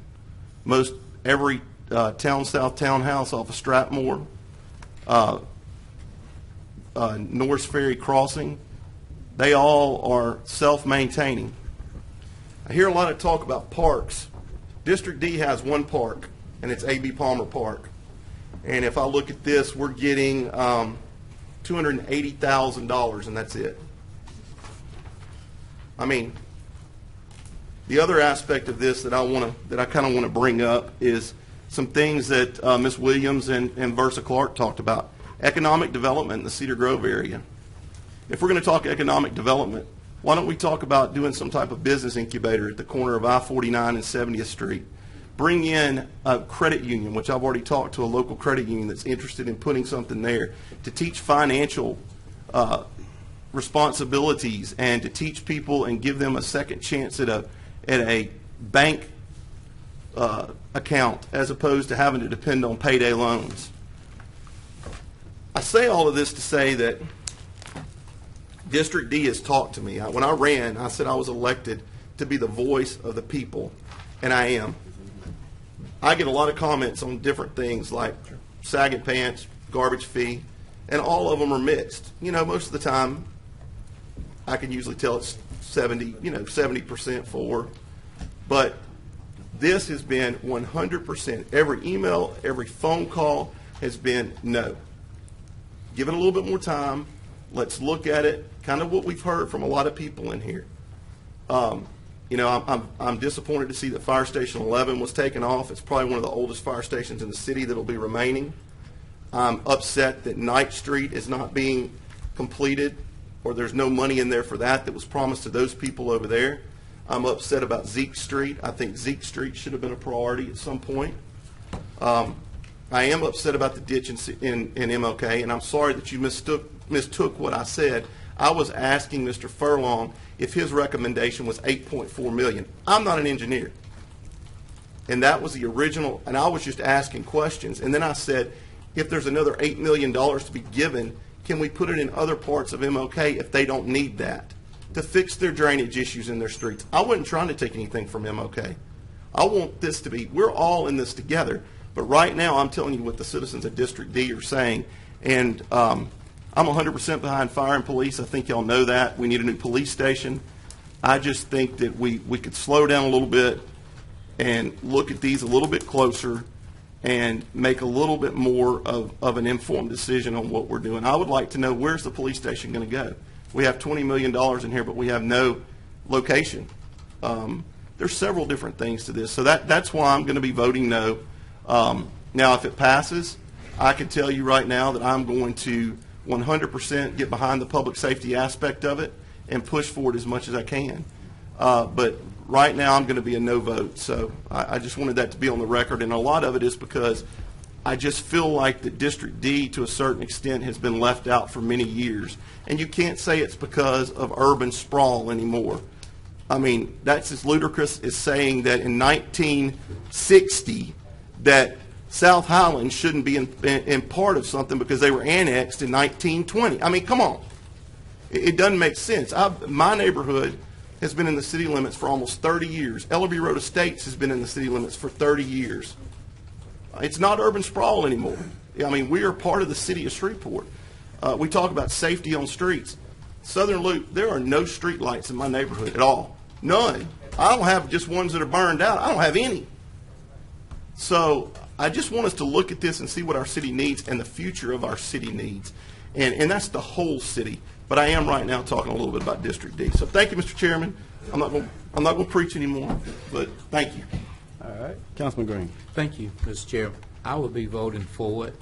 most every Town South townhouse off of Stratmore, Norris Ferry Crossing, they all are self-maintaining. I hear a lot of talk about parks. District D has one park, and it's A.B. Palmer Park. And if I look at this, we're getting $280,000, and that's it. I mean, the other aspect of this that I kind of want to bring up is some things that Ms. Williams and Versa Clark talked about. Economic development in the Cedar Grove area. If we're going to talk economic development, why don't we talk about doing some type of business incubator at the corner of I-49 and 70th Street? Bring in a credit union, which I've already talked to a local credit union that's interested in putting something there to teach financial responsibilities and to teach people and give them a second chance at a bank account as opposed to having to depend on payday loans. I say all of this to say that District D has talked to me. When I ran, I said I was elected to be the voice of the people, and I am. I get a lot of comments on different things like sagging pants, garbage fee, and all of them are mixed. You know, most of the time, I can usually tell it's 70% for. But this has been 100%. Every email, every phone call has been no. Give it a little bit more time. Let's look at it. Kind of what we've heard from a lot of people in here. I'm disappointed to see that Fire Station 11 was taken off. It's probably one of the oldest fire stations in the city that will be remaining. I'm upset that Knight Street is not being completed, or there's no money in there for that was promised to those people over there. I'm upset about Zeke Street. I think Zeke Street should have been a priority at some point. I am upset about the ditch in MLK, and I'm sorry that you mistook what I said. I was asking Mr. Furlong if his recommendation was $8.4 million. I'm not an engineer. And that was the original, and I was just asking questions. And then I said, if there's another $8 million to be given, can we put it in other parts of MLK if they don't need that to fix their drainage issues in their streets? I wasn't trying to take anything from MLK. I want this to be, we're all in this together. But right now, I'm telling you what the citizens of District D are saying. And I'm 100% behind fire and police. I think y'all know that. We need a new police station. I just think that we could slow down a little bit and look at these a little bit closer and make a little bit more of an informed decision on what we're doing. I would like to know, where's the police station going to go? We have $20 million in here, but we have no location. There's several different things to this. So that's why I'm going to be voting no. Now, if it passes, I can tell you right now that I'm going to 100% get behind the public safety aspect of it and push for it as much as I can. But right now, I'm going to be a no vote. So I just wanted that to be on the record. And a lot of it is because I just feel like that District D, to a certain extent, has been left out for many years. And you can't say it's because of urban sprawl anymore. I mean, that's as ludicrous as saying that in 1960 that South Highlands shouldn't be in part of something because they were annexed in 1920. I mean, come on. It doesn't make sense. My neighborhood has been in the city limits for almost 30 years. Ellerby Road Estates has been in the city limits for 30 years. It's not urban sprawl anymore. I mean, we are part of the city of Shreveport. We talk about safety on streets. Southern Loop, there are no street lights in my neighborhood at all. None. I don't have just ones that are burned out. I don't have any. So I just want us to look at this and see what our city needs and the future of our city needs. And that's the whole city. But I am right now talking a little bit about District D. So thank you, Mr. Chairman. I'm not going to preach anymore, but thank you. All right. Councilman Green. Thank you, Mr. Chair. I will be voting for it.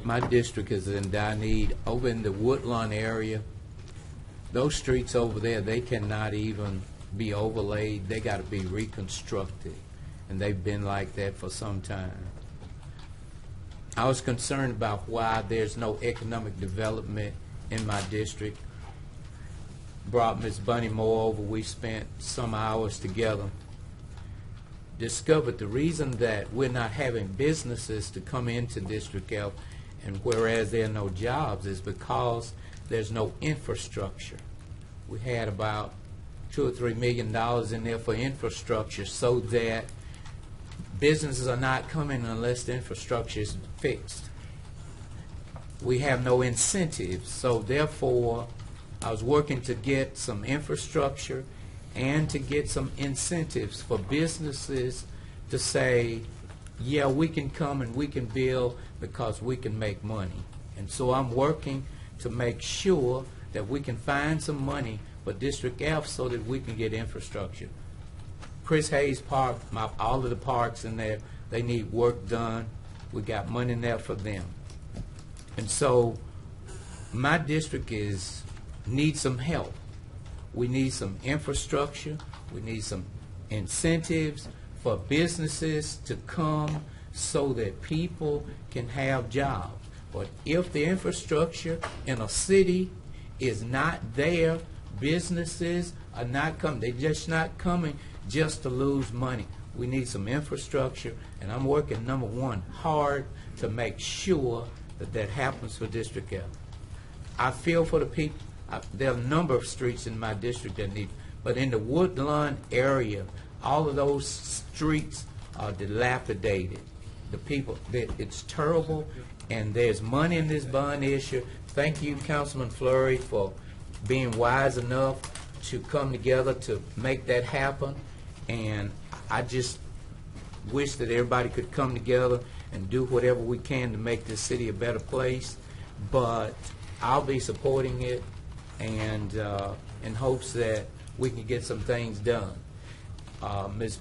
My district is in dire need. Over in the Woodlawn area, those streets over there, they cannot even be overlaid. They got to be reconstructed, and they've been like that for some time. I was concerned about why there's no economic development in my district. Brought Ms. Bunny Moore over. We spent some hours together. Discovered the reason that we're not having businesses to come into District F, and whereas there are no jobs, is because there's no infrastructure. We had about $2 or $3 million in there for infrastructure, so that businesses are not coming unless the infrastructure is fixed. We have no incentives, so therefore I was working to get some infrastructure and to get some incentives for businesses to say, yeah, we can come and we can build because we can make money. And so I'm working to make sure that we can find some money for District F so that we can get infrastructure. Chris Hayes Park, all of the parks in there, they need work done. We got money in there for them. And so my district needs some help. We need some infrastructure. We need some incentives for businesses to come so that people can have jobs. But if the infrastructure in a city is not there, businesses are not coming. They're just not coming just to lose money. We need some infrastructure, and I'm working, number one, hard to make sure that that happens for District F. I feel for the people. There are a number of streets in my district that need, but in the Woodlawn area, all of those streets are dilapidated. The people, it's terrible, and there's money in this bond issue. Thank you, Councilman Fleury, for being wise enough to come together to make that happen, and I just wish that everybody could come together and do whatever we can to make this city a better place, but I'll be supporting it, and in hopes that we can get some things done. Ms.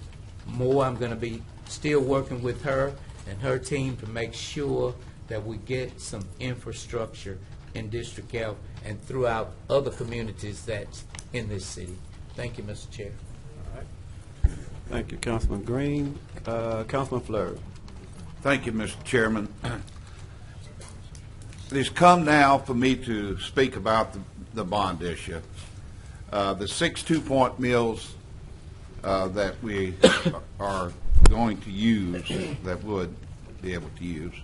Moore, I'm going to be still working with her and her team to make sure that we get some infrastructure in District F and throughout other communities that's in this city. Thank you, Mr. Chair. All right. Thank you, Councilman Green. Councilman Fleury. Thank you, Mr. Chairman. It has come now for me to speak about the bond issue. The 6 two-point mills that we are going to use, that would be able to use.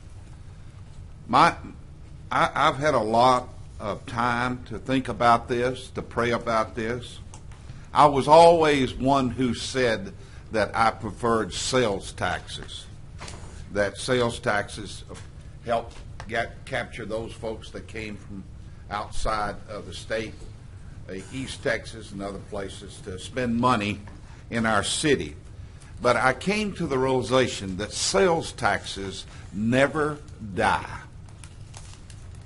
I've had a lot of time to think about this, to pray about this. I was always one who said that I preferred sales taxes, that sales taxes help capture those folks that came from outside of the state, East Texas and other places, to spend money in our city. But I came to the realization that sales taxes never die.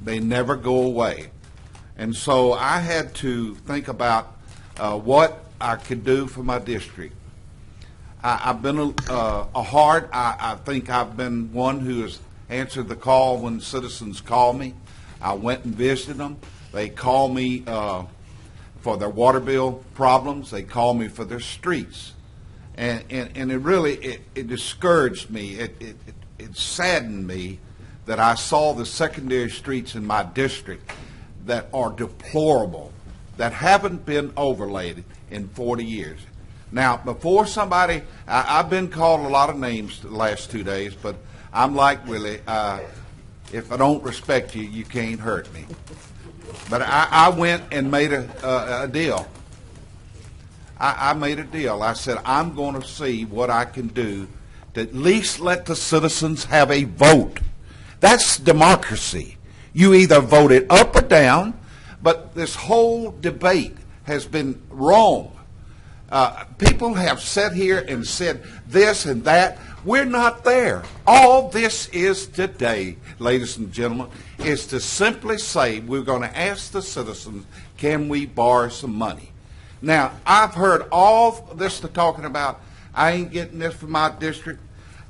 They never go away. And so I had to think about what I could do for my district. I've been I think I've been one who has answered the call when citizens call me. I went and visited them. They call me for their water bill problems. They call me for their streets. And it really, it discouraged me. It saddened me that I saw the secondary streets in my district that are deplorable, that haven't been overlaid in 40 years. Now, before somebody, I've been called a lot of names the last 2 days, but I'm like Willie, if I don't respect you, you can't hurt me. But I went and made a deal. I made a deal. I said, I'm going to see what I can do to at least let the citizens have a vote. That's democracy. You either vote it up or down, but this whole debate has been wrong. People have sat here and said this and that. We're not there. All this is today, ladies and gentlemen, is to simply say we're going to ask the citizens, can we borrow some money? Now, I've heard all this they're talking about. I ain't getting this from my district.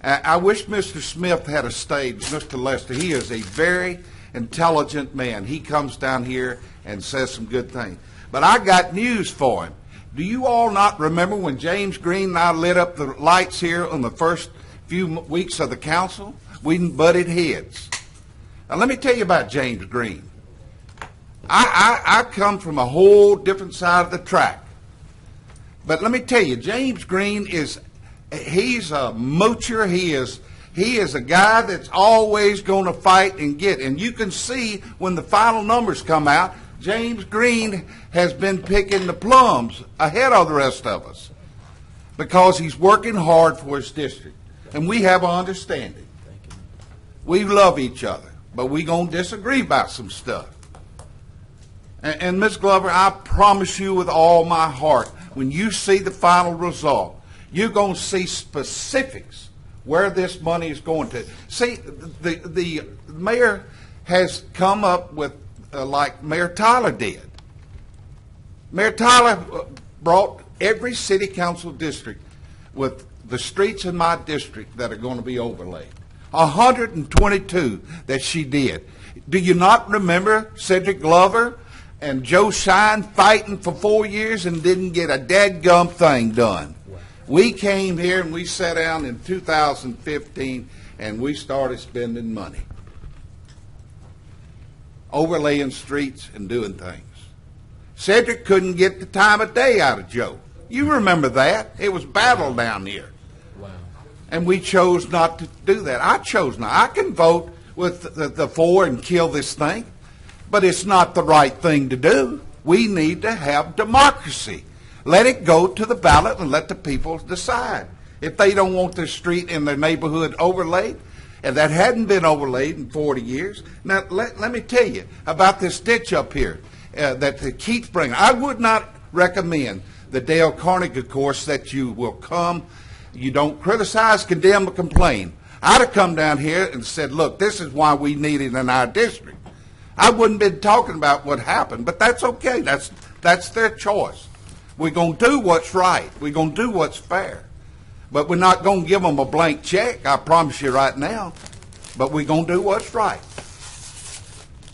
I wish Mr. Smith had a stayed. Mr. Lester, he is a very intelligent man. He comes down here and says some good things. But I got news for him. Do you all not remember when James Green and I lit up the lights here on the first few weeks of the council? We butted heads. Now, let me tell you about James Green. I come from a whole different side of the track. But let me tell you, James Green he's a moocher. He is a guy that's always going to fight and get. And you can see when the final numbers come out, James Green has been picking the plums ahead of the rest of us because he's working hard for his district. And we have an understanding. We love each other, but we're going to disagree about some stuff. And Ms. Glover, I promise you with all my heart, when you see the final result, you're going to see specifics where this money is going to. See, the mayor has come up with, like Mayor Tyler did. Mayor Tyler brought every city council district with the streets in my district that are going to be overlaid. 122 that she did. Do you not remember Cedric Glover and Joe Shine fighting for 4 years and didn't get a dadgum thing done? We came here and we sat down in 2015 and we started spending money, overlaying streets and doing things. Cedric couldn't get the time of day out of Joe. You remember that. It was battle down here. Wow. And we chose not to do that. I chose not. I can vote with the four and kill this thing, but it's not the right thing to do. We need to have democracy. Let it go to the ballot and let the people decide. If they don't want their street in their neighborhood overlaid, and that hadn't been overlaid in 40 years. Now, let me tell you about this ditch up here that keeps bringing. I would not recommend the Dale Carnegie course that you will come, you don't criticize, condemn, or complain. I'd have come down here and said, look, this is why we need it in our district. I wouldn't have been talking about what happened, but that's okay. That's their choice. We're going to do what's right. We're going to do what's fair. But we're not going to give them a blank check, I promise you right now. But we're going to do what's right.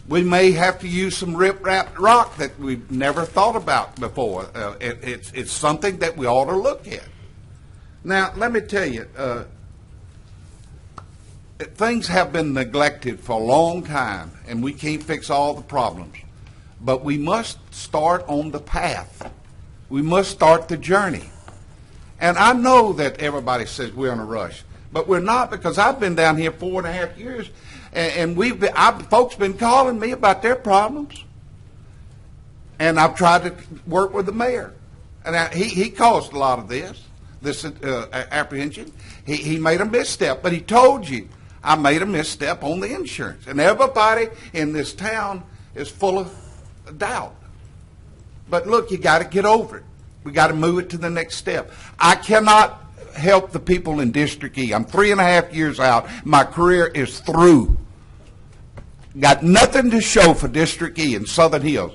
We may have to use some rip-rap rock that we've never thought about before. It's something that we ought to look at. Now, let me tell you, things have been neglected for a long time, and we can't fix all the problems. But we must start on the path. We must start the journey. And I know that everybody says we're in a rush, but we're not, because I've been down here 4.5 years, and folks been calling me about their problems. And I've tried to work with the mayor. And he caused a lot of this apprehension. He made a misstep, but he told you, I made a misstep on the insurance. And everybody in this town is full of doubt. But look, you got to get over it. We got to move it to the next step. I cannot help the people in District E. I'm 3.5 years out. My career is through. Got nothing to show for District E in Southern Hills.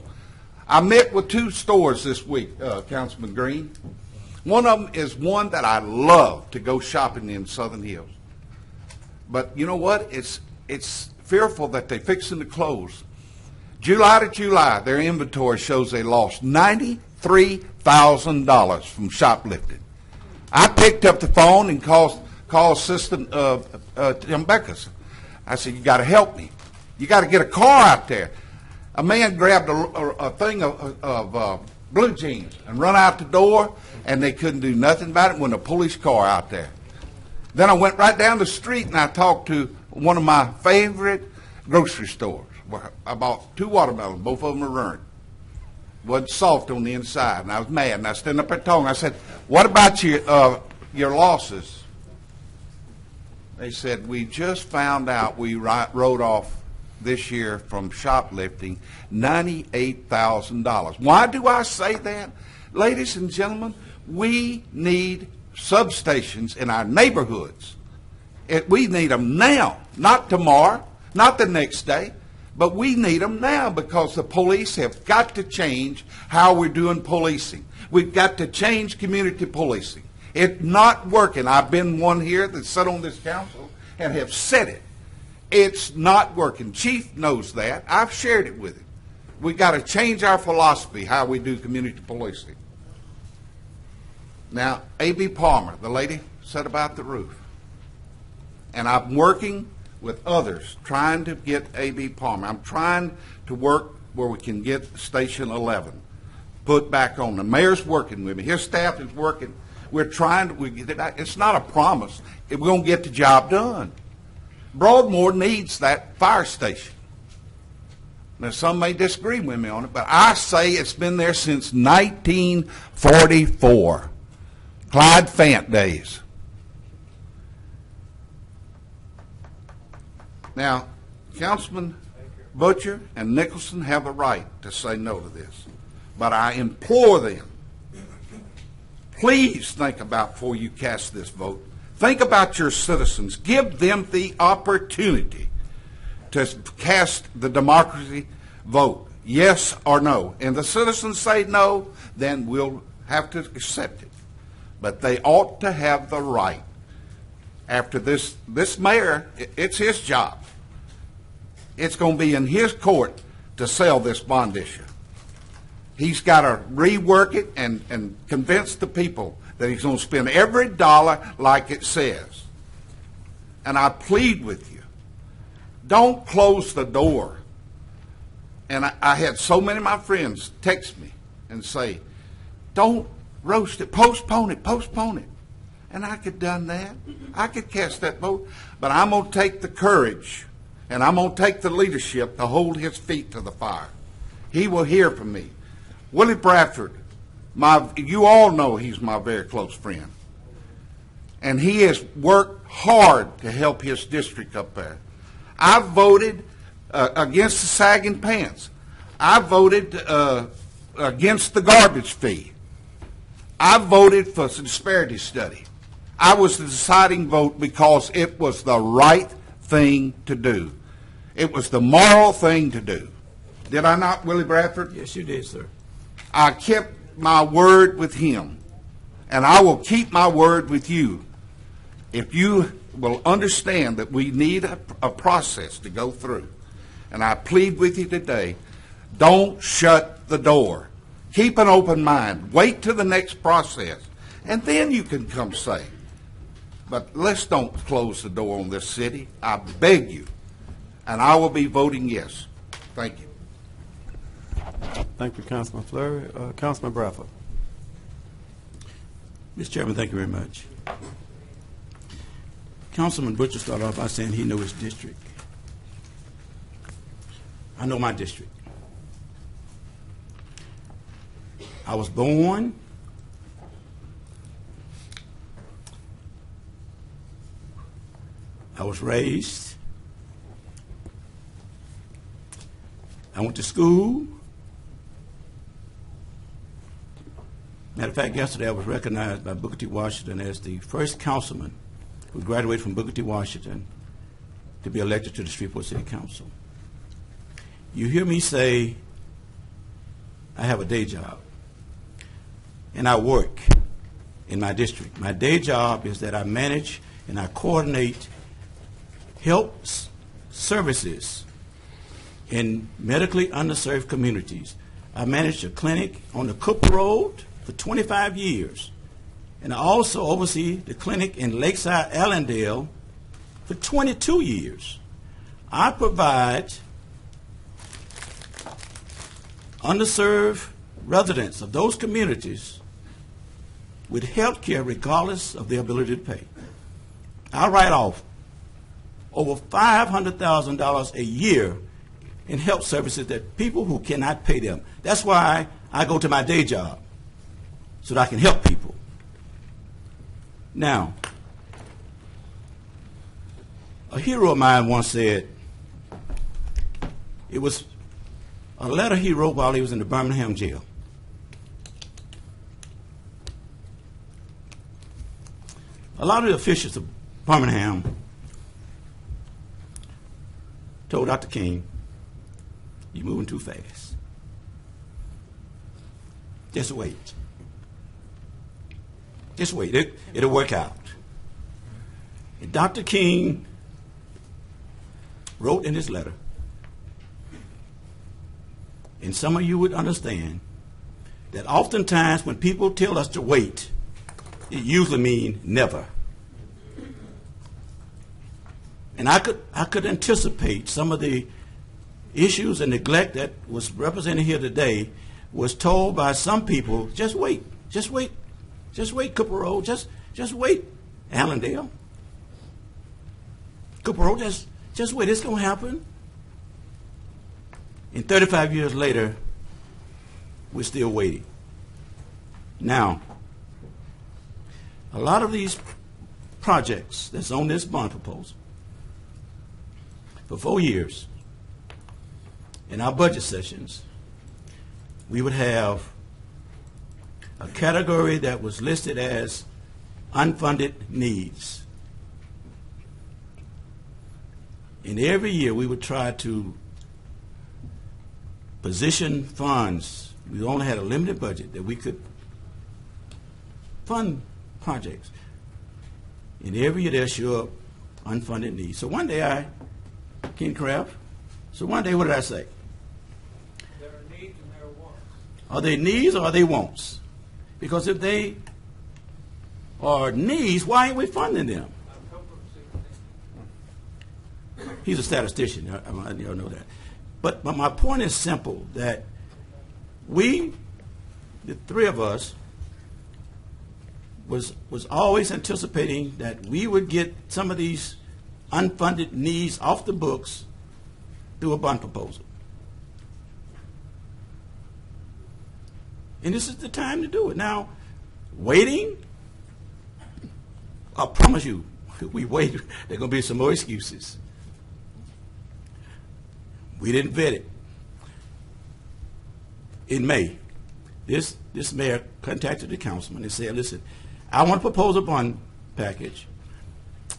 I met with 2 stores this week, Councilman Green. One of them is one that I love to go shopping in Southern Hills. But you know what? It's fearful that they're fixing to close. July to July, their inventory shows they lost $93,000 from shoplifting. I picked up the phone and called Assistant Tim Beckers. I said, you got to help me. You got to get a car out there. A man grabbed a thing of blue jeans and run out the door, and they couldn't do nothing about it when a police car out there. Then I went right down the street and I talked to one of my favorite grocery stores. I bought 2 watermelons. Both of them were ruined. Wasn't soft on the inside, and I was mad. And I stood up there talking. I said, "What about your losses?" They said, "We just found out we wrote off this year from shoplifting $98,000." Why do I say that, ladies and gentlemen? We need substations in our neighborhoods. We need them now, not tomorrow, not the next day. But we need them now, because the police have got to change how we're doing policing. We've got to change community policing. It's not working. I've been one here that sat on this council and have said it. It's not working. Chief knows that. I've shared it with him. We've got to change our philosophy, how we do community policing. Now, A.B. Palmer, the lady said about the roof. And I'm working with others trying to get A.B. Palmer. I'm trying to work where we can get Station 11 put back on. The mayor's working with me. His staff is working. We're trying to get it back. It's not a promise. We're going to get the job done. Broadmoor needs that fire station. Now, some may disagree with me on it, but I say it's been there since 1944, Clyde Fant days. Now, Councilman Butcher and Nicholson have a right to say no to this, but I implore them, please think about before you cast this vote. Think about your citizens. Give them the opportunity to cast the democracy vote, yes or no. And the citizens say no, then we'll have to accept it. But they ought to have the right. After this mayor, it's his job. It's going to be in his court to sell this bond issue. He's got to rework it and convince the people that he's going to spend every dollar like it says. And I plead with you, don't close the door. And I had so many of my friends text me and say, don't roast it, postpone it, postpone it. And I could have done that. I could cast that vote. But I'm going to take the courage and I'm going to take the leadership to hold his feet to the fire. He will hear from me. Willie Bradford, you all know he's my very close friend. And he has worked hard to help his district up there. I voted against the sagging pants. I voted against the garbage fee. I voted for the disparity study. I was the deciding vote because it was the right thing to do. It was the moral thing to do. Did I not, Willie Bradford? Yes, you did, sir. I kept my word with him, and I will keep my word with you if you will understand that we need a process to go through. And I plead with you today, don't shut the door. Keep an open mind. Wait till the next process, and then you can come say. But let's don't close the door on this city. I beg you, and I will be voting yes. Thank you. Thank you, Councilman Fleury. Councilman Bradford. Mr. Chairman, thank you very much. Councilman Butcher started off by saying he knew his district. I know my district. I was born I was raised. I went to school. Matter of fact, yesterday I was recognized by Booker T. Washington as the first councilman who graduated from Booker T. Washington to be elected to the Shreveport City Council. You hear me say I have a day job, and I work in my district. My day job is that I manage and I coordinate health services in medically underserved communities. I managed a clinic on the Cook Road for 25 years, and I also oversee the clinic in Lakeside, Allendale for 22 years. I provide underserved residents of those communities with health care regardless of their ability to pay. I write off over $500,000 a year in health services that people who cannot pay them. That's why I go to my day job, so that I can help people. Now, a hero of mine once said, it was a letter he wrote while he was in the Birmingham jail. A lot of the officials of Birmingham told Dr. King, you're moving too fast. Just wait. Just wait. It'll work out. And Dr. King wrote in his letter, and some of you would understand that oftentimes when people tell us to wait, it usually means never. And I could anticipate some of the issues and neglect that was represented here today was told by some people, just wait, Cooper Road, just wait, Allendale. Cooper Road, just wait, it's going to happen. And 35 years later, we're still waiting. Now, a lot of these projects that's on this bond proposal, for 4 years, in our budget sessions, we would have a category that was listed as unfunded needs. And every year we would try to position funds. We only had a limited budget that we could fund projects. And every year there show up unfunded needs. So one day Ken Craft, what did I say? There are needs and there are wants. Are they needs or are they wants? Because if they are needs, why ain't we funding them? He's a statistician, you know that. But my point is simple, that we, the three of us, was always anticipating that we would get some of these unfunded needs off the books through a bond proposal. And this is the time to do it. Now, waiting, I promise you, we wait, there are going to be some more excuses. We didn't vet it. In May, this mayor contacted the councilman and said, listen, I want to propose a bond package.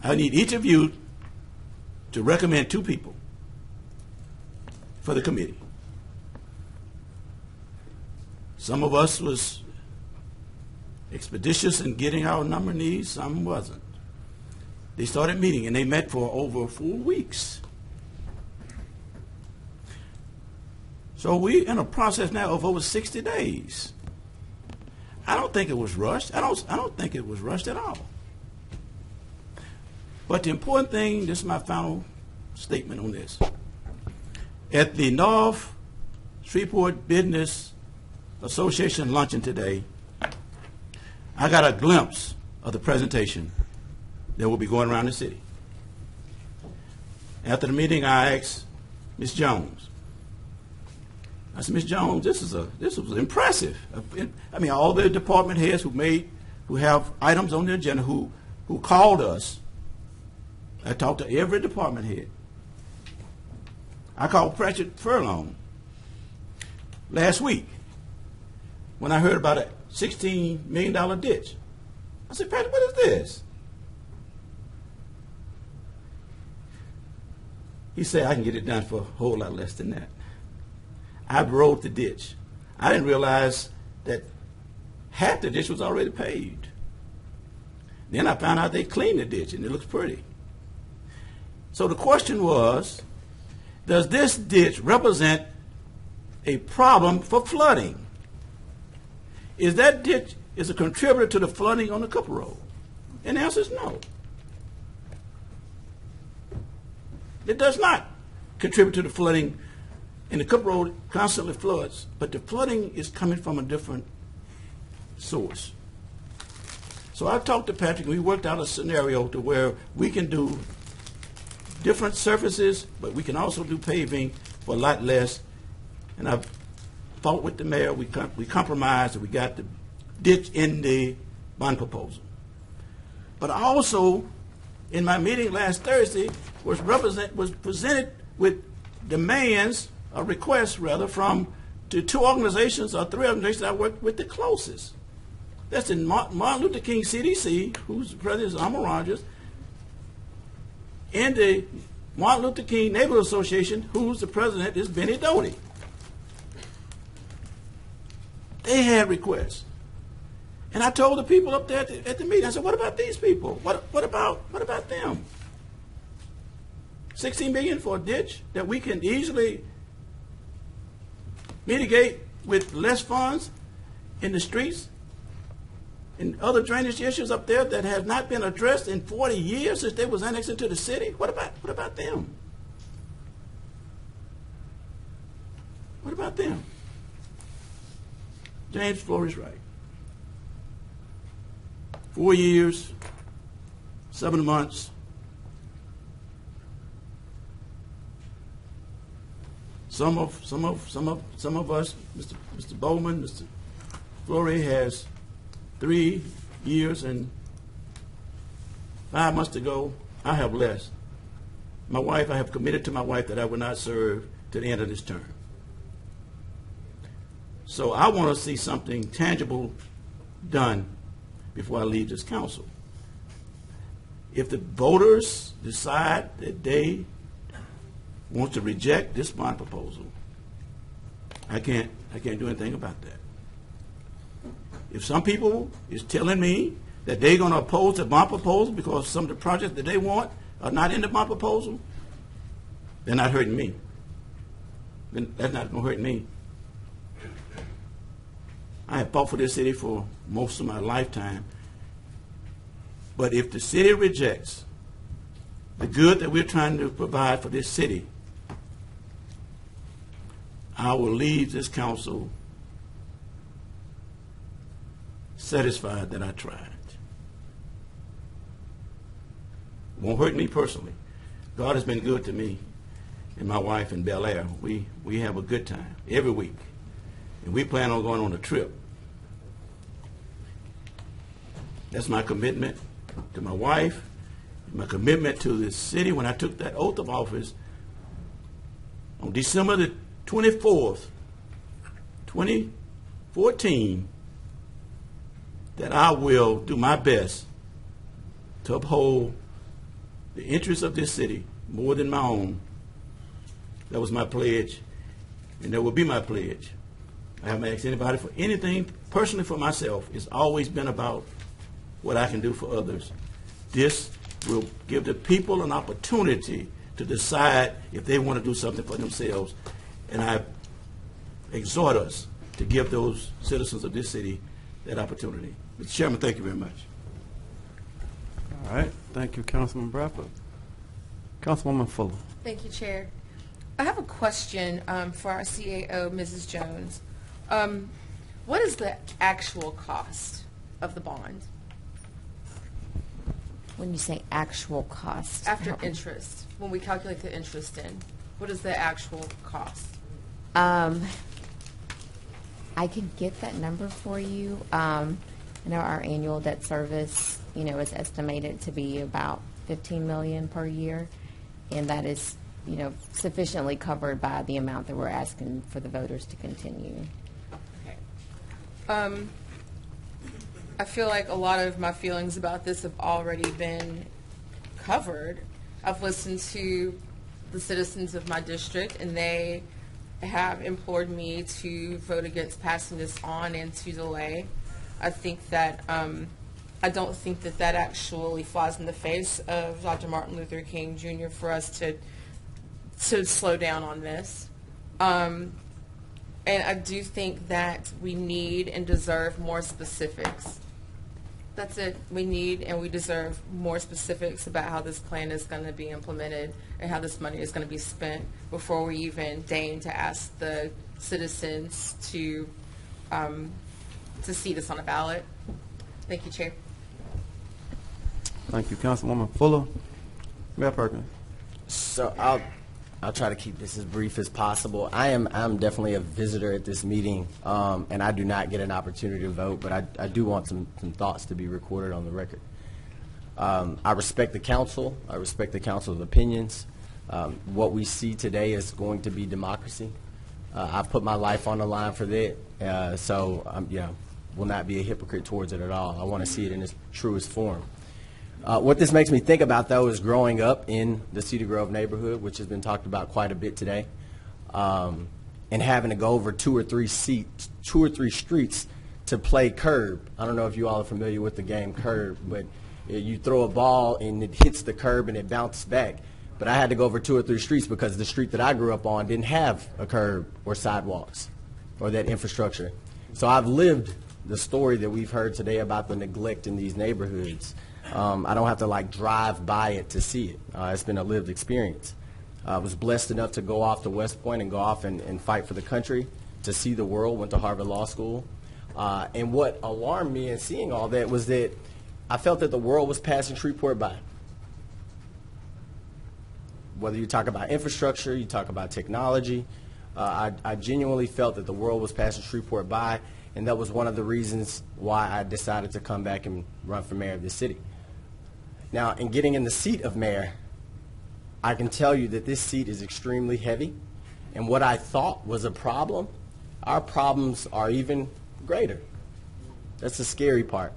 I need each of you to recommend 2 people for the committee. Some of us was expeditious in getting our number needs, some wasn't. They started meeting, and they met for over 4 weeks. So we're in a process now of over 60 days. I don't think it was rushed. I don't think it was rushed at all. But the important thing, this is my final statement on this. At the North Shreveport Business Association luncheon today, I got a glimpse of the presentation that will be going around the city. After the meeting, I asked Ms. Jones. I said, Ms. Jones, this was impressive. I mean, all the department heads who have items on the agenda who called us. I talked to every department head. I called Pratchett Furlong last week when I heard about a $16 million ditch. I said, Pratchett, what is this? He said, I can get it done for a whole lot less than that. I rode the ditch. I didn't realize that half the ditch was already paved. Then I found out they cleaned the ditch, and it looks pretty. So the question was, does this ditch represent a problem for flooding? Is that ditch a contributor to the flooding on the Cooper Road? And the answer is no. It does not contribute to the flooding. And the Cooper Road constantly floods, but the flooding is coming from a different source. So I talked to Patrick, and we worked out a scenario to where we can do different surfaces, but we can also do paving for a lot less. And I fought with the mayor. We compromised, and we got the ditch in the bond proposal. But I also, in my meeting last Thursday, was presented with demands, a request rather, from the 2 organizations or 3 organizations I work with the closest. That's the Martin Luther King CDC, whose president is Alma Rogers, and the Martin Luther King Neighborhood Association, whose the president is Benny Doty. They had requests. And I told the people up there at the meeting, I said, what about these people? What about them? $16 million for a ditch that we can easily mitigate with less funds in the streets and other drainage issues up there that have not been addressed in 40 years since they was annexed into the city? What about them? What about them? James Flores right. 4 years, 7 months. Some of us, Mr. Bowman, Mr. Flores has 3 years and 5 months to go. I have less. I have committed to my wife that I will not serve to the end of this term. So I want to see something tangible done before I leave this council. If the voters decide that they want to reject this bond proposal, I can't do anything about that. If some people is telling me that they're going to oppose the bond proposal because some of the projects that they want are not in the bond proposal, they're not hurting me. Then that's not going to hurt me. I have fought for this city for most of my lifetime. But if the city rejects the good that we're trying to provide for this city, I will leave this council satisfied that I tried. Won't hurt me personally. God has been good to me and my wife in Bel Air. We have a good time every week. And we plan on going on a trip. That's my commitment to my wife, my commitment to this city when I took that oath of office on December the 24th, 2014, that I will do my best to uphold the interests of this city more than my own. That was my pledge, and that will be my pledge. I haven't asked anybody for anything personally for myself. It's always been about what I can do for others. This will give the people an opportunity to decide if they want to do something for themselves. And I exhort us to give those citizens of this city that opportunity. Mr. Chairman, thank you very much. All right. Thank you, Councilman Bradford. Councilwoman Fuller. Thank you, Chair. I have a question for our CAO, Mrs. Jones. What is the actual cost of the bond? When you say actual cost. After interest, when we calculate the interest in, what is the actual cost? I could get that number for you. I know our annual debt service, is estimated to be about $15 million per year, and that is, sufficiently covered by the amount that we're asking for the voters to continue. Okay. I feel like a lot of my feelings about this have already been covered. I've listened to the citizens of my district, and they have implored me to vote against passing this on and to delay. I think that I don't think that that actually flies in the face of Dr. Martin Luther King Jr. for us to slow down on this. And I do think that we need and deserve more specifics. That's it. We need and we deserve more specifics about how this plan is going to be implemented and how this money is going to be spent before we even deign to ask the citizens to see this on a ballot. Thank you, Chair. Thank you, Councilwoman Fuller. Mayor Perkins. So I'll try to keep this as brief as possible. I'm definitely a visitor at this meeting, and I do not get an opportunity to vote, but I do want some thoughts to be recorded on the record. I respect the council. I respect the council's opinions. What we see today is going to be democracy. I've put my life on the line for that, so will not be a hypocrite towards it at all. I want to see it in its truest form. What this makes me think about, though, is growing up in the Cedar Grove neighborhood, which has been talked about quite a bit today, and having to go over two or three streets to play curb. I don't know if you all are familiar with the game curb, but you throw a ball and it hits the curb and it bounces back. But I had to go over 2 or 3 streets because the street that I grew up on didn't have a curb or sidewalks or that infrastructure. So I've lived the story that we've heard today about the neglect in these neighborhoods. I don't have to like drive by it to see it. It's been a lived experience. I was blessed enough to go off to West Point and go off and fight for the country, to see the world, went to Harvard Law School. And what alarmed me in seeing all that was that I felt that the world was passing Shreveport by. Whether you talk about infrastructure, you talk about technology, I genuinely felt that the world was passing Shreveport by, and that was one of the reasons why I decided to come back and run for mayor of this city. Now, in getting in the seat of mayor, I can tell you that this seat is extremely heavy, and what I thought was a problem, our problems are even greater. That's the scary part.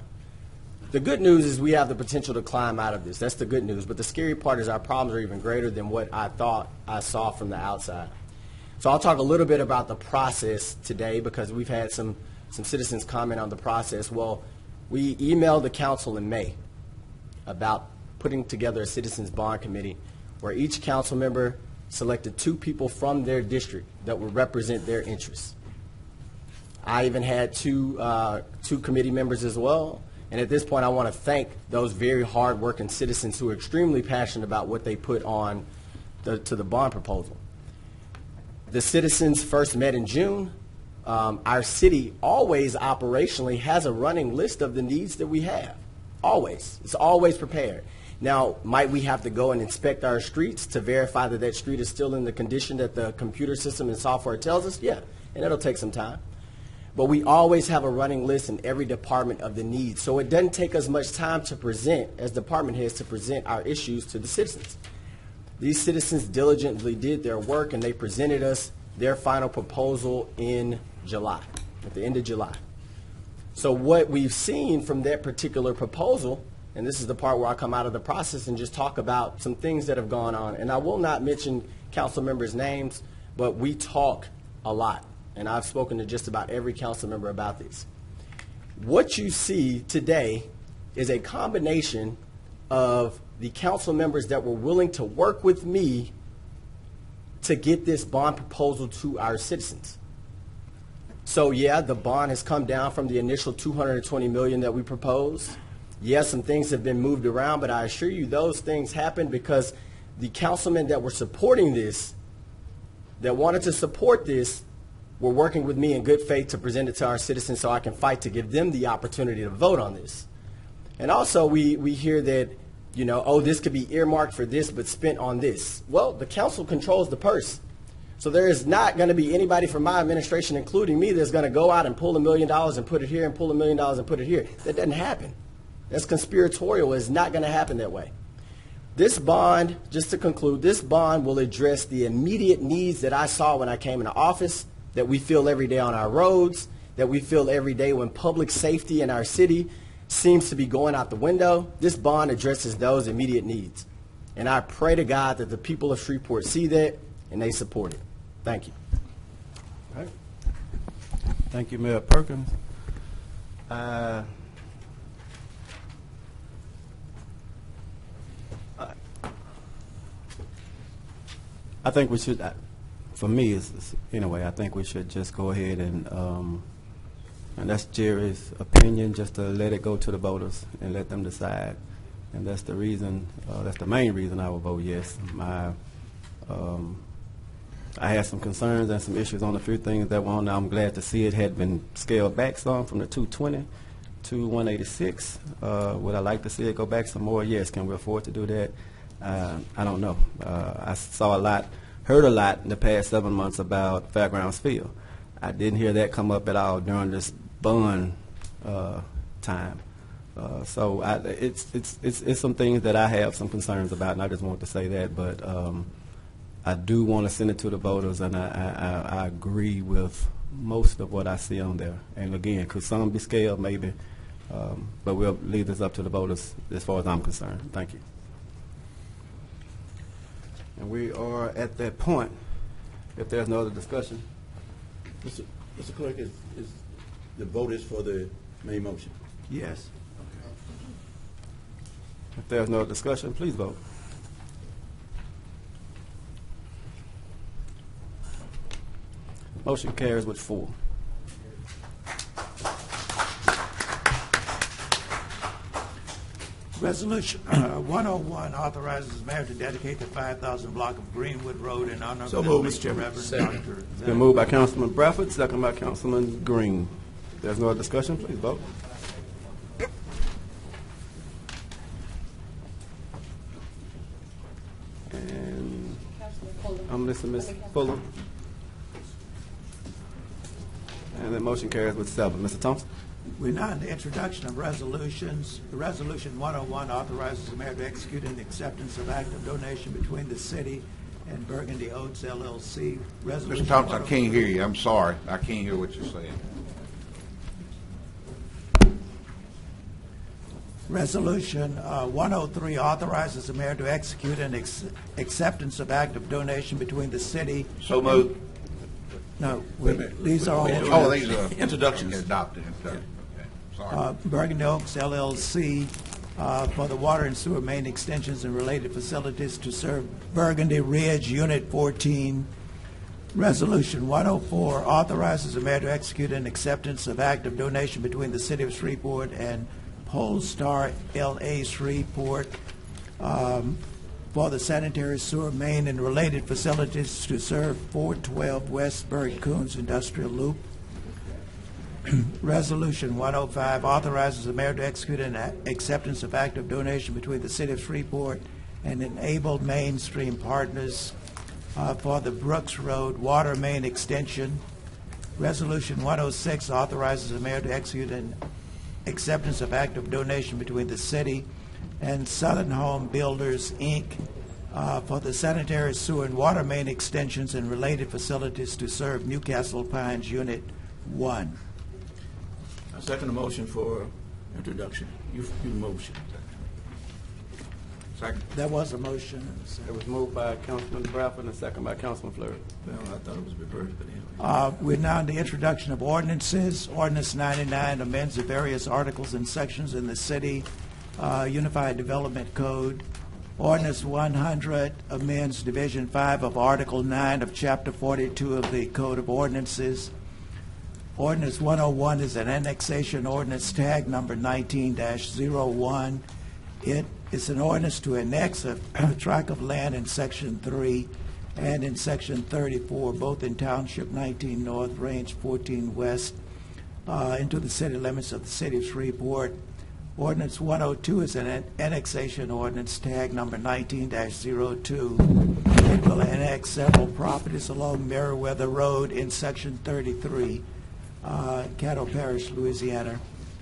The good news is we have the potential to climb out of this. That's the good news. But the scary part is our problems are even greater than what I thought I saw from the outside. So I'll talk a little bit about the process today because we've had some citizens comment on the process. Well, we emailed the council in May about putting together a citizens bond committee where each council member selected 2 people from their district that would represent their interests. I even had two committee members as well. And at this point, I want to thank those very hard-working citizens who are extremely passionate about what they put on to the bond proposal. The citizens first met in June. Our city always operationally has a running list of the needs that we have. Always. It's always prepared. Now, might we have to go and inspect our streets to verify that that street is still in the condition that the computer system and software tells us? Yeah, and it'll take some time. But we always have a running list in every department of the needs. So it doesn't take us much time to present, as department heads, to present our issues to the citizens. These citizens diligently did their work, and they presented us their final proposal in July, at the end of July. So what we've seen from that particular proposal, and this is the part where I come out of the process and just talk about some things that have gone on. And I will not mention council members' names, but we talk a lot. And I've spoken to just about every council member about this. What you see today is a combination of the council members that were willing to work with me to get this bond proposal to our citizens. So yeah, the bond has come down from the initial $220 million that we proposed. Yes, some things have been moved around, but I assure you those things happened because the councilmen that were supporting this, that wanted to support this, were working with me in good faith to present it to our citizens so I can fight to give them the opportunity to vote on this. And also we hear that, you know, oh, this could be earmarked for this but spent on this. Well, the council controls the purse. So there is not going to be anybody from my administration, including me, that's going to go out and pull $1 million and put it here and pull $1 million and put it here. That doesn't happen. That's conspiratorial. It's not going to happen that way. This bond, just to conclude, this bond will address the immediate needs that I saw when I came into office, that we feel every day on our roads, that we feel every day when public safety in our city seems to be going out the window. This bond addresses those immediate needs. And I pray to God that the people of Shreveport see that and they support it. Thank you. All right. Thank you, Mayor Perkins. I think we should, for me, anyway, I think we should just go ahead and that's Jerry's opinion, just to let it go to the voters and let them decide. And that's the reason, that's the main reason I will vote yes. I had some concerns and some issues on a few things that were on there. I'm glad to see it had been scaled back some from the 220 to 186. Would I like to see it go back some more? Yes. Can we afford to do that? I don't know. I saw a lot, heard a lot in the past 7 months about Fairgrounds Field. I didn't hear that come up at all during this bond time. So it's some things that I have some concerns about, and I just want to say that. But I do want to send it to the voters, and I agree with most of what I see on there. And again, could some be scaled? Maybe. But we'll leave this up to the voters as far as I'm concerned. Thank you. And we are at that point. If there's no other discussion. Mr. Clerk, is the vote is for the main motion? Yes. If there's no discussion, please vote. Motion carries with 4. Resolution 101 authorizes the mayor to dedicate the 5,000 block of Greenwood Road in honor of So the moved, late Mr. Chairman. Reverend Dr. It's been moved by Councilman Bradford, second by Councilman Green. If there's no other discussion, please vote. And I'm listening, Ms. Fuller. And the motion carries with 7. Mr. Thompson? We're now in the introduction of resolutions. Resolution 101 authorizes the mayor to execute an acceptance of act of donation between the city and Burgundy Oats LLC. Resolution Mr. Thompson, I can't hear you. I'm sorry. I can't hear what you're saying. Resolution 103 authorizes the mayor to execute an acceptance of act of donation between the city. So moved. No, these are all. Oh, these are Introductions. adopted. Okay. Sorry. Burgundy Oaks LLC for the water and sewer main extensions and related facilities to serve Burgundy Ridge Unit 14. Resolution 104 authorizes the mayor to execute an acceptance of act of donation between the city of Shreveport and Polestar L.A. Shreveport for the sanitary sewer main and related facilities to serve 412 West Burt Coons Industrial Loop. Resolution 105 authorizes the mayor to execute an acceptance of act of donation between the city of Shreveport and Enabled Mainstream Partners for the Brooks Road Water Main Extension. Resolution 106 authorizes the mayor to execute an acceptance of act of donation between the city and Southern Home Builders, Inc. For the sanitary sewer and water main extensions and related facilities to serve Newcastle Pines Unit 1. I second the motion for introduction. You motion. Second. There was a motion. It was moved by Councilman Bradford and second by Councilman Fleury. Well, I thought it was reversed, but anyway. We're now in the introduction of ordinances. Ordinance 99 amends the various articles and sections in the City Unified Development Code. Ordinance 100 amends Division 5 of Article 9 of Chapter 42 of the Code of Ordinances. Ordinance 101 is an annexation ordinance tag number 19-01. It is an ordinance to annex a tract of land in Section 3 and in Section 34, both in Township 19 North, Range 14 West, into the city limits of the city of Shreveport. Ordinance 102 is an annexation ordinance tag number 19-02. It will annex several properties along Meriwether Road in Section 33, Caddo Parish, Louisiana.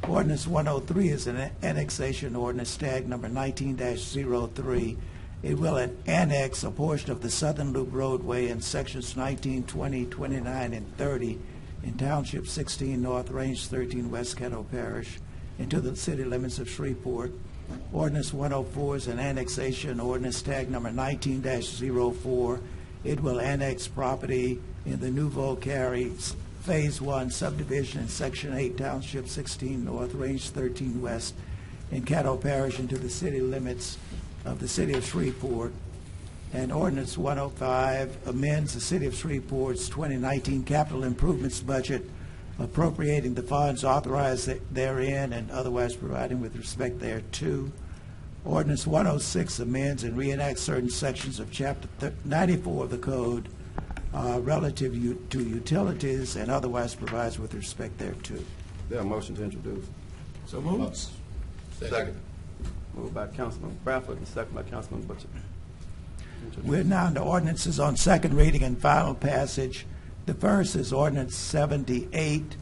Ordinance 103 is an annexation ordinance tag number 19-03. It will annex a portion of the Southern Loop roadway in sections 19, 20, 29, and 30 in Township 16 North, Range 13 West, Caddo Parish, into the city limits of Shreveport. Ordinance 104 is an annexation ordinance tag number 19-04. It will annex property in the Nouveau Carry Phase 1 subdivision in Section 8, Township 16 North, Range 13 West, in Caddo Parish into the city limits of the city of Shreveport. And Ordinance 105 amends the city of Shreveport's 2019 capital improvements budget, appropriating the funds authorized therein and otherwise providing with respect thereto. Ordinance 106 amends and reenacts certain sections of Chapter 94 of the Code relative to utilities and otherwise provides with respect thereto. There a motion to introduce? So moved. Second. Moved by Councilman Bradford and second by Councilman Butcher. We're now into ordinances on second reading and final passage. The first is Ordinance 78.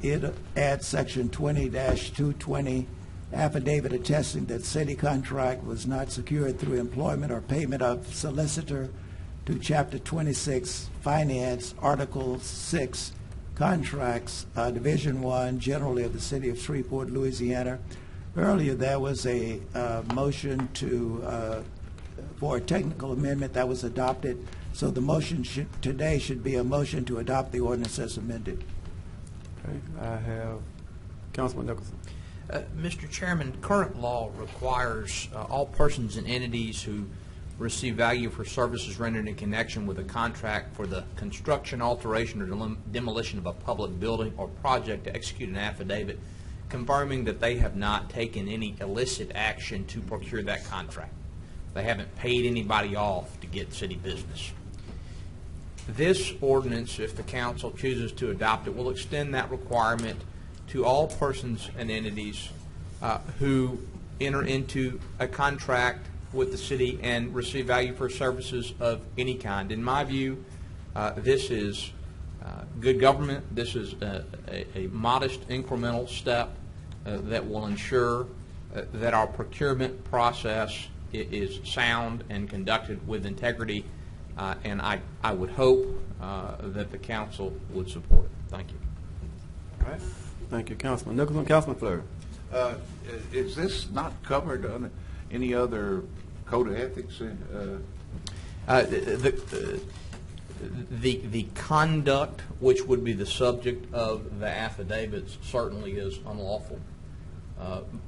It adds Section 20-220, affidavit attesting that city contract was not secured through employment or payment of solicitor, to Chapter 26, Finance, Article 6, Contracts, Division 1, generally of the city of Shreveport, Louisiana. Earlier, there was a motion for a technical amendment that was adopted, so the motion today should be a motion to adopt the ordinance as amended. Okay, I have Councilman Nicholson. Mr. Chairman, current law requires all persons and entities who receive value for services rendered in connection with a contract for the construction, alteration, or demolition of a public building or project to execute an affidavit confirming that they have not taken any illicit action to procure that contract. They haven't paid anybody off to get city business. This ordinance, if the council chooses to adopt it, will extend that requirement to all persons and entities who enter into a contract with the city and receive value for services of any kind. In my view, this is good government. This is a modest incremental step that will ensure that our procurement process is sound and conducted with integrity, and I would hope that the council would support it. Thank you. All right. Thank you, Councilman Nicholson. Councilman Fleury. Is this not covered on any other code of ethics? The conduct which would be the subject of the affidavits certainly is unlawful,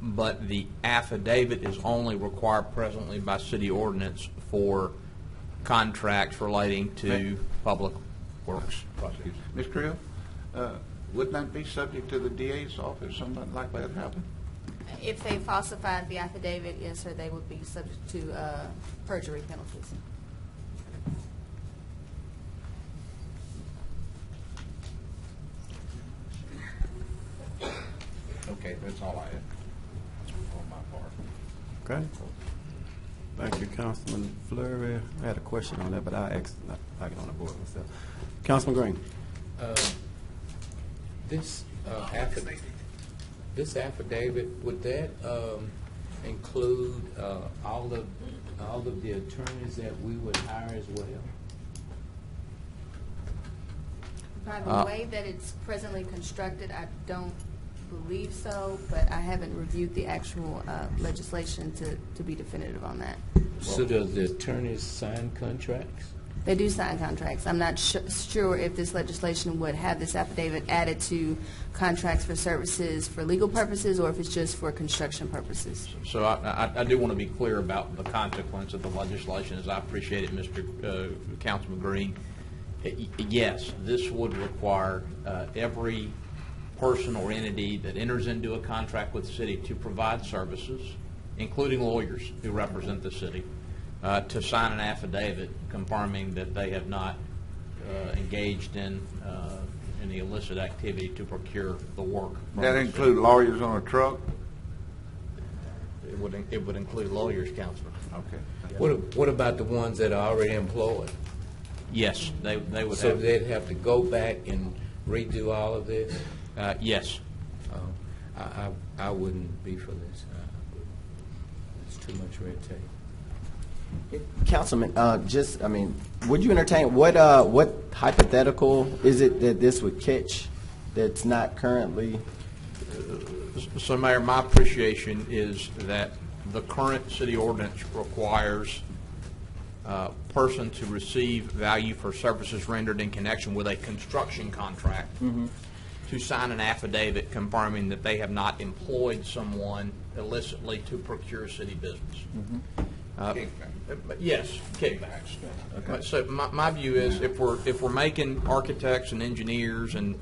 but the affidavit is only required presently by city ordinance for contracts relating to public works. Ms. Creel, wouldn't that be subject to the DA's office, something like that happen? If they falsified the affidavit, yes, sir, they would be subject to perjury penalties. Okay, that's all I have on my part. Okay. Thank you, Councilman Fleury. I had a question on that, but I get on the board myself. Councilman Green. This affidavit, would that include all of the attorneys that we would hire as well? By the way that it's presently constructed, I don't believe so, but I haven't reviewed the actual legislation to be definitive on that. So does the attorneys sign contracts? They do sign contracts. I'm not sure if this legislation would have this affidavit added to contracts for services for legal purposes or if it's just for construction purposes. So I do want to be clear about the consequence of the legislation, as I appreciate it, Mr. Councilman Green. Yes, this would require every person or entity that enters into a contract with the city to provide services, including lawyers who represent the city, to sign an affidavit confirming that they have not engaged in any illicit activity to procure the work. That include lawyers on a truck? It would include lawyers, Councilman. Okay. What about the ones that are already employed? Yes, they would. So they'd have to go back and redo all of this? Yes. I wouldn't be for this. It's too much red tape. Councilman, would you entertain, what hypothetical is it that this would catch that's not currently? So, Mayor, my appreciation is that the current city ordinance requires a person to receive value for services rendered in connection with a construction contract to sign an affidavit confirming that they have not employed someone illicitly to procure city business. Yes, kickbacks. Okay. So my view is if we're making architects and engineers and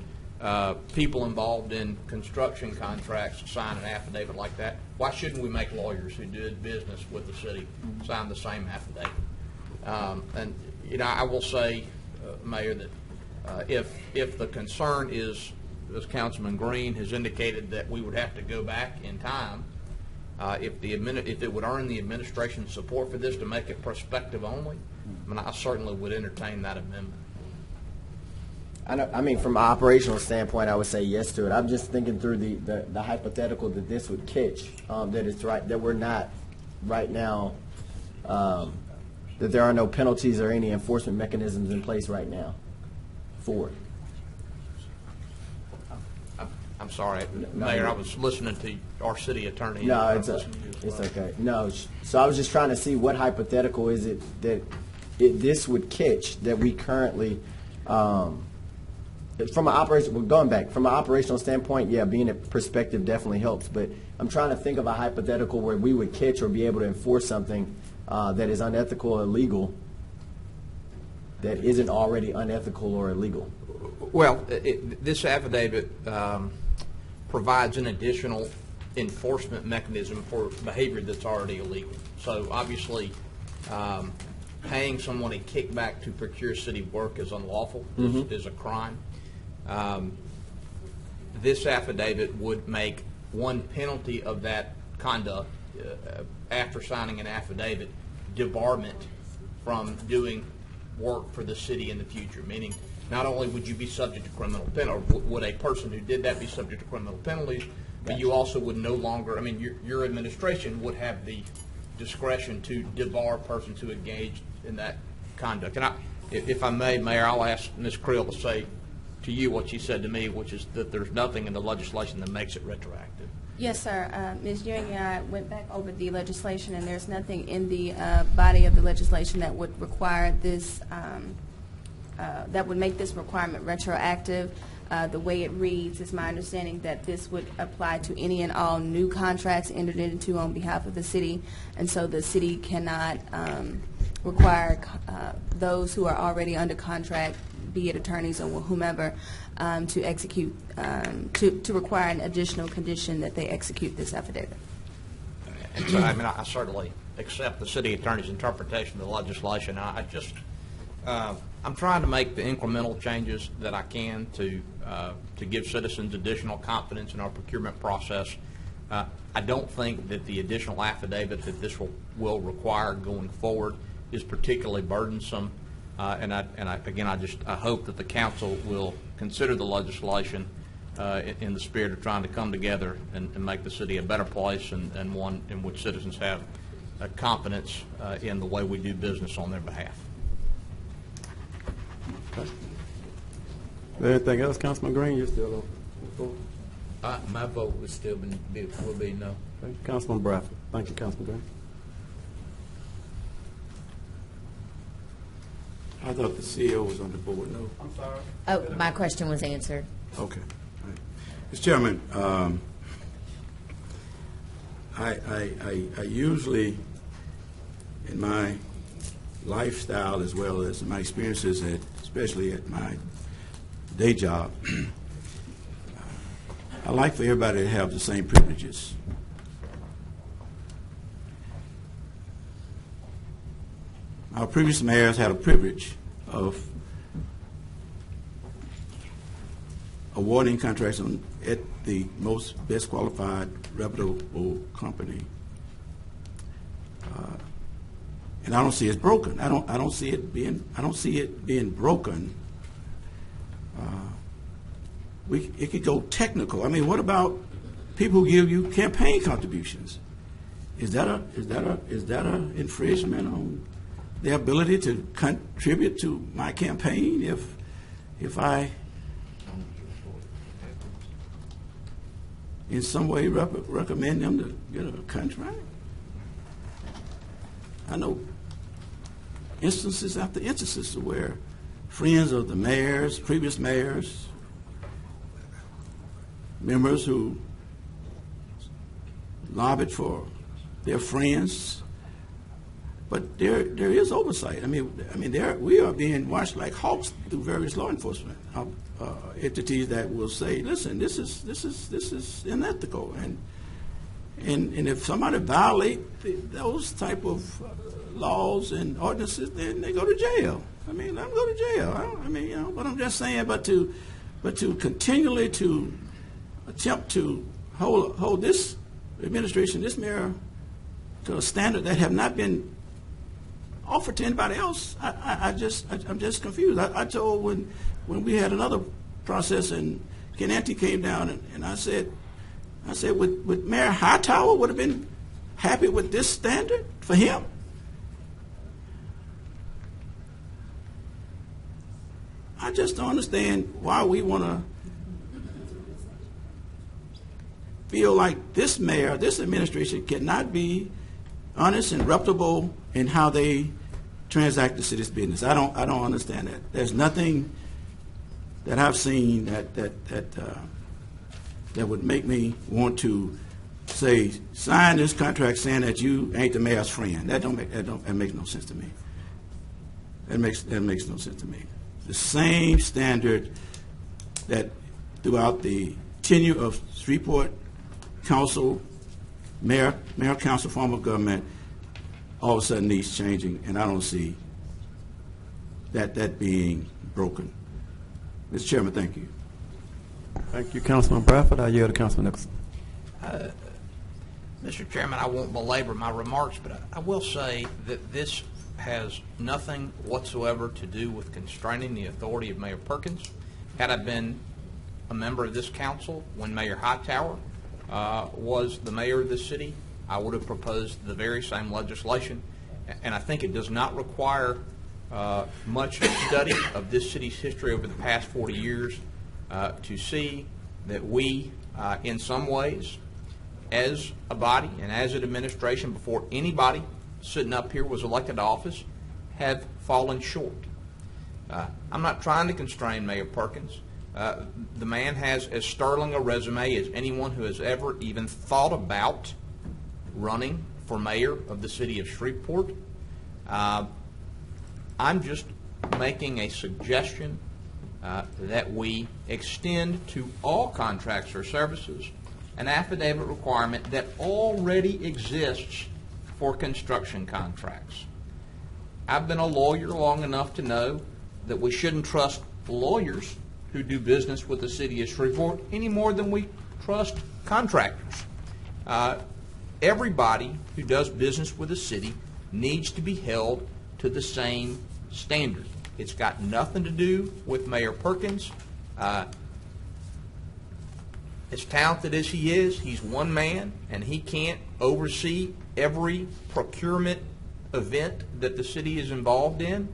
people involved in construction contracts sign an affidavit like that, why shouldn't we make lawyers who did business with the city sign the same affidavit? And I will say, Mayor, that if the concern is, as Councilman Green has indicated, that we would have to go back in time, if it would earn the administration's support for this to make it prospective only, I certainly would entertain that amendment. I mean, from an operational standpoint, I would say yes to it. I'm just thinking through the hypothetical that this would catch, that it's right, that we're not right now, that there are no penalties or any enforcement mechanisms in place right now for it. I'm sorry, Mayor, I was listening to our city attorney. No, it's okay. No, so I was just trying to see what hypothetical is it that this would catch that we currently, from an operational standpoint, yeah, being a perspective definitely helps. But I'm trying to think of a hypothetical where we would catch or be able to enforce something that is unethical or illegal that isn't already unethical or illegal. Well, this affidavit provides an additional enforcement mechanism for behavior that's already illegal. So obviously, paying someone a kickback to procure city work is unlawful, is a crime. This affidavit would make one penalty of that conduct, after signing an affidavit, debarment from doing work for the city in the future, meaning not only would you be subject to criminal penalty, would a person who did that be subject to criminal penalties, but you also would no longer, I mean, your administration would have the discretion to debar persons who engaged in that conduct. And if I may, Mayor, I'll ask Ms. Creel to say to you what she said to me, which is that there's nothing in the legislation that makes it retroactive. Yes, sir. Ms. Ewing and I went back over the legislation, and there's nothing in the body of the legislation that would require this, that would make this requirement retroactive. The way it reads, it's my understanding that this would apply to any and all new contracts entered into on behalf of the city, and so the city cannot require those who are already under contract, be it attorneys or whomever, to execute, to require an additional condition that they execute this affidavit. And so, I mean, I certainly accept the city attorney's interpretation of the legislation. I'm trying to make the incremental changes that I can to give citizens additional confidence in our procurement process. I don't think that the additional affidavit that this will require going forward is particularly burdensome. And I hope that the council will consider the legislation in the spirit of trying to come together and make the city a better place and one in which citizens have confidence in the way we do business on their behalf. Okay. Is there anything else, Councilman Green? You're still on. My vote will be no. Okay. Councilman Bradford. Thank you, Councilman Green. I thought the CEO was on the board. No. I'm sorry. Oh, my question was answered. Okay. All right. Mr. Chairman, I usually, in my lifestyle as well as my experiences, especially at my day job, I like for everybody to have the same privileges. Our previous mayors had a privilege of awarding contracts at the most best qualified, reputable company, and I don't see it broken. I don't see it being broken. It could go technical. I mean, what about people who give you campaign contributions? Is that a infringement on their ability to contribute to my campaign if I in some way recommend them to get a contract? I know instances after instances where friends of the mayors, previous mayors, members who lobbied for their friends, but there is oversight. I mean, we are being watched like hawks through various law enforcement entities that will say, "Listen, this is unethical," and if somebody violate those type of laws and ordinances, then they go to jail. I mean, let them go to jail. But I'm just saying, but to continually to attempt to hold this administration, this mayor, to a standard that have not been offered to anybody else, I'm just confused. I told when we had another process and Ken Ante came down and I said, would Mayor Hightower would have been happy with this standard for him? I just don't understand why we want to feel like this mayor, this administration cannot be honest and reputable in how they transact the city's business. I don't understand that. There's nothing that I've seen that would make me want to say sign this contract saying that you ain't the mayor's friend. That makes no sense to me. That makes no sense to me. The same standard that throughout the tenure of Shreveport council, mayor, council, form of government, all of a sudden needs changing, and I don't see that being broken. Mr. Chairman, thank you. Thank you, Councilman Bradford. I yield to Councilman Nicholson. Mr. Chairman, I won't belabor my remarks, but I will say that this has nothing whatsoever to do with constraining the authority of Mayor Perkins. Had I been a member of this council when Mayor Hightower was the mayor of this city, I would have proposed the very same legislation. And I think it does not require much study of this city's history over the past 40 years to see that we, in some ways, as a body and as an administration, before anybody sitting up here was elected to office, have fallen short. I'm not trying to constrain Mayor Perkins. The man has as sterling a resume as anyone who has ever even thought about running for mayor of the city of Shreveport. I'm just making a suggestion that we extend to all contracts or services an affidavit requirement that already exists for construction contracts. I've been a lawyer long enough to know that we shouldn't trust lawyers who do business with the city of Shreveport any more than we trust contractors. Everybody who does business with the city needs to be held to the same standard. It's got nothing to do with Mayor Perkins. As talented as he is, he's one man, and he can't oversee every procurement event that the city is involved in.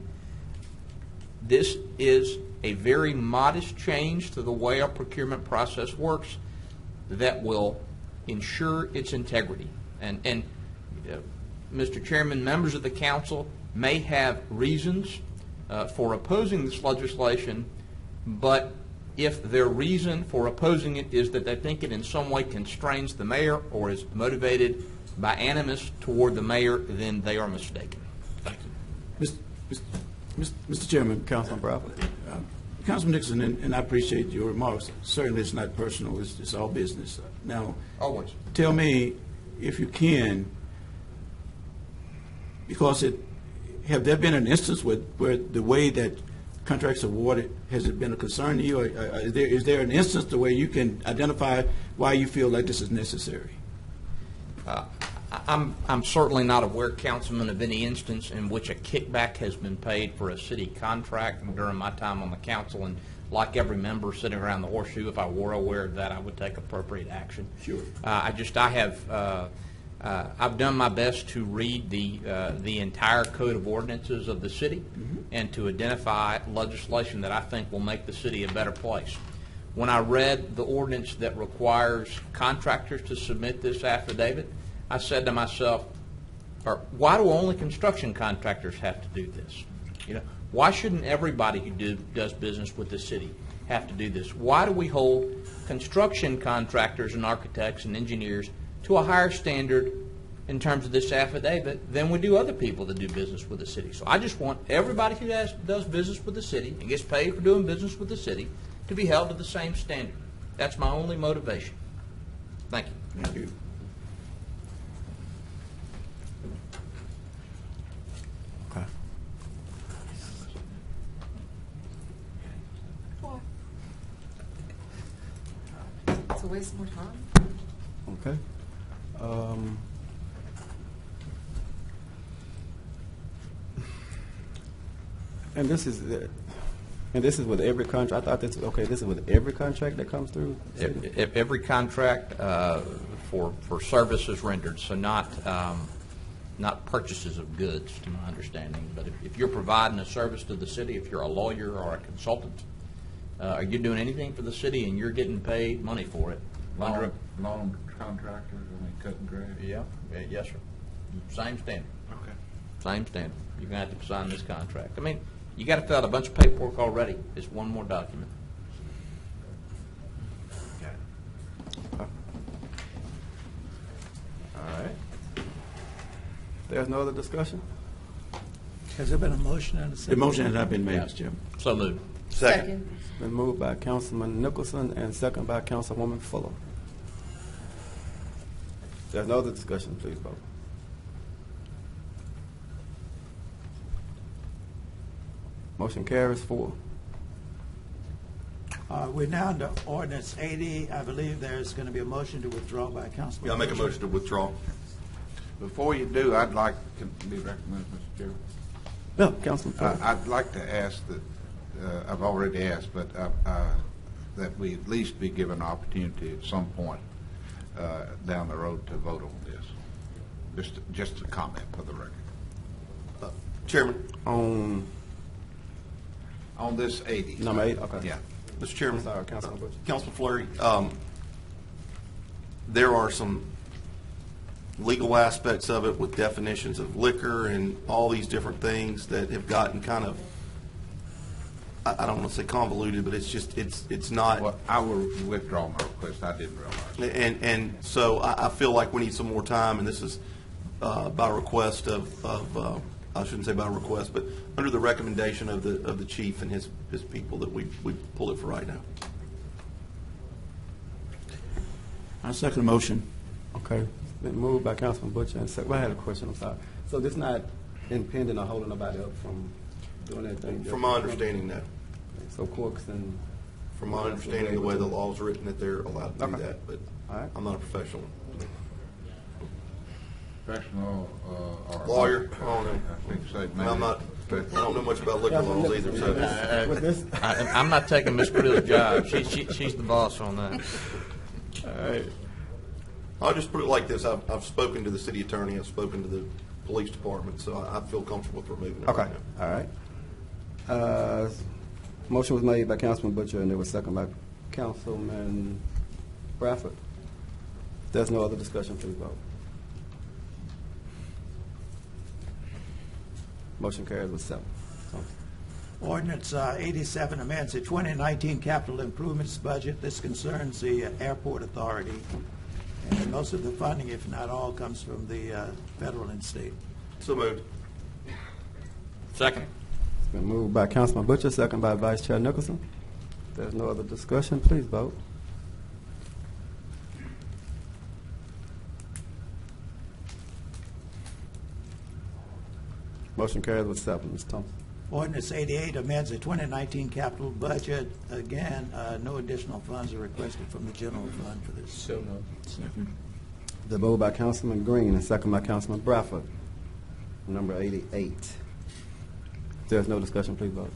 This is a very modest change to the way our procurement process works that will ensure its integrity. And Mr. Chairman, members of the council may have reasons for opposing this legislation, but if their reason for opposing it is that they think it in some way constrains the mayor or is motivated by animus toward the mayor, then they are mistaken. Thank you. Mr. Chairman, Councilman Bradford. Councilman Nixon, and I appreciate your remarks. Certainly it's not personal, it's all business. Now, always tell me, if you can, because have there been an instance where the way that contracts awarded, has it been a concern to you? Or is there an instance to where you can identify why you feel like this is necessary? I'm certainly not aware, Councilman, of any instance in which a kickback has been paid for a city contract during my time on the council. And like every member sitting around the horseshoe, if I were aware of that, I would take appropriate action. Sure. I've done my best to read the entire code of ordinances of the city and to identify legislation that I think will make the city a better place. When I read the ordinance that requires contractors to submit this affidavit, I said to myself, why do only construction contractors have to do this? Why shouldn't everybody who does business with the city have to do this? Why do we hold construction contractors and architects and engineers to a higher standard in terms of this affidavit than we do other people that do business with the city? So I just want everybody who does business with the city and gets paid for doing business with the city to be held to the same standard. That's my only motivation. Thank you. Thank you. Okay. It's a waste more time. Okay. And this is with every contract. I thought this. Okay, this is with every contract that comes through. Every contract for services rendered, so not purchases of goods, to my understanding. But if you're providing a service to the city, if you're a lawyer or a consultant, are you doing anything for the city and you're getting paid money for it? Lawn contractors, cutting grass? Yeah, yes, sir. Same standard. Okay. Same standard. You're going to have to sign this contract. I mean, you got to fill out a bunch of paperwork already. It's one more document. All right. There's no other discussion? Has there been a motion and a second? The motion has not been made, Mr. Chairman. So moved. Second. It's been moved by Councilman Nicholson and second by Councilwoman Fuller. If there's no other discussion, please vote. Motion carries 4. We're now to ordinance 80. I believe there's going to be a motion to withdraw by Councilman. Yeah, I'll make a Butcher. motion to withdraw. Before you do, I'd like to be recommended, Mr. Chairman. Yeah, Councilman Fuller. I'd like to ask that, I've already asked, but that we at least be given an opportunity at some point down the road to vote on this. Just a comment for the record. Chairman. On this 80. Number 8, okay. Yeah. Mr. Chairman. Sorry, Councilman Butcher. Councilman Fleury, there are some legal aspects of it with definitions of liquor and all these different things that have gotten kind of, I don't want to say convoluted, but it's just, it's not. Well, I will withdraw my request. I didn't realize. And so I feel like we need some more time, and this is by request of I shouldn't say by request, but under the recommendation of the chief and his people that we pull it for right now. I second the motion. Okay. It's been moved by Councilman Butcher and second. Well, I had a question, I'm sorry. So this not impeding or holding nobody up from doing anything? From my understanding, no. So courts and... From my understanding, the way the law's written, that they're allowed to do Okay. that, but All right. I'm not a professional. Professional or Lawyer? I don't know. I think so, maybe. I'm not, I don't know much about liquor laws either, so. With this, I'm not taking Miss Krill's job. She's the boss on that. All right. I'll just put it like this. I've spoken to the city attorney. I've spoken to the police department, so I feel comfortable with removing it. okay, right now. all right. Motion was made by Councilman Butcher and it was second by Councilman Bradford. If there's no other discussion, please vote. Motion carries with 7. Ordinance 87 amends the 2019 capital improvements budget. This concerns the airport authority. And most of the funding, if not all, comes from the federal and state. So moved. Second. It's been moved by Councilman Butcher, second by Vice Chair Nicholson. If there's no other discussion, please vote. Motion carries with 7. Ms. Thompson. Ordinance 88 amends the 2019 capital budget. Again, no additional funds are requested from the general fund for this. So moved. The vote by Councilman Green and second by Councilman Bradford. Number 88. If there's no discussion, please vote.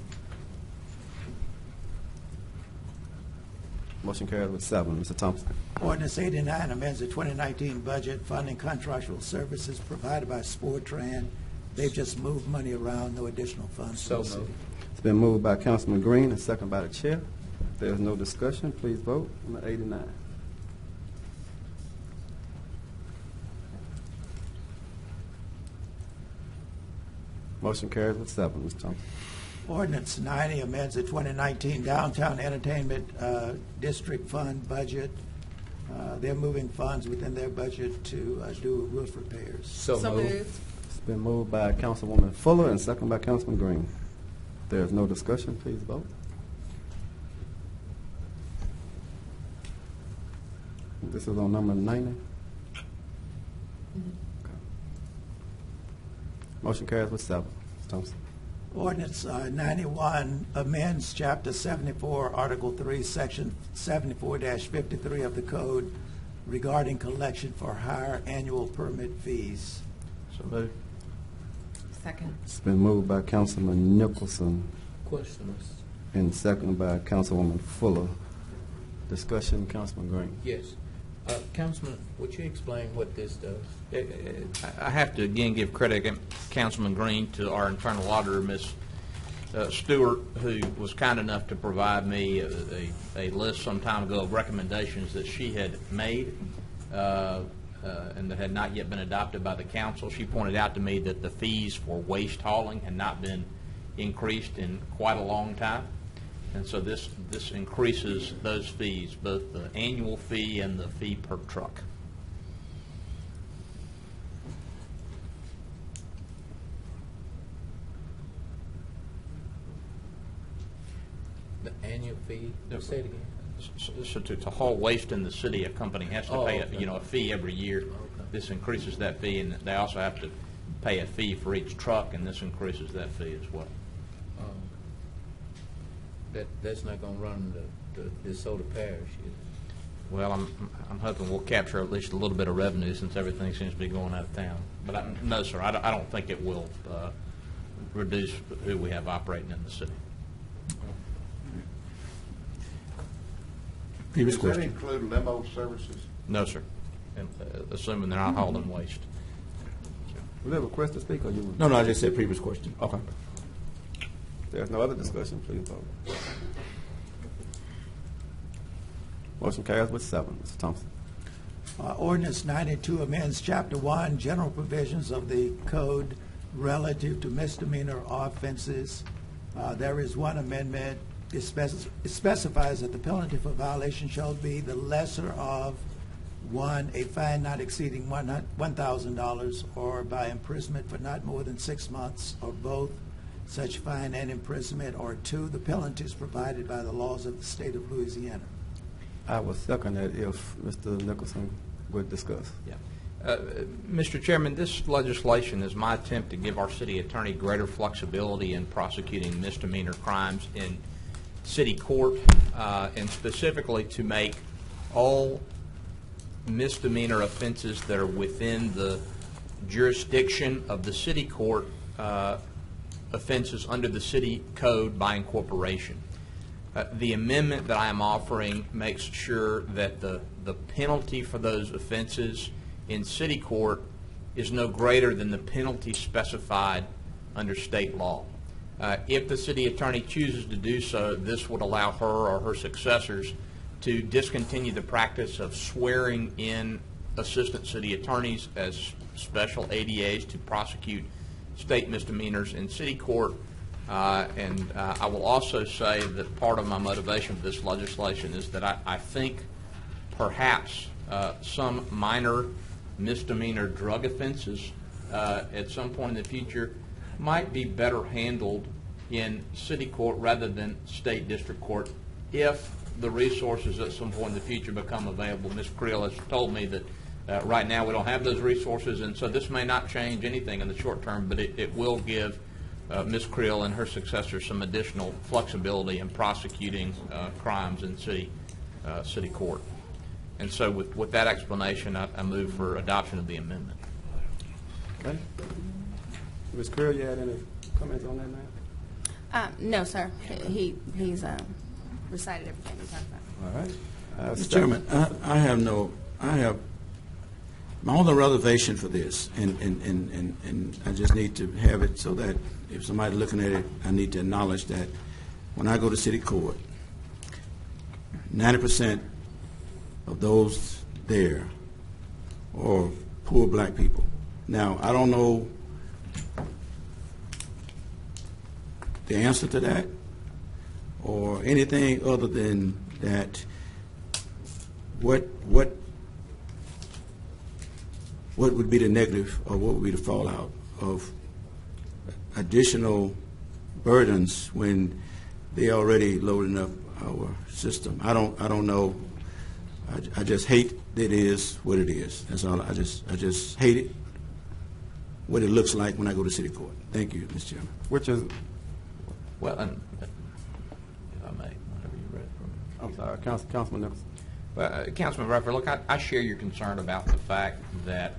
Motion carries with 7. Mr. Thompson. Ordinance 89 amends the 2019 budget funding contractual services provided by Sportran. They've just moved money around, no additional funds. So from the city. moved. It's been moved by Councilman Green and second by the chair. If there's no discussion, please vote. Number 89. Motion carries with 7. Mr. Thompson. Ordinance 90 amends the 2019 Downtown Entertainment District Fund budget. They're moving funds within their budget to do roof repairs. So moved. It's been moved by Councilwoman Fuller and second by Councilman Green. If there's no discussion, please vote. This is on number 90. Okay. Motion carries with 7. Ms. Thompson. Ordinance 91 amends Chapter 74, Article 3, Section 74-53 of the Code regarding collection for higher annual permit fees. So moved. Second. It's been moved by Councilman Nicholson Questions? and second by Councilwoman Fuller. Discussion, Councilman Green. Yes. Councilman, would you explain what this does? I have to again give credit to Councilman Green, to our internal auditor, Ms. Stewart, who was kind enough to provide me a list some time ago of recommendations that she had made and that had not yet been adopted by the council. She pointed out to me that the fees for waste hauling had not been increased in quite a long time. And so this increases those fees, both the annual fee and the fee per truck. The annual fee? Say it again. So to haul waste in the city, a company has to pay okay. a fee every year. This increases that fee, and they also have to pay a fee for each truck, and this increases that fee as well. That's not going to run the DeSoto Parish, is it? Well, I'm hoping we'll capture at least a little bit of revenue since everything seems to be going out of town. But no, sir, I don't think it will reduce who we have operating in the city. Does that include limo services? No, sir. Assuming they're not hauling waste. Will you have a request to speak, or you? No, I just said previous question. Okay. If there's no other discussion, please vote. Motion carries with 7. Mr. Thompson. Ordinance 92 amends Chapter 1, general provisions of the code relative to misdemeanor offenses. There is one amendment. It specifies that the penalty for violation shall be the lesser of 1, a fine not exceeding $1,000, or by imprisonment for not more than 6 months, or both such fine and imprisonment, or 2, the penalties provided by the laws of the state of Louisiana. I will second that if Mr. Nicholson would discuss. Yeah. Mr. Chairman, this legislation is my attempt to give our city attorney greater flexibility in prosecuting misdemeanor crimes in city court, and specifically to make all misdemeanor offenses that are within the jurisdiction of the city court offenses under the city code by incorporation. The amendment that I am offering makes sure that the penalty for those offenses in city court is no greater than the penalty specified under state law. If the city attorney chooses to do so, this would allow her or her successors to discontinue the practice of swearing in assistant city attorneys as special ADAs to prosecute state misdemeanors in city court. And I will also say that part of my motivation for this legislation is that I think perhaps some minor misdemeanor drug offenses at some point in the future might be better handled in city court rather than state district court if the resources at some point in the future become available. Ms. Creel has told me that right now we don't have those resources, and so this may not change anything in the short term, but it will give Ms. Creel and her successor some additional flexibility in prosecuting crimes in city court. And so with that explanation, I move for adoption of the amendment. Okay. Ms. Creel, you had any comments on that now? No, sir. He's recited everything we talked about. All right. Mr. Chairman, I have my only reservation for this, and I just need to have it so that if somebody's looking at it, I need to acknowledge that when I go to city court, 90% of those there are poor black people. Now, I don't know the answer to that or anything other than that. What would be the negative, or what would be the fallout of additional burdens when they already loading up our system? I don't know. I just hate that it is what it is. That's all. I just hate it, what it looks like when I go to city court. Thank you, Mr. Chairman. Which is, Well, and if I may, whenever you're ready for me. I'm sorry, Councilman Nicholson. Well, Councilman Rufford, look, I share your concern about the fact that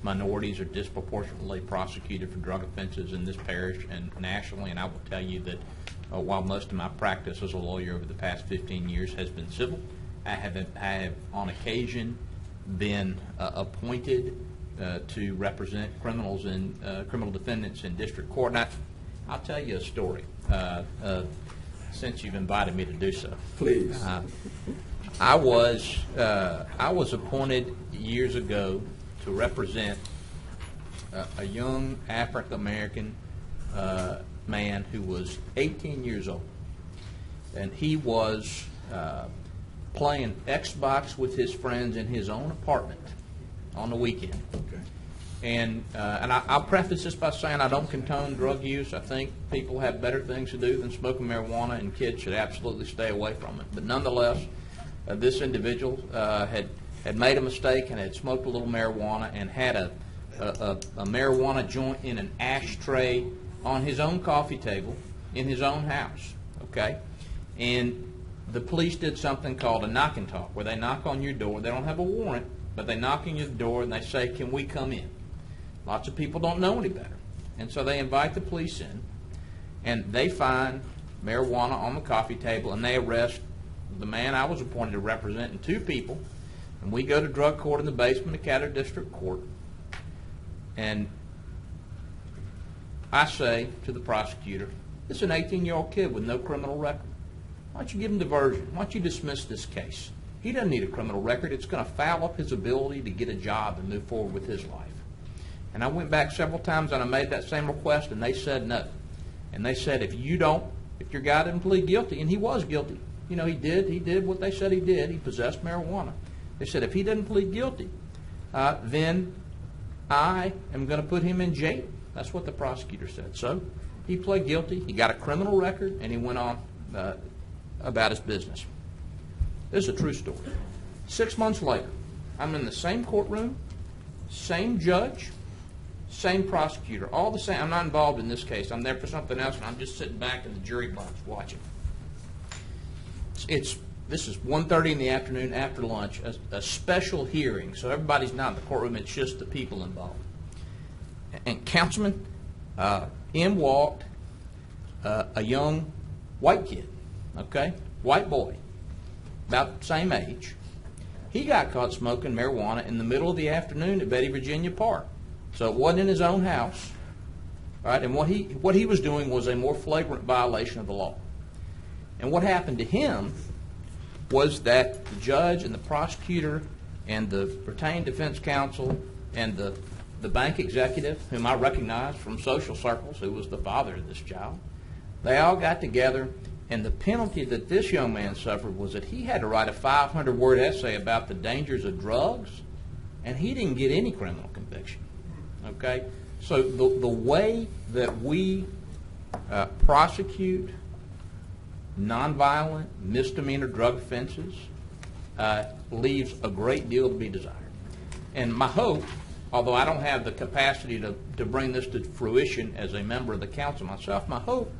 minorities are disproportionately prosecuted for drug offenses in this parish and nationally, and I will tell you that while most of my practice as a lawyer over the past 15 years has been civil, I have on occasion been appointed to represent criminals and criminal defendants in district court. And I'll tell you a story since you've invited me to do so. Please. I was appointed years ago to represent a young African American man who was 18 years old, and he was playing Xbox with his friends in his own apartment on the weekend. Okay. And I'll preface this by saying I don't condone drug use. I think people have better things to do than smoking marijuana, and kids should absolutely stay away from it. But nonetheless, this individual had made a mistake and had smoked a little marijuana and had a marijuana joint in an ashtray on his own coffee table in his own house. Okay? And the police did something called a knock and talk, where they knock on your door. They don't have a warrant, but they knock on your door and they say, "Can we come in?" Lots of people don't know any better. And so they invite the police in, and they find marijuana on the coffee table, and they arrest the man I was appointed to represent and 2 people. And we go to drug court in the basement of Caddo District Court. And I say to the prosecutor, "This is an 18-year-old kid with no criminal record. Why don't you give him diversion? Why don't you dismiss this case? He doesn't need a criminal record. It's going to foul up his ability to get a job and move forward with his life." And I went back several times and I made that same request, and they said no. And they said, if your guy didn't plead guilty, and he was guilty, he did what they said he did. He possessed marijuana. They said, if he didn't plead guilty, then I am going to put him in jail. That's what the prosecutor said. So he pled guilty. He got a criminal record, and he went on about his business. This is a true story. 6 months later, I'm in the same courtroom, same judge, same prosecutor, all the same. I'm not involved in this case. I'm there for something else, and I'm just sitting back in the jury box watching. This is 1:30 in the afternoon after lunch, a special hearing, so everybody's not in the courtroom. It's just the people involved. And Councilman in walked a young white kid, okay, white boy, about the same age. He got caught smoking marijuana in the middle of the afternoon at Betty Virginia Park. So it wasn't in his own house, right? And what he was doing was a more flagrant violation of the law. And what happened to him was that the judge and the prosecutor and the retained defense counsel and the bank executive, whom I recognized from social circles, who was the father of this child, they all got together, and the penalty that this young man suffered was that he had to write a 500-word essay about the dangers of drugs, and he didn't get any criminal conviction. Okay? So the way that we prosecute nonviolent misdemeanor drug offenses leaves a great deal to be desired. And my hope, although I don't have the capacity to bring this to fruition as a member of the council myself, my hope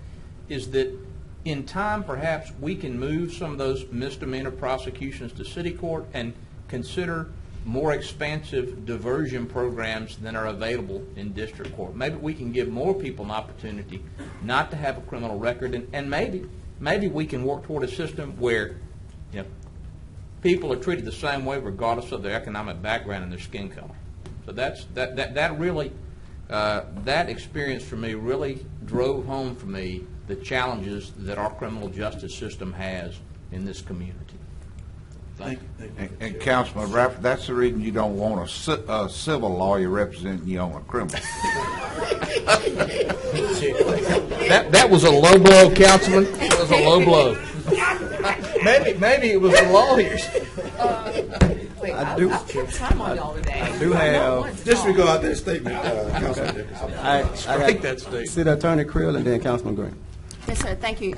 is that in time perhaps we can move some of those misdemeanor prosecutions to city court and consider more expansive diversion programs than are available in district court. Maybe we can give more people an opportunity not to have a criminal record, and maybe we can work toward a system where people are treated the same way regardless of their economic background and their skin color. So that really that experience for me really drove home for me the challenges that our criminal justice system has in this community. Thank you. And Councilman Bradford, that's the reason you don't want a civil lawyer representing you on a criminal. That was a low blow, Councilman. It was a low blow. Maybe it was the lawyers. I do have. Disregard that statement, Councilman Dickerson. I Strike that statement. City Attorney Creel and then Councilman Green. Yes, sir. Thank you,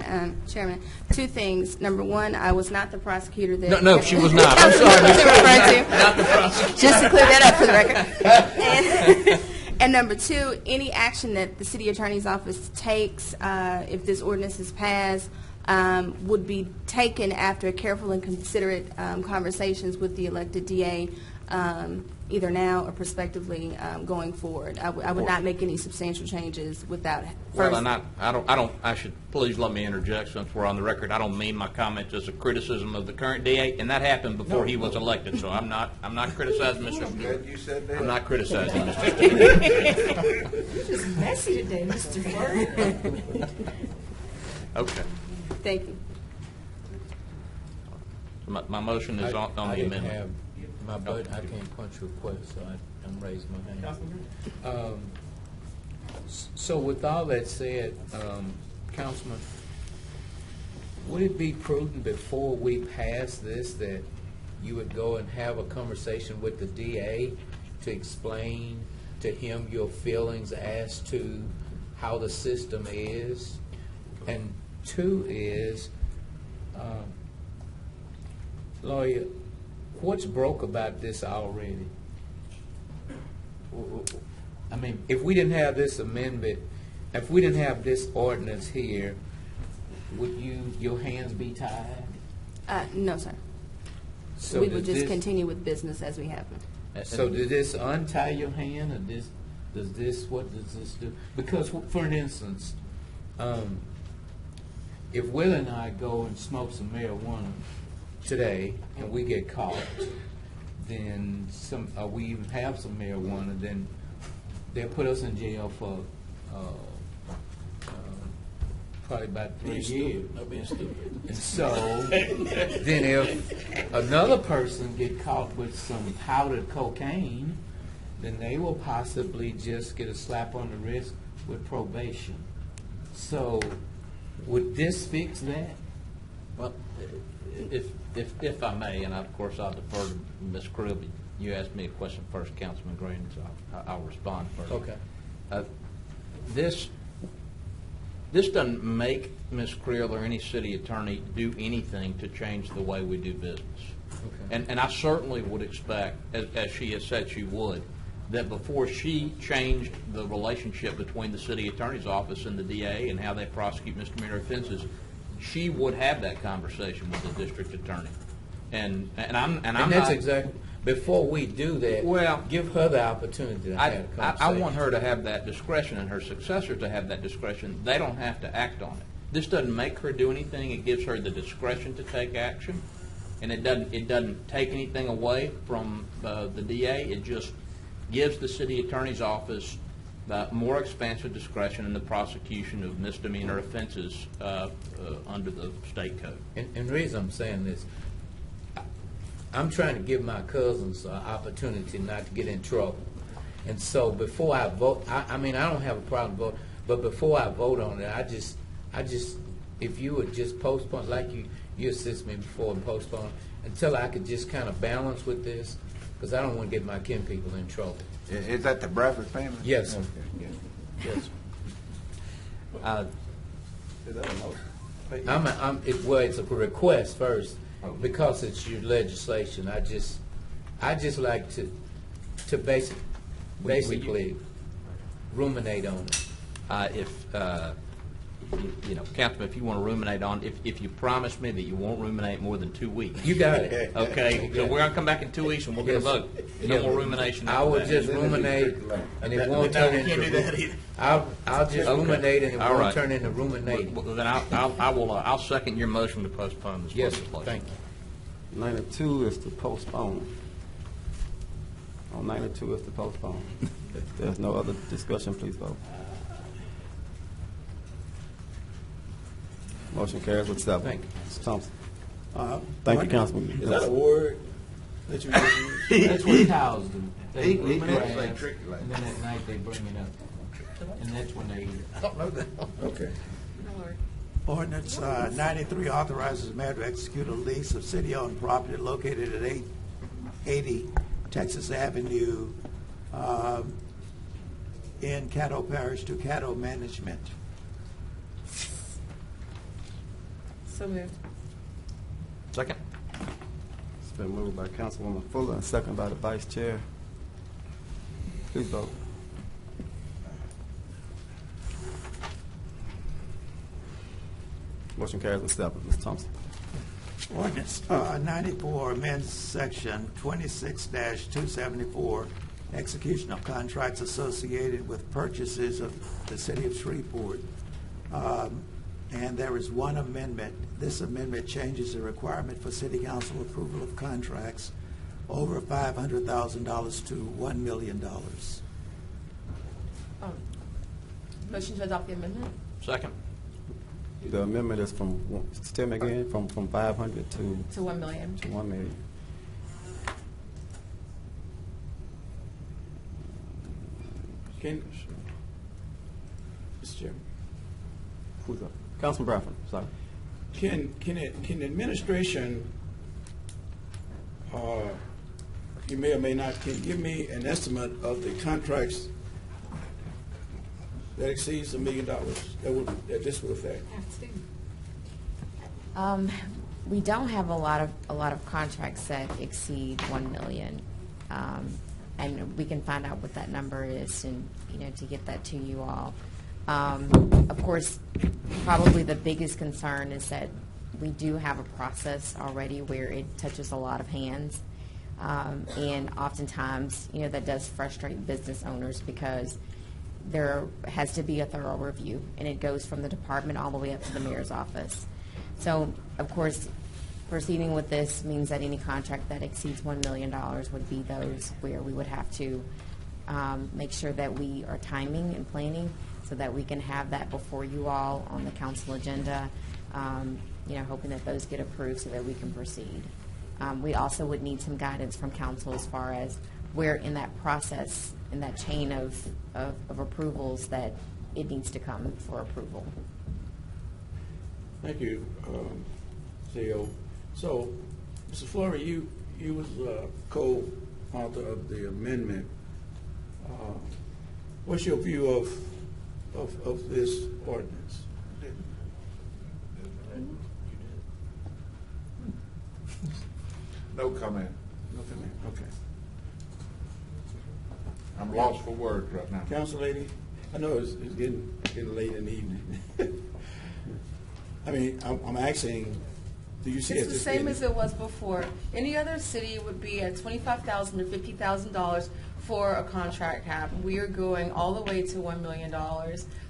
Chairman. 2 things. Number 1, I was not the prosecutor that... No, she was not. I'm sorry. Not the prosecutor. Just to clear that up for the record. And number 2, any action that the city attorney's office takes, if this ordinance is passed, would be taken after careful and considerate conversations with the elected DA, either now or prospectively going forward. I would not make any substantial changes without first. Well, I should please let me interject since we're on the record. I don't mean my comments as a criticism of the current DA, and that happened before he was elected. So I'm not criticizing Mr. Stewart. You said that. I'm not criticizing Mr. Stewart. You're just messy today, Mr. Ford. Okay. Thank you. So my motion is on the amendment. I can't punch request, so I'm raising my hand. So with all that said, Councilman, would it be prudent before we pass this that you would go and have a conversation with the DA to explain to him your feelings as to how the system is, and two is, lawyer, what's broke about this already? I mean, if we didn't have this amendment, if we didn't have this ordinance here, would your hands be tied? No, sir. So We would does just this- continue with business as we have been. So does this untie your hand, or what does this do? Because, for instance, if Will and I go and smoke some marijuana today and we get caught, then we even have some marijuana, then they'll put us in jail for probably about 3 years. And so then if another person get caught with some powdered cocaine, then they will possibly just get a slap on the wrist with probation. So would this fix that? Well, if I may, and of course I'll defer to Ms. Krill, you asked me a question first, Councilman Green, so I'll respond first. Okay. This doesn't make Ms. Krill or any city attorney do anything to change the way we do business. Okay. And I certainly would expect, as she has said she would, that before she changed the relationship between the city attorney's office and the DA and how they prosecute misdemeanor offenses, she would have that conversation with the district attorney. And I'm that's not, exactly, before we do that, well, give her the opportunity to have a conversation. I want her to have that discretion and her successors to have that discretion. They don't have to act on it. This doesn't make her do anything. It gives her the discretion to take action, and it doesn't take anything away from the DA. It just gives the city attorney's office more expansive discretion in the prosecution of misdemeanor offenses under the state code. And the reason I'm saying this, I'm trying to give my cousins an opportunity not to get in trouble. And so before I vote, I mean, I don't have a problem voting, but before I vote on it, I just, if you would just postpone, like you assist me before and postpone, until I could just kind of balance with this, because I don't want to get my kin people in trouble. Is that the Bradford family? Yes, sir. Okay, yeah. Yes. Is that a motion? Well, it's a request first, because it's your legislation. I just like to basically ruminate on it. Councilman, if you want to ruminate on, if you promise me that you won't ruminate more than 2 weeks. You got it. Okay, so we're going to come back in 2 weeks and we're going to Yes. vote. No more rumination. I will just ruminate, and it won't turn into. I'll just ruminate, and it All won't right. turn into ruminating. Well, then I'll second your motion to postpone this Yes, legislation. thank you. 92 is to postpone. On 92 is to postpone. If there's no other discussion, please vote. Motion carries with 7. Thank you. Mr. Thompson. Thank you, Councilman. Is that a word that you use? That's what cows do. They He ruminate, did say tricky like and then at night they bring it up, and that's when they eat it. I don't know that. Okay. Ordinance 93 authorizes the mayor to execute a lease of city-owned property located at 880 Texas Avenue in Caddo Parish to Caddo Management. So moved. Second. It's been moved by Councilwoman Fuller and second by the Vice Chair. Please vote. Motion carries with 7. Mr. Thompson. Ordinance 94 amends section 26-274, execution of contracts associated with purchases of the city of Shreveport. And there is one amendment. This amendment changes the requirement for city council approval of contracts over $500,000 to $1 million. Motion to adopt the amendment? Second. The amendment is from, tell me again, from 500 to To 1 million. 1 million. Mr. Chairman, Who's up? Councilman Bradford, sorry. can the administration you may or may not, can you give me an estimate of the contracts that exceeds $1 million that this would affect? We don't have a lot of contracts that exceed $1 million, and we can find out what that number is, and to get that to you all. Of course, probably the biggest concern is that we do have a process already where it touches a lot of hands, and oftentimes, that does frustrate business owners because there has to be a thorough review, and it goes from the department all the way up to the mayor's office. So, of course, proceeding with this means that any contract that exceeds $1 million would be those where we would have to make sure that we are timing and planning so that we can have that before you all on the council agenda, hoping that those get approved so that we can proceed. We also would need some guidance from council as far as where in that process, in that chain of approvals, that it needs to come for approval. Thank you, CEO. So, Mr. Flory, you was co-author of the amendment. What's your view of this ordinance? No comment. No comment. Okay. I'm lost for words right now. Council lady, I know it's getting late in the evening. I mean, I'm asking, do you see It's the same as it was before. Any other city would be at $25,000 to $50,000 for a contract cap. We are going all the way to $1 million.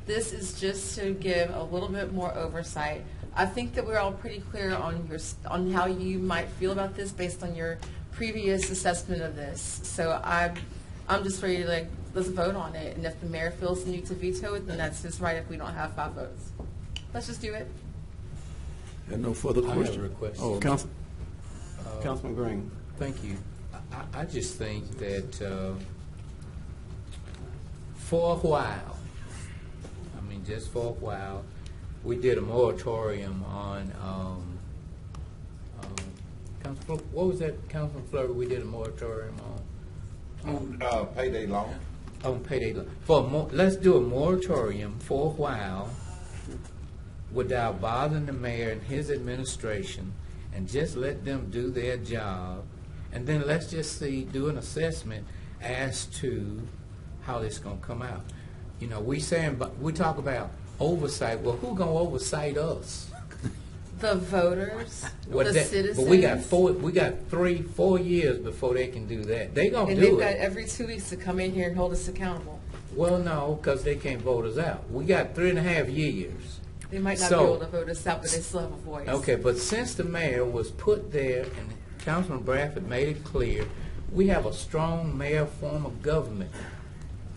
This is just to give a little bit more oversight. I think that we're all pretty clear on how you might feel about this based on your previous assessment of this. So I'm just ready to let's vote on it. And if the mayor feels the need to veto it, then that's just right if we don't have 5 votes. Let's just do it. And no further questions. I have a request. Oh, Councilman Green. Thank you. I just think that for a while, just for a while, we did a moratorium on, what was that, Councilman Fleury, we did a moratorium on? On payday loan. On payday loan. Let's do a moratorium for a while without bothering the mayor and his administration, and just let them do their job, and then let's just do an assessment as to how this is going to come out. We talk about oversight. Well, who's going to oversight us? The voters, the citizens. But we got 3-4 years before they can do that. They're going to do it. And they've got every 2 weeks to come in here and hold us accountable. Well, no, because they can't vote us out. We got 3.5 years. They might not be able to vote us out, but they still have a voice. Okay, but since the mayor was put there and Councilman Bradford made it clear, we have a strong mayor form of government.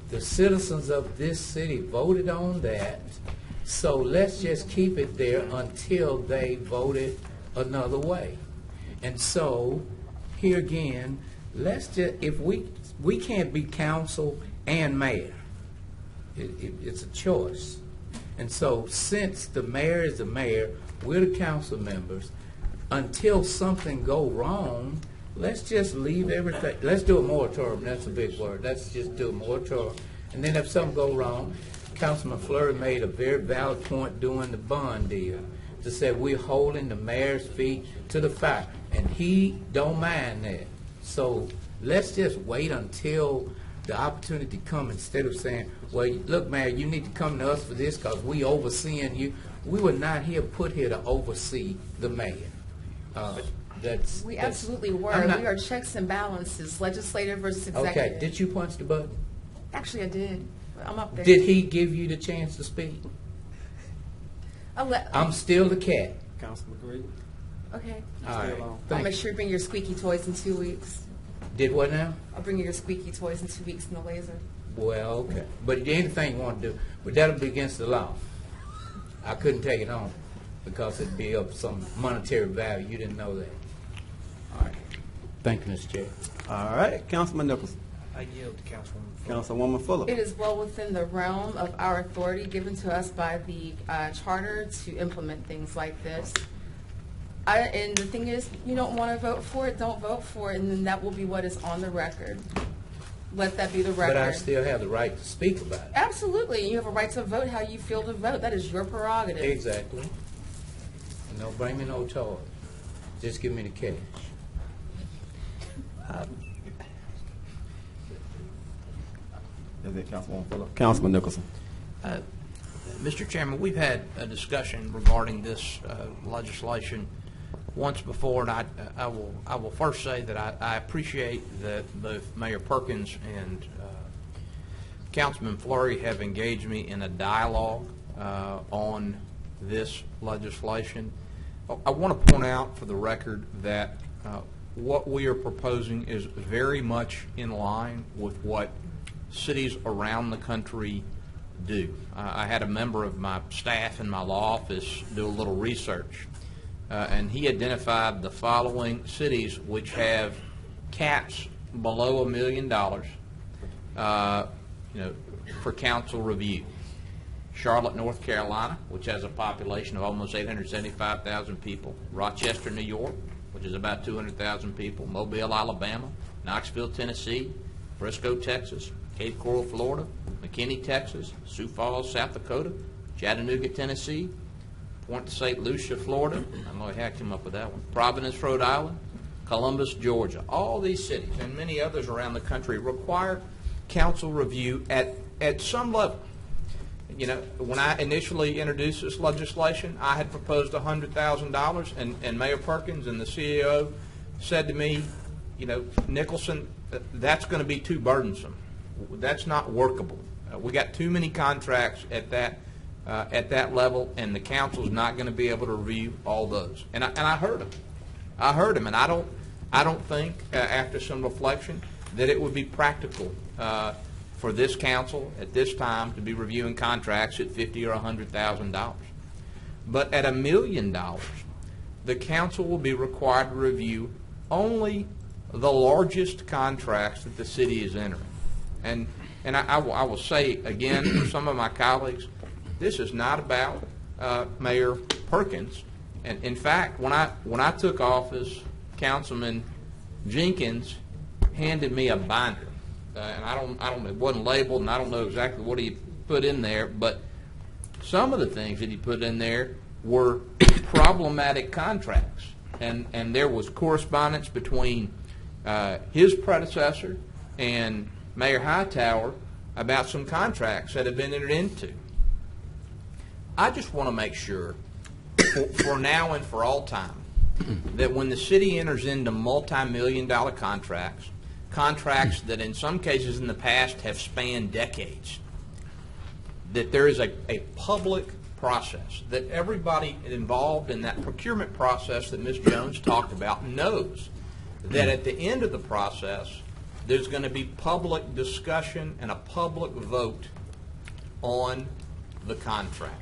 The citizens of this city voted on that, so let's just keep it there until they vote it another way. And so, here again, let's just, if we can't be council and mayor, it's a choice. And so, since the mayor is the mayor, we're the council members, until something go wrong, let's just leave everything. Let's do a moratorium. That's a big word. Let's just do a moratorium. And then if something go wrong, Councilman Fleury made a very valid point during the bond deal to say we're holding the mayor's feet to the fire, and he don't mind that. So let's just wait until the opportunity comes, instead of saying, well, look, Mayor, you need to come to us for this because we overseeing you. We were not put here to oversee the mayor. We absolutely were. We are checks and balances, legislative versus executive. Okay, did you punch the button? Actually, I did. I'm up there. Did he give you the chance to speak? I'm still the cat. Councilman Green. Okay. All right. I'll make sure you bring your squeaky toys in 2 weeks. Did what now? I'll bring you your squeaky toys in 2 weeks in the laser. Well, okay. But anything you want to do, but that'll be against the law. I couldn't take it home because it'd be of some monetary value. You didn't know that. All right. Thank you, Mr. Chair. All right. Councilman Nicholson. I yield to Councilwoman. Councilwoman Fuller. It is well within the realm of our authority given to us by the charter to implement things like this. And the thing is, you don't want to vote for it, don't vote for it, and then that will be what is on the record. Let that be the record. But I still have the right to speak about it. Absolutely. You have a right to vote how you feel to vote. That is your prerogative. Exactly. And don't bring me no toys. Just give me the cash. Is it Councilman Phillips? Councilman Nicholson. Mr. Chairman, we've had a discussion regarding this legislation once before, and I will first say that I appreciate that both Mayor Perkins and Councilman Fleury have engaged me in a dialogue on this legislation. I want to point out for the record that what we are proposing is very much in line with what cities around the country do. I had a member of my staff in my law office do a little research, and he identified the following cities which have caps below $1 million, for council review. Charlotte, North Carolina, which has a population of almost 875,000 people. Rochester, New York, which is about 200,000 people. Mobile, Alabama. Knoxville, Tennessee. Frisco, Texas. Cape Coral, Florida. McKinney, Texas. Sioux Falls, South Dakota. Chattanooga, Tennessee. Point St. Lucia, Florida. I don't know how I came up with that one. Providence, Rhode Island. Columbus, Georgia. All these cities and many others around the country require council review at some level. You know, when I initially introduced this legislation, I had proposed $100,000, and Mayor Perkins and the CEO said to me, you know, Nicholson, that's going to be too burdensome. That's not workable. We got too many contracts at that level, and the council's not going to be able to review all those. And I heard him. And I don't think after some reflection that it would be practical for this council at this time to be reviewing contracts at $50,000 or $100,000. But at $1 million, the council will be required to review only the largest contracts that the city is entering. And I will say again for some of my colleagues, this is not about Mayor Perkins. And in fact, when I took office, Councilman Jenkins handed me a binder. And it wasn't labeled, and I don't know exactly what he put in there, but some of the things that he put in there were problematic contracts. And there was correspondence between his predecessor and Mayor Hightower about some contracts that had been entered into. I just want to make sure, for now and for all time, that when the city enters into multi-million-dollar contracts that in some cases in the past have spanned decades, that there is a public process, that everybody involved in that procurement process that Ms. Jones talked about knows that at the end of the process there's going to be public discussion and a public vote on the contract.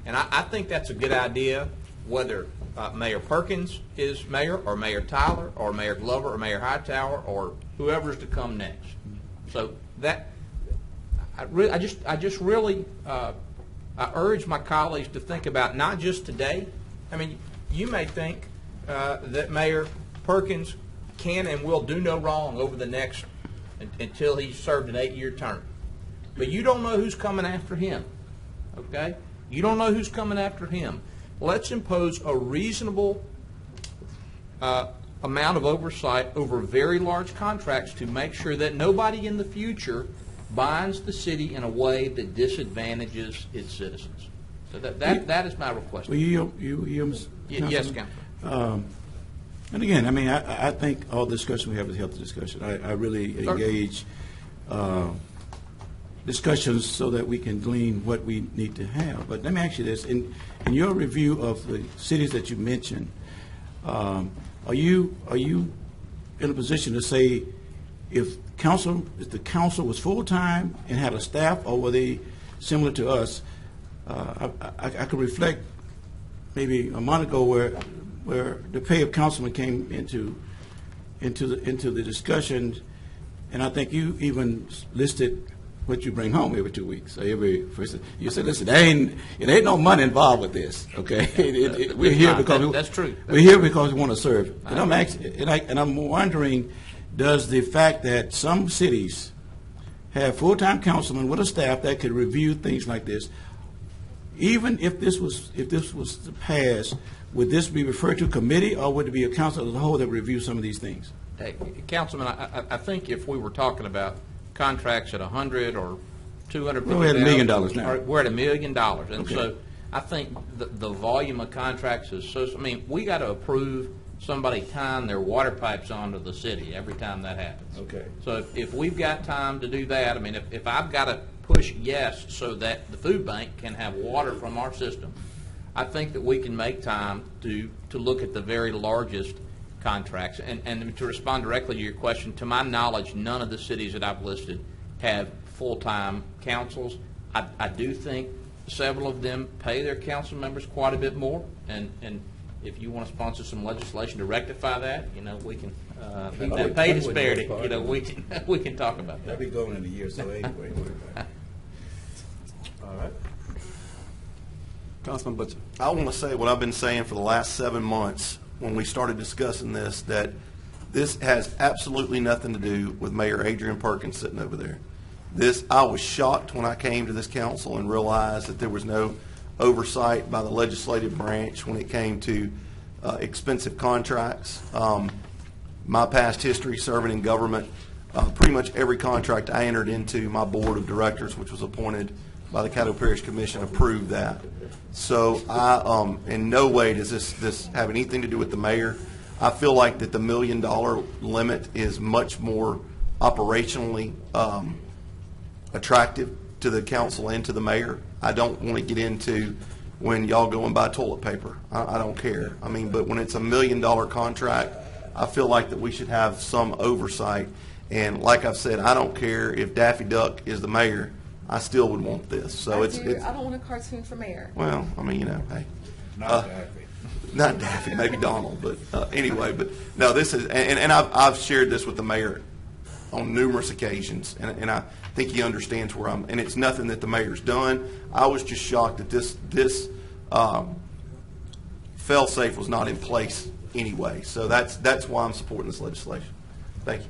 And I think that's a good idea, whether Mayor Perkins is mayor, or Mayor Tyler, or Mayor Glover, or Mayor Hightower, or whoever's to come next. So that I just really urge my colleagues to think about not just today. I mean, you may think that Mayor Perkins can and will do no wrong over the next until he's served an 8-year term, but you don't know who's coming after him. Okay, you don't know who's coming after him. Let's impose a reasonable amount of oversight over very large contracts to make sure that nobody in the future binds the city in a way that disadvantages its citizens. So that is my request. Well, yes, Councilman. And again, I mean, I think all the discussion we have is healthy discussion. I really engage discussions so that we can glean what we need to have. But let me ask you this: in your review of the cities that you mentioned, are you in a position to say if the council was full time and had a staff, or were they similar to us? I could reflect maybe a month ago where the pay of councilmen came into the discussion, and I think you even listed what you bring home every 2 weeks. So you say, listen, it ain't no money involved with this. Okay, we're here because that's true. We're here because we want to serve. And I'm wondering, does the fact that some cities have full-time councilmen with a staff that could review things like this, even if this was to pass, would this be referred to committee, or would it be a council as a whole that would review some of these things? Hey, Councilman, I think if we were talking about contracts at 100 or 250, we're at $1 million now. We're at $1 million, and Okay. so I think the volume of contracts is so. I mean, we got to approve somebody tying their water pipes onto the city every time that happens. Okay. So if we've got time to do that, I mean, if I've got to push yes so that the food bank can have water from our system, I think that we can make time to look at the very largest contracts. And to respond directly to your question, to my knowledge, none of the cities that I've listed have full-time councils. I do think several of them pay their council members quite a bit more, and if you want to sponsor some legislation to rectify that, we can, that pay disparity, we can talk about that. That'll be going in a year, so anyway. All right. Councilman Butcher. I want to say what I've been saying for the last 7 months when we started discussing this, that this has absolutely nothing to do with Mayor Adrian Perkins sitting over there. I was shocked when I came to this council and realized that there was no oversight by the legislative branch when it came to expensive contracts. My past history serving in government, pretty much every contract I entered into, my board of directors, which was appointed by the Caddo Parish Commission, approved that. So in no way does this have anything to do with the mayor. I feel like that the $1 million limit is much more operationally attractive to the council and to the mayor. I don't want to get into when y'all go and buy toilet paper. I don't care. I mean, but when it's $1 million contract, I feel like that we should have some oversight. And like I've said, I don't care if Daffy Duck is the mayor. I still would want this. So I don't want a cartoon for mayor. Well, I mean, hey. Not Daffy. Not Daffy, maybe Donald, but anyway. But no, this is, and I've shared this with the mayor on numerous occasions, and I think he understands where I'm. And it's nothing that the mayor's done. I was just shocked that this fail-safe was not in place anyway. So that's why I'm supporting this legislation. Thank you.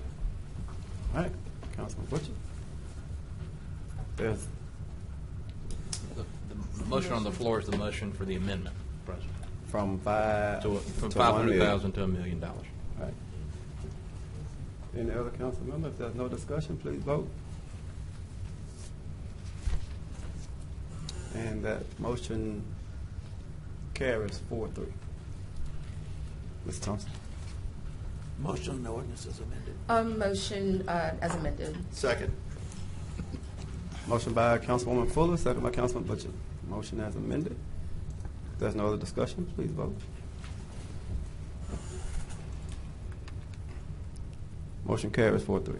All right, Councilman Butcher. There's The motion on the floor is the motion for the amendment, President. From From 500,000 to $1 million. All right. Any other council members? If there's no discussion, please vote. And that motion carries 4-3. Ms. Thompson. Motion on the ordinance is amended. Motion as amended. Second. Motion by Councilwoman Fuller, second by Councilman Butcher. Motion as amended. If there's no other discussion, please vote. Motion carries 4-3.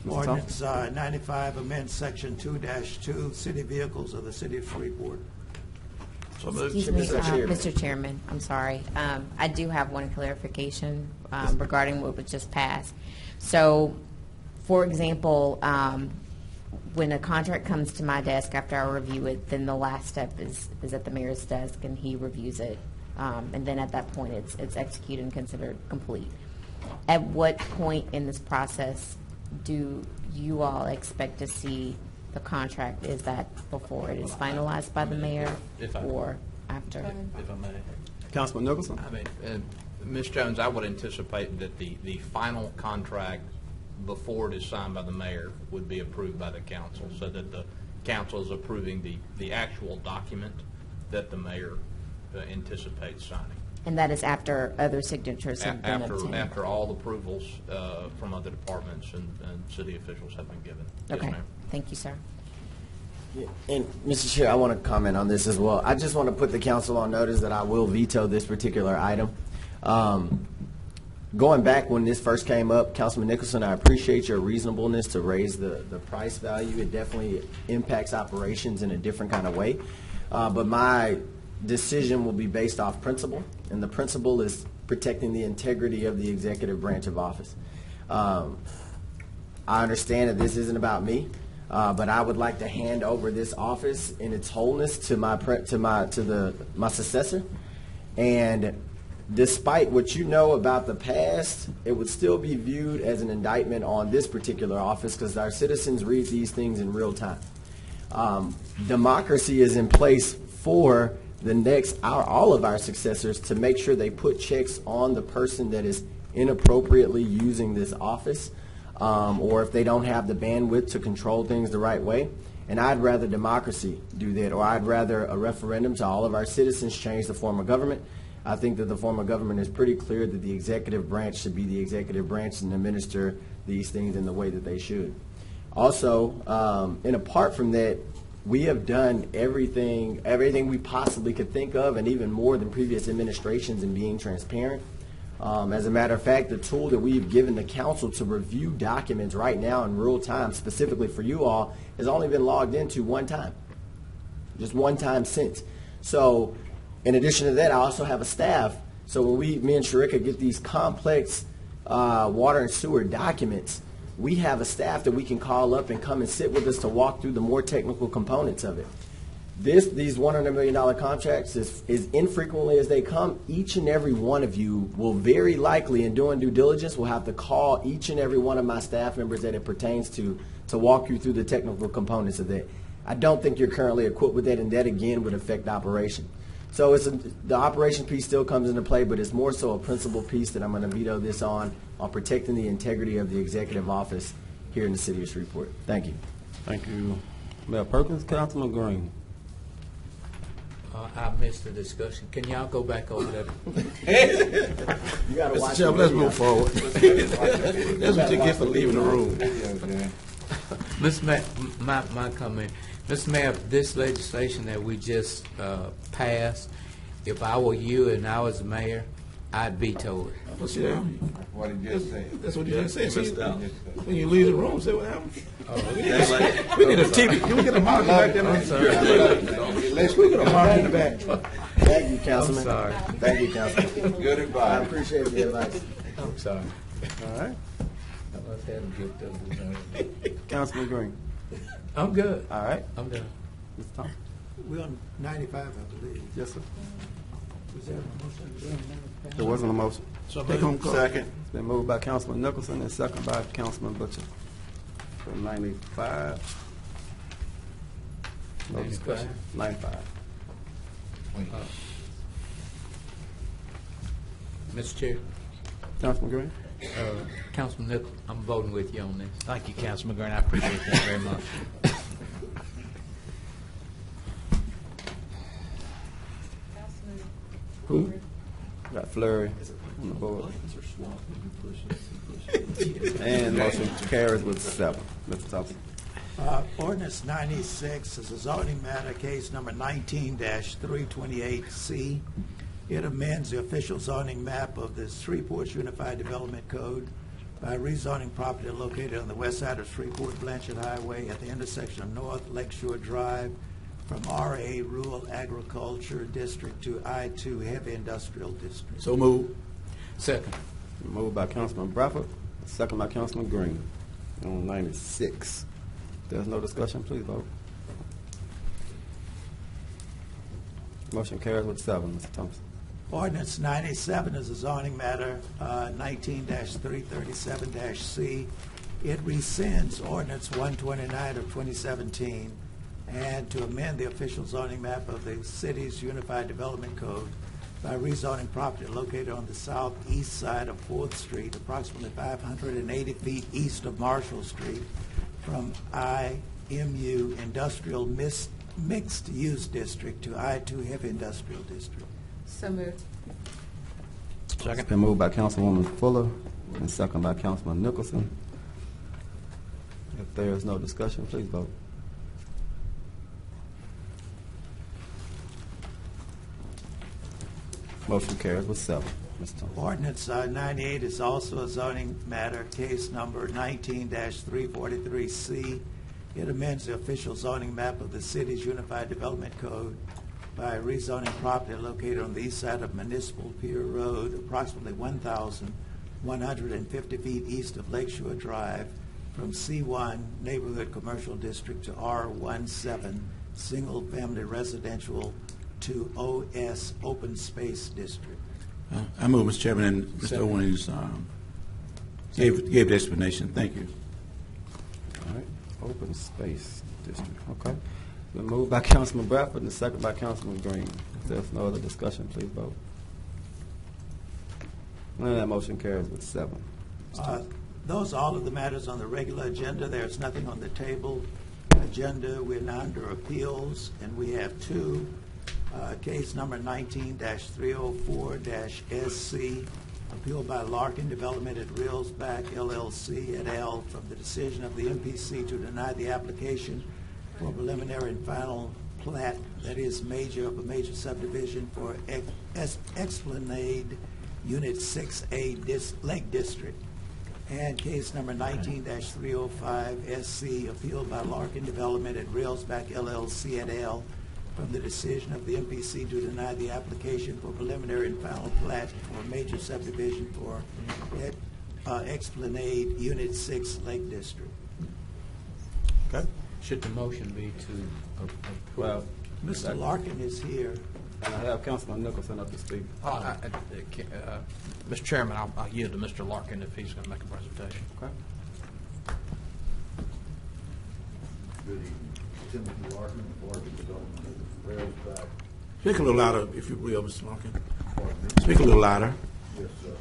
Ordinance 95 amends Section 2-2, city vehicles of the city of Shreveport. Excuse me, Mr. Chairman, I'm sorry. I do have one clarification regarding what was just passed. So, for example, when a contract comes to my desk after I review it, then the last step is at the mayor's desk and he reviews it. And then at that point, it's executed and considered complete. At what point in this process do you all expect to see the contract? Is that before it is finalized by the mayor or after? If I may. Councilman Nicholson. I mean, Ms. Jones, I would anticipate that the final contract before it is signed by the mayor would be approved by the council, so that the council is approving the actual document that the mayor anticipates signing. And that is after other signatures have been obtained? After all approvals from other departments and city officials have been given. Okay. Yes, ma'am. Thank you, sir. Yeah, and Mr. Chair, I want to comment on this as well. I just want to put the council on notice that I will veto this particular item. Going back when this first came up, Councilman Nicholson, I appreciate your reasonableness to raise the price value. It definitely impacts operations in a different kind of way. But my decision will be based off principle, and the principle is protecting the integrity of the executive branch of office. I understand that this isn't about me. But I would like to hand over this office in its wholeness to my successor. And despite what you know about the past, it would still be viewed as an indictment on this particular office because our citizens read these things in real time. Democracy is in place for all of our successors to make sure they put checks on the person that is inappropriately using this office, or if they don't have the bandwidth to control things the right way. And I'd rather democracy do that, or I'd rather a referendum to all of our citizens change the form of government. I think that the form of government is pretty clear that the executive branch should be the executive branch and administer these things in the way that they should. Also, and apart from that, we have done everything we possibly could think of, and even more than previous administrations in being transparent. As a matter of fact, the tool that we've given the council to review documents right now in real time, specifically for you all, has only been logged into one time, just one time since. So in addition to that, I also have a staff. So when me and Sharika get these complex water and sewer documents, we have a staff that we can call up and come and sit with us to walk through the more technical components of it. These $100 million contracts, as infrequently as they come, each and every one of you will very likely, in doing due diligence, will have to call each and every one of my staff members that it pertains to walk you through the technical components of that. I don't think you're currently equipped with that, and that again would affect operation. So the operation piece still comes into play, but it's more so a principal piece that I'm going to veto this on protecting the integrity of the executive office here in the city of Shreveport. Thank you. Thank you, Mayor Perkins. Councilman Green. I missed the discussion. Can y'all go back over that? You got to watch. Mr. Chairman, let's move forward. That's what you get for leaving the room. Mr. Mayor, my comment. Mr. Mayor, this legislation that we just passed, if I were you and I was the mayor, I'd veto it. What's that? What he just said. That's what you just said. See, when you leave the room, say what happened? We need a TV. Can we get a monitor back there? I'm sorry. Let's get a monitor in the back. Thank you, Councilman. I'm sorry. Thank you, Councilman. Good advice. I appreciate the advice. I'm sorry. All right. I must have a gift of design. Councilman Green. I'm good. All right. I'm done. Mr. Thompson. We're on 95, I believe. Yes, sir. Was there a motion? There wasn't a motion. So Take home moved. call. Second. It's been moved by Councilman Nicholson and second by Councilman Butcher. For 95. No discussion. 95. Mr. Chair, Councilman Green. Councilman Nichols, I'm voting with you on this. Thank you, Councilman Green. I appreciate that very much. Who? Got Flurry on the board. And motion carries with 7. Mr. Thompson. Ordinance 96 is a zoning matter, case number 19-328C. It amends the official zoning map of the Shreveport Unified Development Code by rezoning property located on the west side of Shreveport Blanchard Highway at the intersection of North Lakeshore Drive from RA Rural Agriculture District to I-2 Heavy Industrial District. So moved. Second. Moved by Councilman Bradford, second by Councilman Green. On 96. There's no discussion, please vote. Motion carries with 7, Mr. Thompson. Ordinance 97 is a zoning matter, 19-337-C. It rescinds Ordinance 129 of 2017 and to amend the official zoning map of the city's Unified Development Code by rezoning property located on the southeast side of 4th Street, approximately 580 feet east of Marshall Street, from IMU Industrial Mixed Use District to I-2 Heavy Industrial District. So moved. Second. It's been moved by Councilwoman Fuller and second by Councilman Nicholson. If there is no discussion, please vote. Motion carries with 7. Mr. Thompson. Ordinance 98 is also a zoning matter, case number 19-343C. It amends the official zoning map of the city's Unified Development Code by rezoning property located on the east side of Municipal Pier Road, approximately 1,150 feet east of Lakeshore Drive, from C1 Neighborhood Commercial District to R17 Single Family Residential to OS Open Space District. I move, Mr. Chairman, and Mr. Owens gave the explanation. Thank you. All right, open space district, okay. Been moved by Councilman Bradford and the second by Councilman Green. If there's no other discussion, please vote. And that motion carries with 7. Those are all of the matters on the regular agenda. There's nothing on the table agenda. We're now under appeals, and we have 2. Case number 19-304-SC, appealed by Larkin Development at Reelsback LLC et al. From the decision of the MPC to deny the application for preliminary and final plat, that is major of a major subdivision for Esplanade Unit 6A Lake District. And case number 19-305-SC, appealed by Larkin Development at Reelsback LLC et al. From the decision of the MPC to deny the application for preliminary and final plat for a major subdivision for Esplanade Unit 6 Lake District. Okay. Should the motion be to approve? Well, Mr. Larkin is here. and I have Councilman Nicholson up to speak. Mr. Chairman, I'll yield to Mr. Larkin if he's going to make a presentation. Okay. Good evening. Timothy Larkin, Larkin Development, Railsback. Speak a little louder, if you will, Mr. Larkin. Speak a little louder. Yes, sir.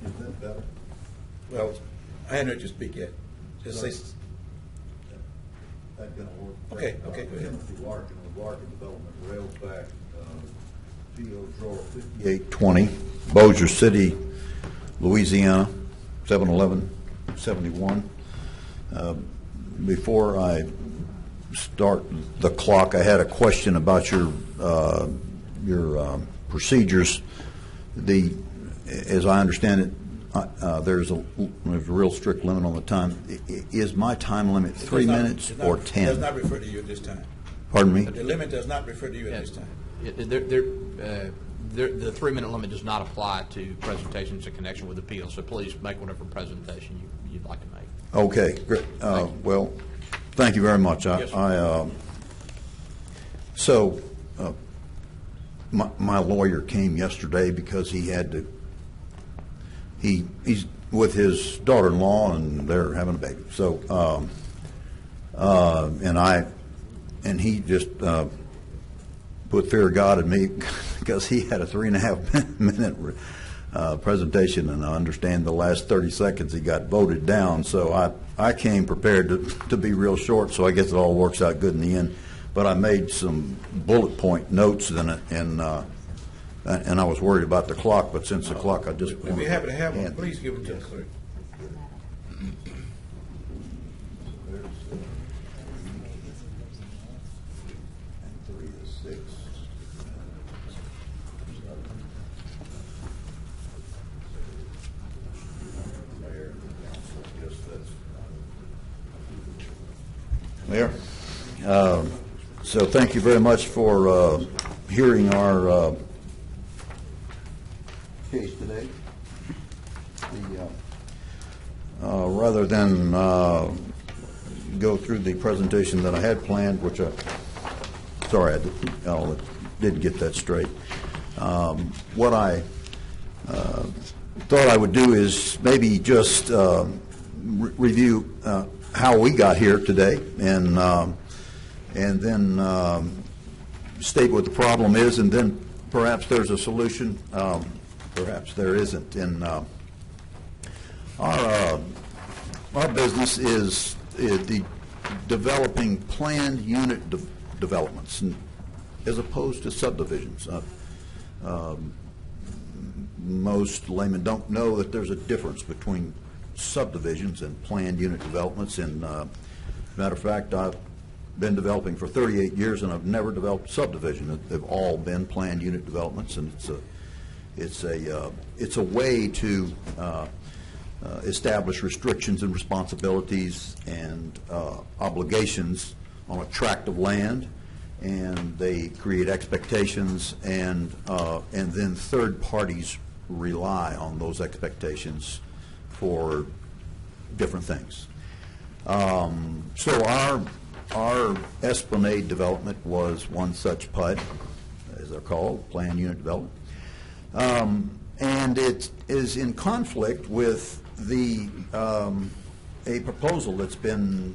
Is that better? Well, I hadn't heard you speak yet. Just say. That didn't work. Okay, go ahead. Timothy Larkin of Larkin Development, Railsback, PO Drawer 5820, Bossier City, Louisiana, 71171. Before I start the clock, I had a question about your procedures. As I understand it, there's a real strict limit on the time. Is my time limit 3 minutes or 10? It does not refer to you at this time. Pardon me? The limit does not refer to you at this time. The 3-minute limit does not apply to presentations in connection with appeals, so please make whatever presentation you'd like to make. Okay, great. Well, thank you very much. Yes, sir. My lawyer came yesterday because he had to. He's with his daughter-in-law and they're having a baby. So, and he just put fear of God in me because he had a 3.5 minute presentation, and I understand the last 30 seconds he got voted down. So I came prepared to be real short. So I guess it all works out good in the end. But I made some bullet point notes in it, and I was worried about the clock. But since the clock, I just We'd be happy to have one. Please give them to us, sir. Mayor, so thank you very much for hearing our case today. Rather than go through the presentation that I had planned, which I didn't get that straight. What I thought I would do is maybe just review how we got here today, and then state what the problem is, and then perhaps there's a solution, perhaps there isn't. And our business is the developing planned unit developments, as opposed to subdivisions. Most laymen don't know that there's a difference between subdivisions and planned unit developments. And matter of fact, I've been developing for 38 years, and I've never developed a subdivision. They've all been planned unit developments, and it's a way to establish restrictions and responsibilities and obligations on a tract of land, and they create expectations, and then third parties rely on those expectations for different things. So our Esplanade development was one such PUD, as they're called, Planned Unit Development. And it is in conflict with the a proposal that's been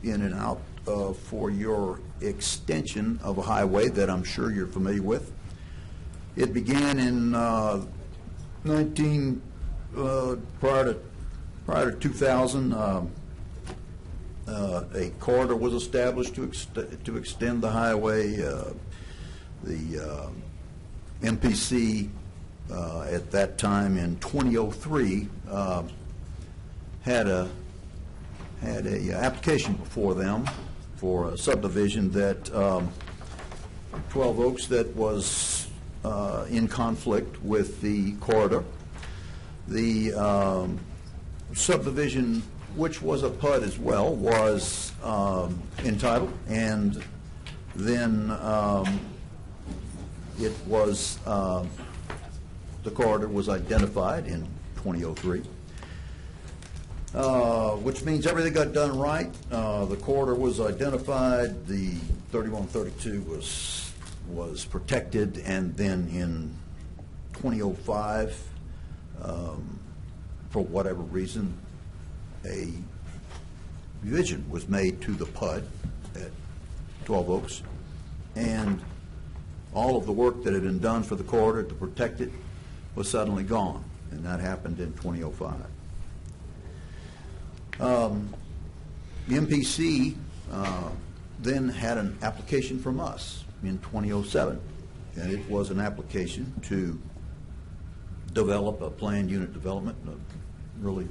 in and out for your extension of a highway that I'm sure you're familiar with. It began in prior to 2000. A corridor was established to extend the highway. The MPC at that time in 2003 had a application before them for a subdivision that 12 Oaks that was in conflict with the corridor. The subdivision, which was a PUD as well, was entitled, and then it was the corridor was identified in 2003. Which means everything got done right. The corridor was identified, the 3132 was protected, and then in 2005, for whatever reason, a revision was made to the PUD at 12 Oaks, and all of the work that had been done for the corridor to protect it was suddenly gone, and that happened in 2005. The MPC then had an application from us in 2007, and it was an application to develop a planned unit development, a really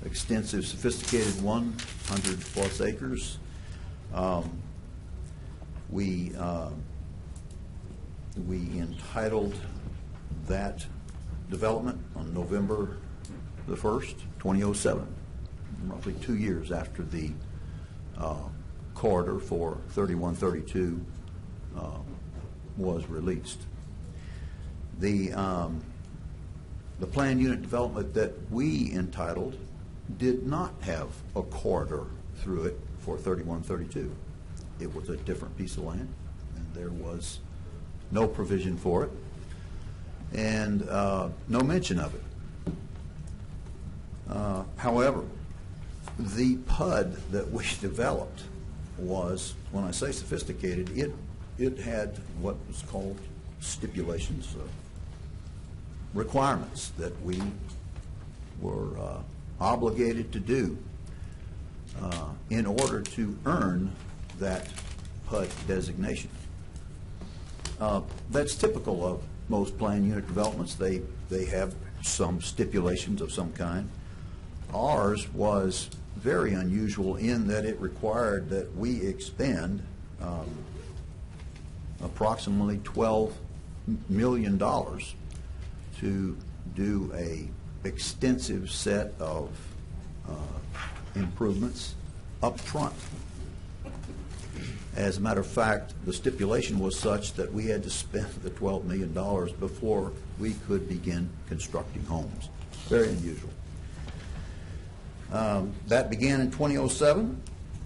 extensive, sophisticated one, 100-plus acres. We entitled that development on November the 1st, 2007. Roughly 2 years after the corridor for 3132 was released. The planned unit development that we entitled did not have a corridor through it for 3132. It was a different piece of land, and there was no provision for it, and no mention of it. However, the PUD that we developed was, when I say sophisticated, it had what was called stipulations, requirements that we were obligated to do in order to earn that PUD designation. That's typical of most planned unit developments. They have some stipulations of some kind. Ours was very unusual in that it required that we expend approximately $12 million to do a extensive set of improvements up front. As a matter of fact, the stipulation was such that we had to spend the $12 million before we could begin constructing homes. Very unusual. That began in 2007,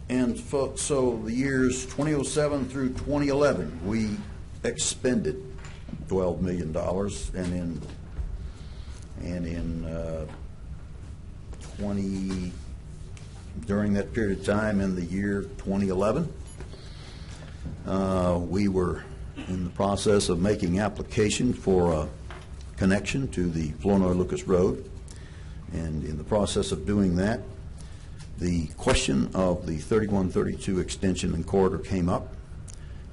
and so the years 2007 through 2011, we expended $12 million, during that period of time, in the year 2011, we were in the process of making application for a connection to the Flournoy Lucas Road. And in the process of doing that, the question of the 3132 extension and corridor came up,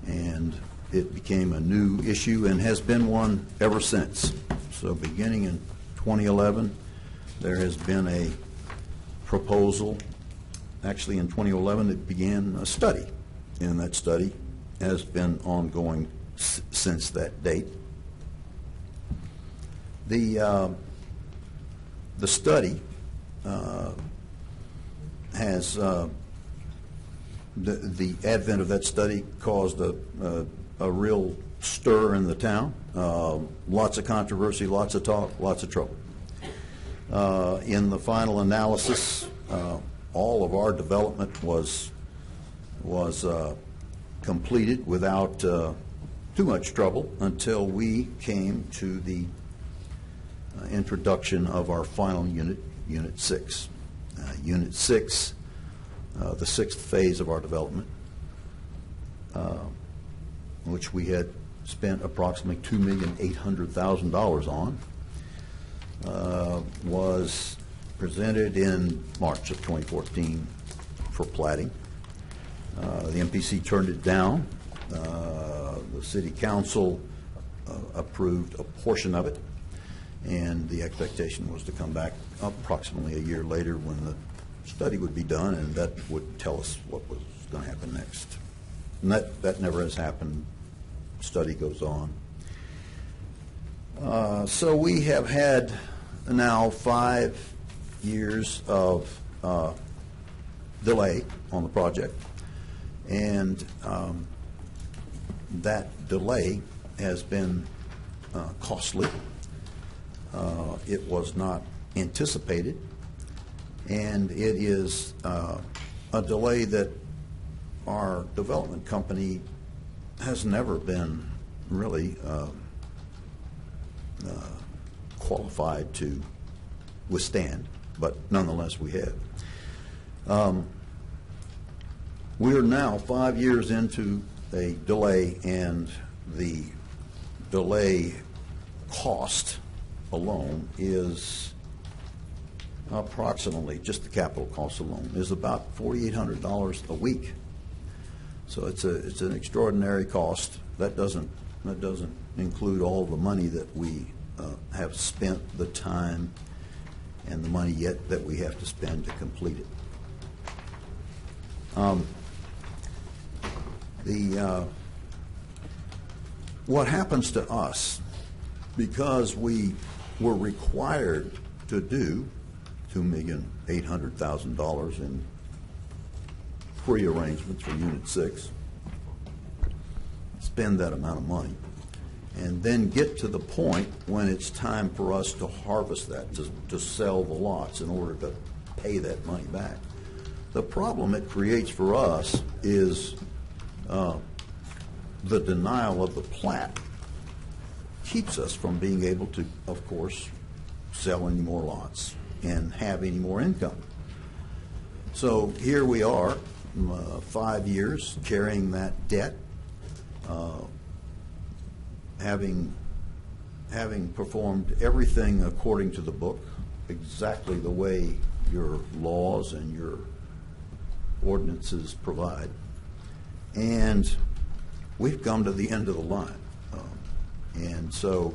and it became a new issue and has been one ever since. So beginning in 2011, there has been a proposal. Actually, in 2011, it began a study, and that study has been ongoing since that date. The study has the advent of that study caused a real stir in the town. Lots of controversy, lots of talk, lots of trouble. In the final analysis, all of our development was completed without too much trouble until we came to the introduction of our final unit, Unit 6. Unit 6, the sixth phase of our development, which we had spent approximately $2,800,000 on, was presented in March of 2014 for platting. The MPC turned it down. The City Council approved a portion of it, and the expectation was to come back approximately a year later when the study would be done, and that would tell us what was going to happen next. And that never has happened. Study goes on. So we have had now 5 years of delay on the project, and that delay has been costly. It was not anticipated, and it is a delay that our development company has never been really qualified to withstand, but nonetheless we have. We are now 5 years into a delay, and the delay cost alone is approximately, just the capital cost alone, is about $4,800 a week. So it's an extraordinary cost. That doesn't include all the money that we have spent, the time, and the money yet that we have to spend to complete it. What happens to us, because we were required to do $2,800,000 in pre-arrangements for Unit 6, spend that amount of money, and then get to the point when it's time for us to harvest that, to sell the lots in order to pay that money back. The problem it creates for us is the denial of the plat keeps us from being able to, of course, sell any more lots and have any more income. So here we are, 5 years carrying that debt, having performed everything according to the book, exactly the way your laws and your ordinances provide. And we've come to the end of the line. And so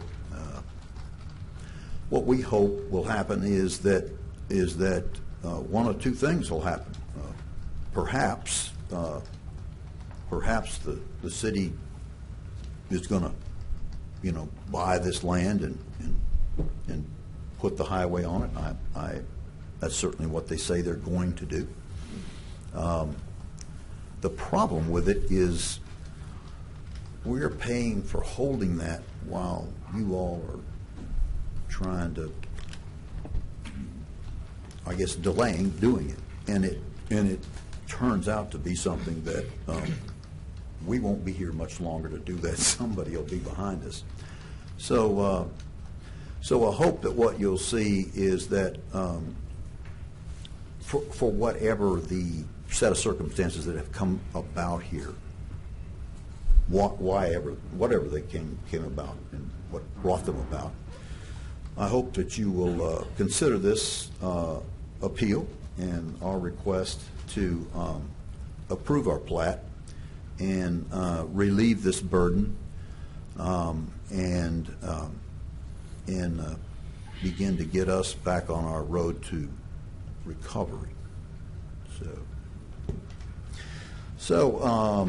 what we hope will happen is that one of two things will happen. Perhaps the city is going to, buy this land and put the highway on it. That's certainly what they say they're going to do. The problem with it is we're paying for holding that while you all are trying to, I guess, delaying doing it. And it turns out to be something that we won't be here much longer to do that. Somebody will be behind us. So I hope that what you'll see is that for whatever the set of circumstances that have come about here, whatever they came about and what brought them about, I hope that you will consider this appeal and our request to approve our plat and relieve this burden and begin to get us back on our road to recovery. So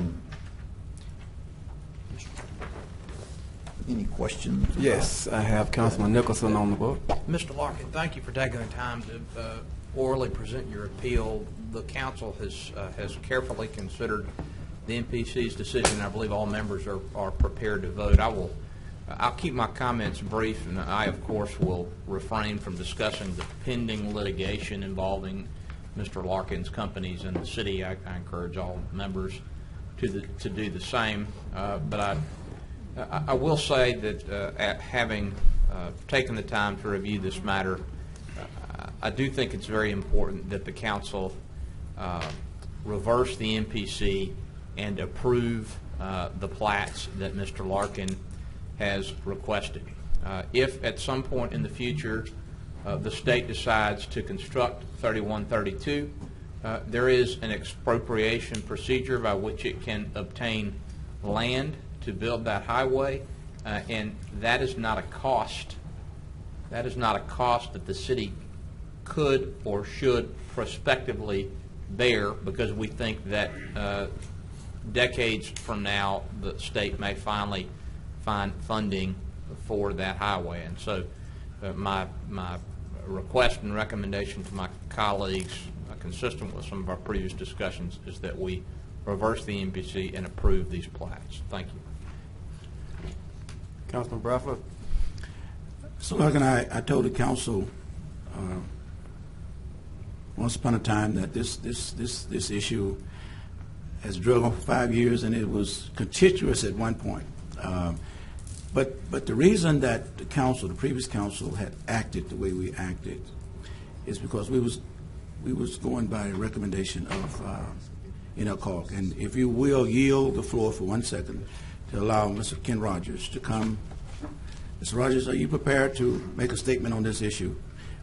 any questions? Yes, I have Councilman Nicholson on the board. Mr. Larkin, thank you for taking the time to orally present your appeal. The council has carefully considered the MPC's decision. I believe all members are prepared to vote. I will I'll keep my comments brief, and I, of course, will refrain from discussing the pending litigation involving Mr. Larkin's companies in the city. I encourage all members to do the same. But I will say that having taken the time to review this matter, I do think it's very important that the council reverse the MPC and approve the plats that Mr. Larkin has requested. If at some point in the future the state decides to construct 3132, there is an expropriation procedure by which it can obtain land to build that highway, and that is not a cost. That is not a cost that the city could or should prospectively bear, because we think that decades from now the state may finally find funding for that highway. And so my request and recommendation to my colleagues, consistent with some of our previous discussions, is that we reverse the MPC and approve these plats. Thank you. Councilman Bradford. So, Larkin, I told the council once upon a time that this issue has drug on for 5 years, and it was contentious at one point. But the reason that the previous council had acted the way we acted is because we was going by a recommendation of Cork. And if you will yield the floor for 1 second to allow Mr. Ken Rogers to come. Mr. Rogers, are you prepared to make a statement on this issue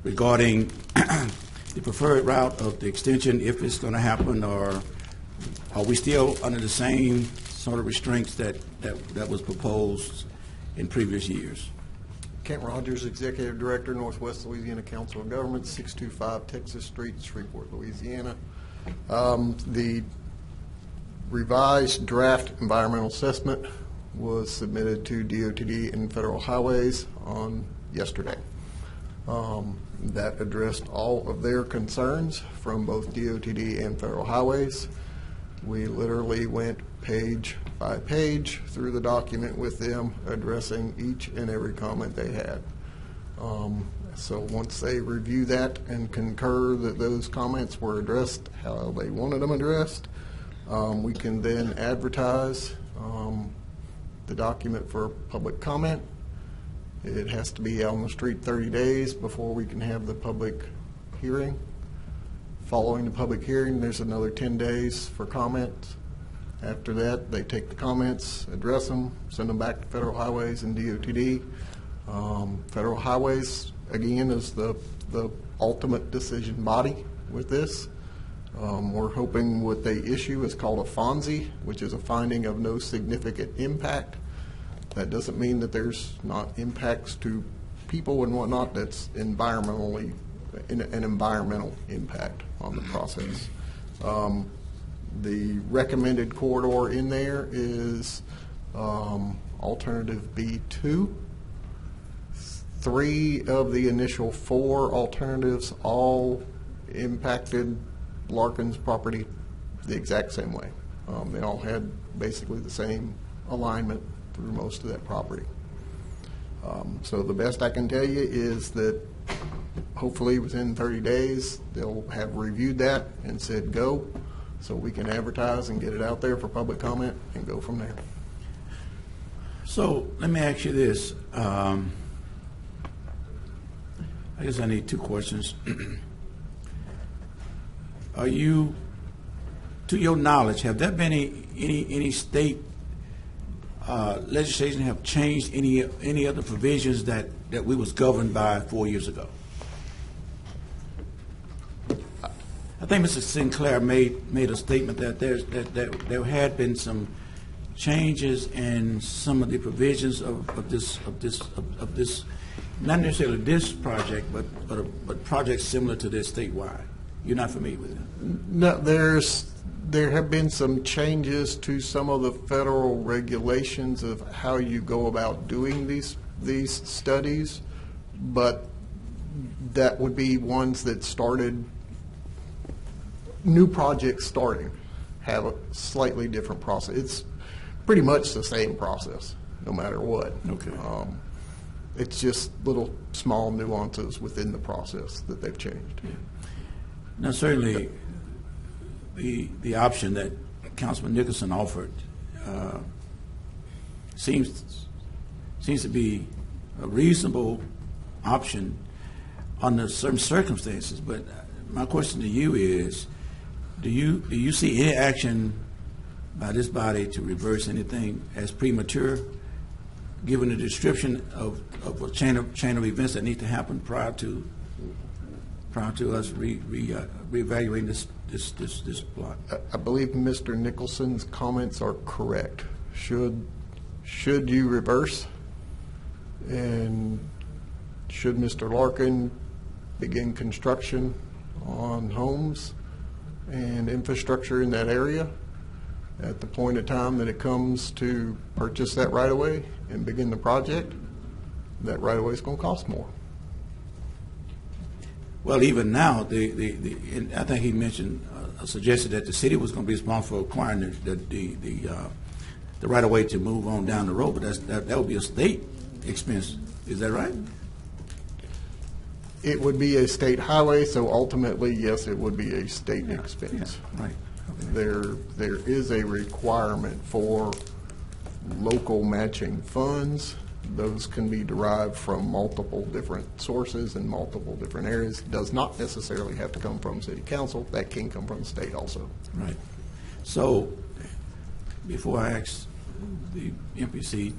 regarding the preferred route of the extension, if it's going to happen, or are we still under the same sort of restraints that was proposed in previous years? Kent Rogers, Executive Director, Northwest Louisiana Council of Governments, 625 Texas Street, Shreveport, Louisiana. The revised draft environmental assessment was submitted to DOTD and Federal Highways on yesterday. That addressed all of their concerns from both DOTD and Federal Highways. We literally went page by page through the document with them, addressing each and every comment they had. So once they review that and concur that those comments were addressed how they wanted them addressed, we can then advertise the document for public comment. It has to be out on the street 30 days before we can have the public hearing. Following the public hearing, there's another 10 days for comments. After that, they take the comments, address them, send them back to Federal Highways and DOTD. Federal Highways, again, is the ultimate decision body with this. We're hoping what they issue is called a FONSI, which is a finding of no significant impact. That doesn't mean that there's not impacts to people and whatnot. That's environmentally an environmental impact on the process. The recommended corridor in there is alternative B2. 3 of the initial 4 alternatives all impacted Larkin's property the exact same way. They all had basically the same alignment through most of that property. So the best I can tell you is that hopefully within 30 days they'll have reviewed that and said go, so we can advertise and get it out there for public comment and go from there. So let me ask you this. I guess I need 2 questions. Are you, to your knowledge, have there been any state legislation have changed any other provisions that we was governed by 4 years ago? I think Mr. Sinclair made a statement that there had been some changes in some of the provisions of this not necessarily this project, but projects similar to this statewide. You're not familiar with it? No, there have been some changes to some of the federal regulations of how you go about doing these studies, but that would be ones that started, new projects starting have a slightly different process. It's pretty much the same process. no matter what. Okay. It's just little small nuances within the process that they've changed. Now, certainly, the option that Councilman Nicholson offered seems to be a reasonable option under certain circumstances. But my question to you is, do you see any action by this body to reverse anything as premature, given the description of a chain of events that need to happen prior to us reevaluating this plot? I believe Mr. Nicholson's comments are correct. Should you reverse, and should Mr. Larkin begin construction on homes and infrastructure in that area at the point of time that it comes to purchase that right of way and begin the project, that right of way is going to cost more. Well, even now, and I think he mentioned, suggested that the city was going to be responsible for acquiring the right of way to move on down the road, but that would be a state expense. Is that right? It would be a state highway, so ultimately, yes, it would be a state expense. Yeah, right. Okay. There is a requirement for local matching funds. Those can be derived from multiple different sources in multiple different areas. It does not necessarily have to come from city council. That can come from the state also. Right. So, before I ask the MPC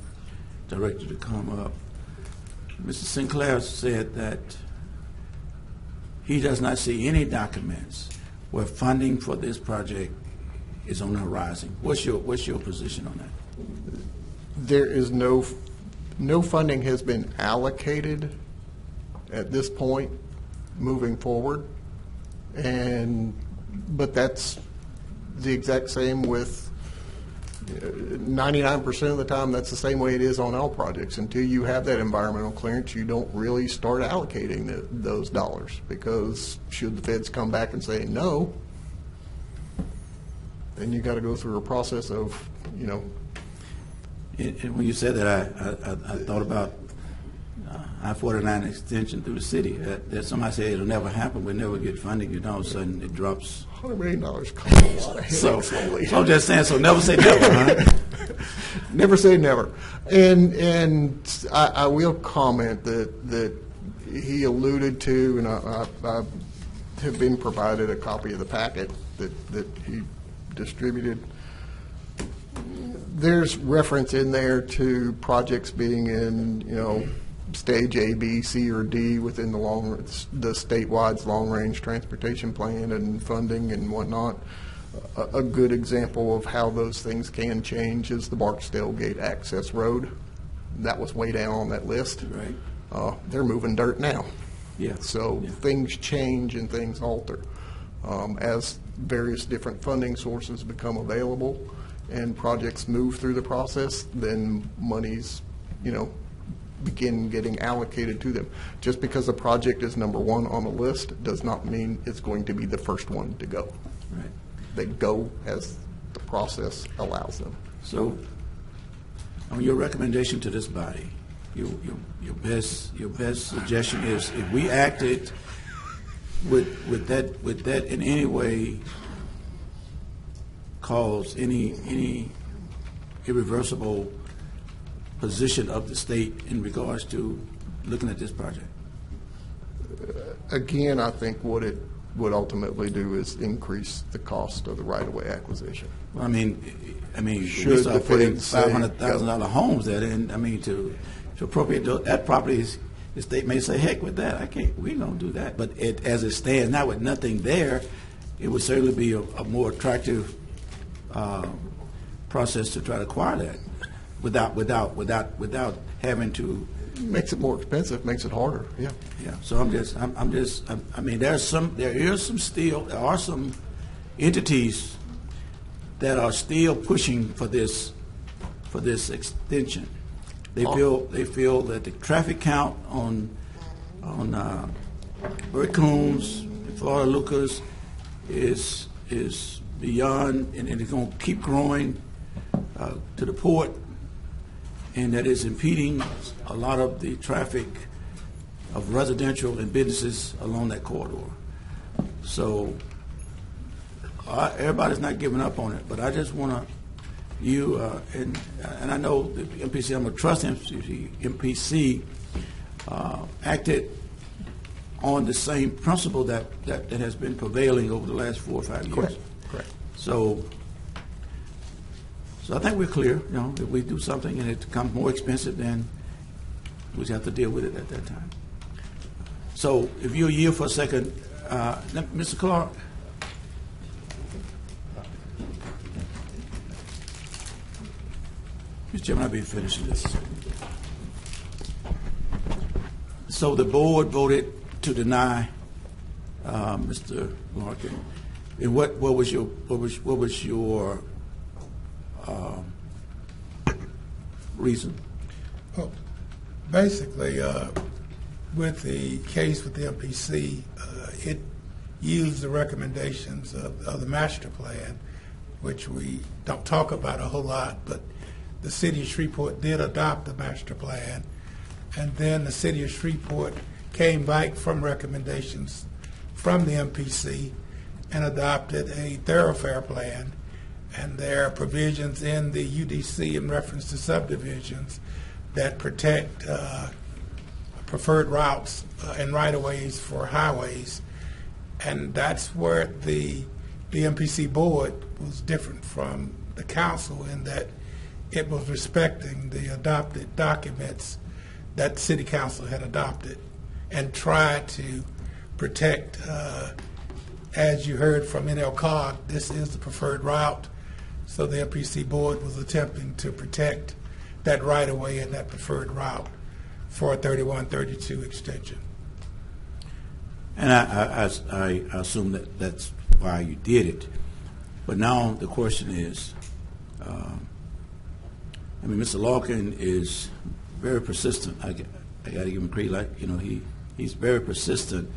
director to come up, Mr. Sinclair said that he does not see any documents where funding for this project is on the horizon. What's your position on that? There is no funding has been allocated at this point moving forward, but that's the exact same with 99% of the time. That's the same way it is on all projects. Until you have that environmental clearance, you don't really start allocating those dollars, because should the feds come back and say no, then you got to go through a process of, And when you said that, I thought about I-49 extension through the city. That somebody said it'll never happen. We'll never get funding. All of a sudden it drops. $100 million costs a lot of So slowly. I'm just saying. So never say never, huh? Never say never. And I will comment that he alluded to, and I have been provided a copy of the packet that he distributed. There's reference in there to projects being in, stage A, B, C, or D within the statewide long-range transportation plan and funding and whatnot. A good example of how those things can change is the Barksdale Gate Access Road. That was way down on that list. Right. They're moving dirt now. Yeah. So things change and things alter. As various different funding sources become available and projects move through the process, then monies, begin getting allocated to them. Just because a project is number one on the list does not mean it's going to be the first one to go. Right. They go as the process allows them. So, on your recommendation to this body, your best suggestion is, if we acted with that in any way cause any irreversible position of the state in regards to looking at this project? Again, I think what it would ultimately do is increase the cost of the right-of-way acquisition. Well, I mean, we Should start the putting feds say, $500,000 homes there, and to appropriate that property, the state may say, heck with that, we don't do that. But as it stands now, with nothing there, it would certainly be a more attractive process to try to acquire that without having to. Makes it more expensive, makes it harder. Yeah. Yeah. So there are some entities that are still pushing for this extension. They feel that the traffic count on Burt Coombs and Florida Lucas is beyond, and it's going to keep growing to the port. and that is impeding a lot of the traffic of residential and businesses along that corridor. So everybody's not giving up on it, but I just want to, and I know the MPC, I'm going to trust MPC acted on the same principle that has been prevailing over the last 4 or 5 years. Correct. So I think we're clear. You know, if we do something and it becomes more expensive, then we just have to deal with it at that time. So if you'll yield for a second, Mr. Clark. Mr. Chairman, I'll be finishing this. So the board voted to deny Mr. Larkin. And what was your reason? Well, basically, with the case with the MPC, it used the recommendations of the master plan, which we don't talk about a whole lot, but the city of Shreveport did adopt the master plan, and then the city of Shreveport came back from recommendations from the MPC and adopted a thoroughfare plan, and there are provisions in the UDC in reference to subdivisions that protect preferred routes and right-of-ways for highways, and that's where the MPC board was different from the council in that it was respecting the adopted documents that city council had adopted and tried to protect, as you heard from NLCOG, this is the preferred route, so the MPC board was attempting to protect that right-of-way and that preferred route for a 3132 extension. And I assume that that's why you did it. But now the question is, Mr. Larkin is very persistent. I got to give him credit. Like, you know, he's very persistent.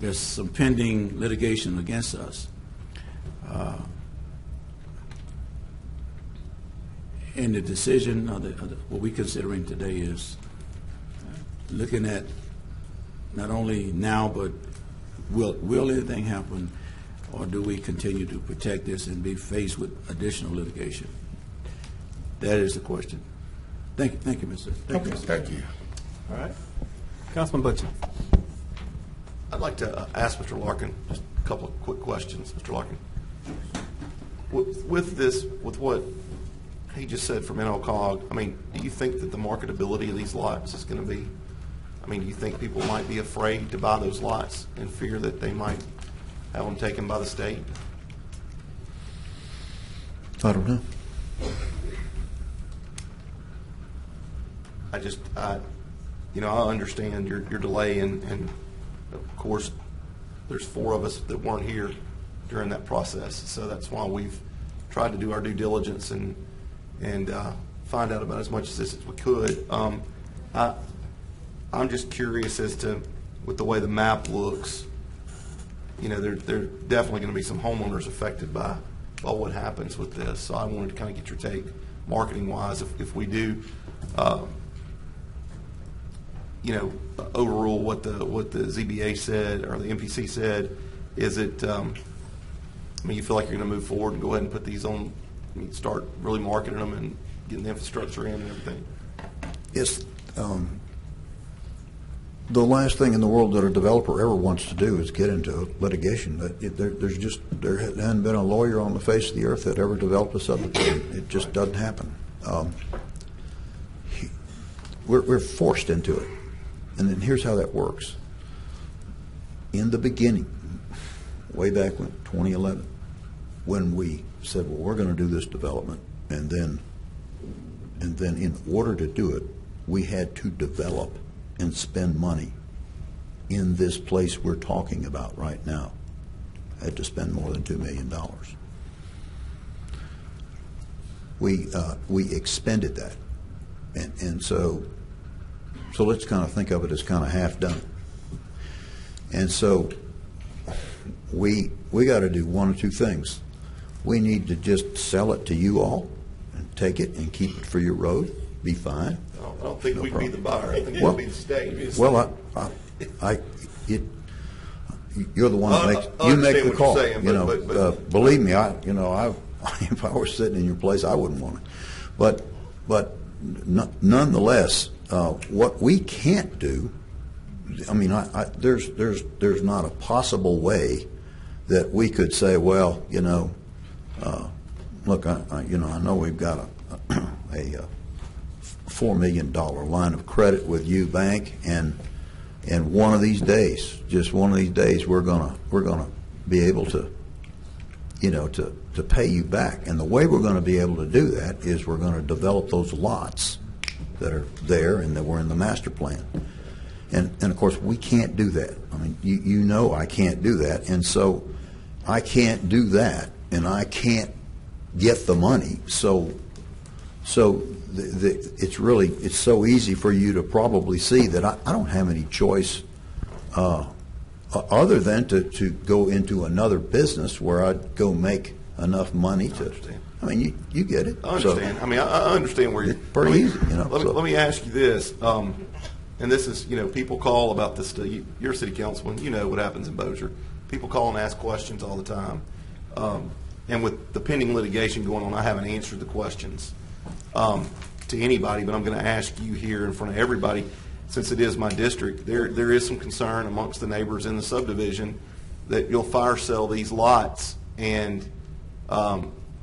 There's some pending litigation against us. And the decision, what we're considering today is looking at not only now, but will anything happen, or do we continue to protect this and be faced with additional litigation? That is the question. Thank you, Mr. Thank you. All right. Councilman Butcher. I'd like to ask Mr. Larkin just a couple of quick questions, Mr. Larkin. With what he just said from NLCOG, I mean, do you think that the marketability of these lots is going to be, I mean, do you think people might be afraid to buy those lots in fear that they might have them taken by the state? I don't know. I understand your delay, and of course, there's 4 of us that weren't here during that process, so that's why we've tried to do our due diligence and find out about as much of this as we could. I'm just curious as to, with the way the map looks, there definitely going to be some homeowners affected by what happens with this. So I wanted to kind of get your take, marketing-wise, if we do, overrule what the ZBA said or the MPC said. Is it? You feel like you're going to move forward and go ahead and put these on, start really marketing them and getting the infrastructure in and everything? Yes. The last thing in the world that a developer ever wants to do is get into litigation. There hasn't been a lawyer on the face of the earth that ever developed a subdivision. It just doesn't happen. We're forced into it. And then here's how that works. In the beginning, way back when, 2011, when we said, well, we're going to do this development, and then in order to do it, we had to develop and spend money in this place we're talking about right now. I had to spend more than $2 million. We expended that, and so let's kind of think of it as kind of half done. And so we got to do one or two things. We need to just sell it to you all and take it and keep it for your road, be fine. I don't think we'd be the buyer. I think Well- it'd be the state. Well, you're the one that makes, I you make understand the what call. you're saying, You know, but- believe me, if I were sitting in your place, I wouldn't want it. But nonetheless, what we can't do, I mean, there's not a possible way that we could say, well, look, I know we've got a $4 million line of credit with you, bank, and one of these days, just one of these days, we're gonna be able to, to pay you back. And the way we're going to be able to do that is we're going to develop those lots that are there and that were in the master plan. And of course, we can't do that. I mean, you know I can't do that. And so I can't do that, and I can't get the money. So it's so easy for you to probably see that I don't have any choice other than to go into another business where I'd go make enough money to. I mean, you get it. I understand. I understand where you're. Pretty easy, Let me ask you this, and this is, people call about this. You're a city councilman. You know what happens in Bossier. People call and ask questions all the time, and with the pending litigation going on, I haven't answered the questions to anybody. But I'm going to ask you here in front of everybody, since it is my district. There is some concern amongst the neighbors in the subdivision that you'll fire sell these lots and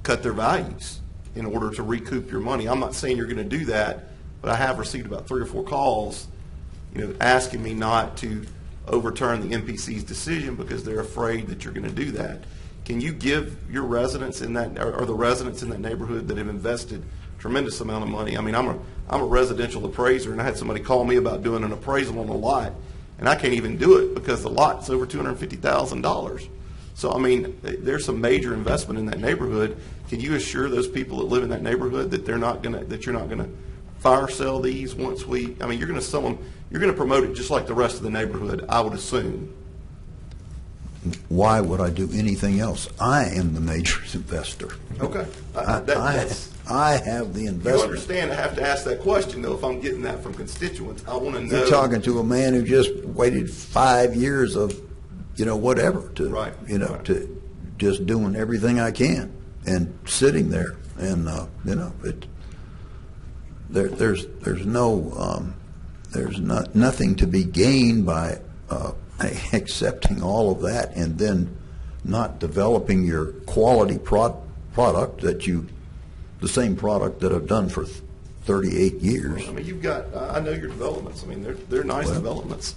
cut their values in order to recoup your money. I'm not saying you're going to do that, but I have received about 3 or 4 calls, asking me not to overturn the MPC's decision because they're afraid that you're going to do that. Can you give your residents in that, or the residents in that neighborhood that have invested tremendous amount of money? I mean, I'm a residential appraiser, and I had somebody call me about doing an appraisal on a lot, and I can't even do it because the lot's over $250,000. So, I mean, there's some major investment in that neighborhood. Can you assure those people that live in that neighborhood that you're not going to fire sell these once you're going to sell them, you're going to promote it just like the rest of the neighborhood, I would assume. Why would I do anything else? I am the major investor. Okay. I have the investment. You understand I have to ask that question, though, if I'm getting that from constituents. I want to know. You're talking to a man who just waited 5 years of, whatever, to, to just doing everything I can and sitting there. And, there's nothing to be gained by accepting all of that and then not developing your quality product the same product that I've done for 38 years. Well, I mean, I know your developments. I mean, they're nice developments.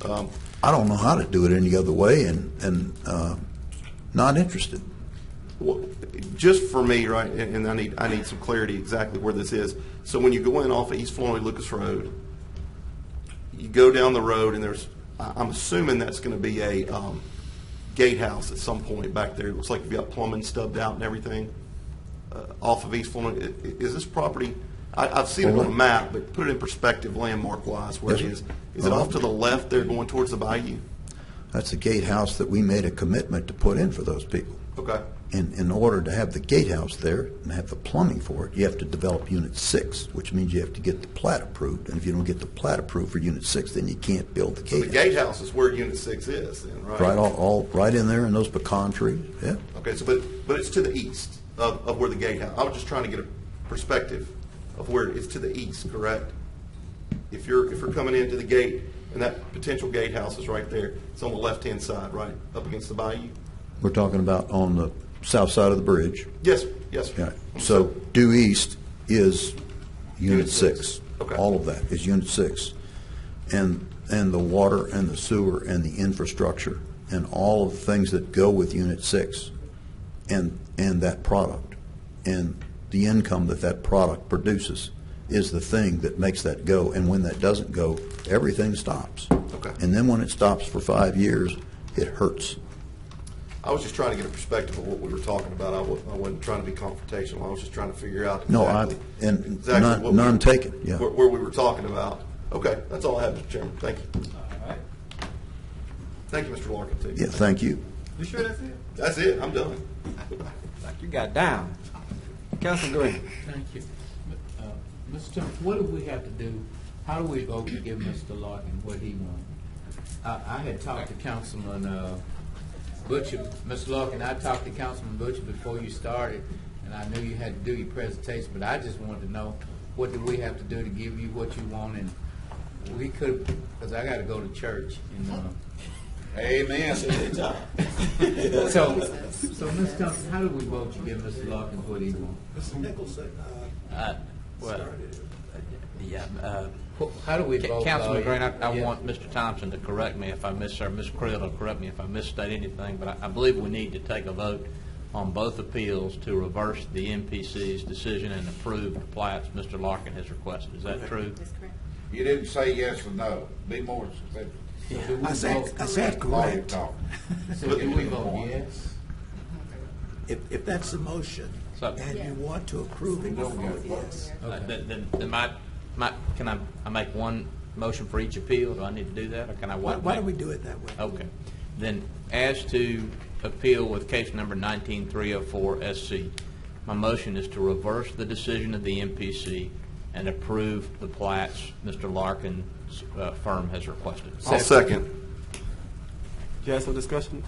I don't know how to do it any other way, and not interested. Well, just for me, right, and I need some clarity exactly where this is. So when you go in off of East Floyd Lucas Road, you go down the road, and I'm assuming that's going to be a gatehouse at some point back there. It looks like you've got plumbing stubbed out and everything off of East Floyd. Is this property? I've seen it on a map, but put it in perspective, landmark-wise, where it is. Is it off to the left there, going towards the bayou? That's the gatehouse that we made a commitment to put in for those people. Okay. And in order to have the gatehouse there and have the plumbing for it, you have to develop Unit 6, which means you have to get the plat approved. And if you don't get the plat approved for Unit 6, then you can't build the gatehouse. So the gatehouse is where Unit 6 is, then, right? Right, all right in there in those pecan trees. Yeah. Okay, so but it's to the east of where the gatehouse. I was just trying to get a perspective of where it's to the east, correct? If you're coming into the gate and that potential gatehouse is right there, it's on the left-hand side, right, up against the bayou. We're talking about on the south side of the bridge. Yes, yes. Yeah. So due east is Unit 6. Okay. All of that is Unit 6. And the water and the sewer and the infrastructure and all of the things that go with Unit 6 and that product and the income that product produces is the thing that makes that go. And when that doesn't go, everything stops. Okay. And then when it stops for 5 years, it hurts. I was just trying to get a perspective of what we were talking about. I wasn't trying to be confrontational. I was just trying to figure out none taken. Yeah. Where we were talking about. Okay, that's all I have, Mr. Chairman. Thank you. All right. Thank you, Mr. Larkin. Yeah, thank you. You sure that's it? That's it. I'm done. Like you got down. Councilman Green. Thank you. Mr. Tim, what do we have to do? How do we vote to give Mr. Larkin what he wants? I had talked to Councilman Butcher, Mr. Larkin, I talked to Councilman Butcher before you started, and I knew you had to do your presentation, but I just wanted to know, what do we have to do to give you what you want? And we could, because I got to go to church. Amen. So, Ms. Thompson, how do we vote to give Mr. Larkin what he wants? Mr. Nicholson, How do we vote? Councilman Green, I want Mr. Thompson to correct me if I miss, or Ms. Creel to correct me if I misstate anything, but I believe we need to take a vote on both appeals to reverse the MPC's decision and approve the plats Mr. Larkin has requested. Is that true? That's correct. You didn't say yes or no. Be more specific. I said correct. So do we vote yes? If that's the motion, So- and you want to approve it, you vote yes. Then can I make one motion for each appeal? Do I need to do that, or can I wait? Why don't we do it that way? Okay. Then, as to appeal with case number 19304 SC, my motion is to reverse the decision of the MPC and approve the plats Mr. Larkin's firm has requested. I'll second. You have some discussion?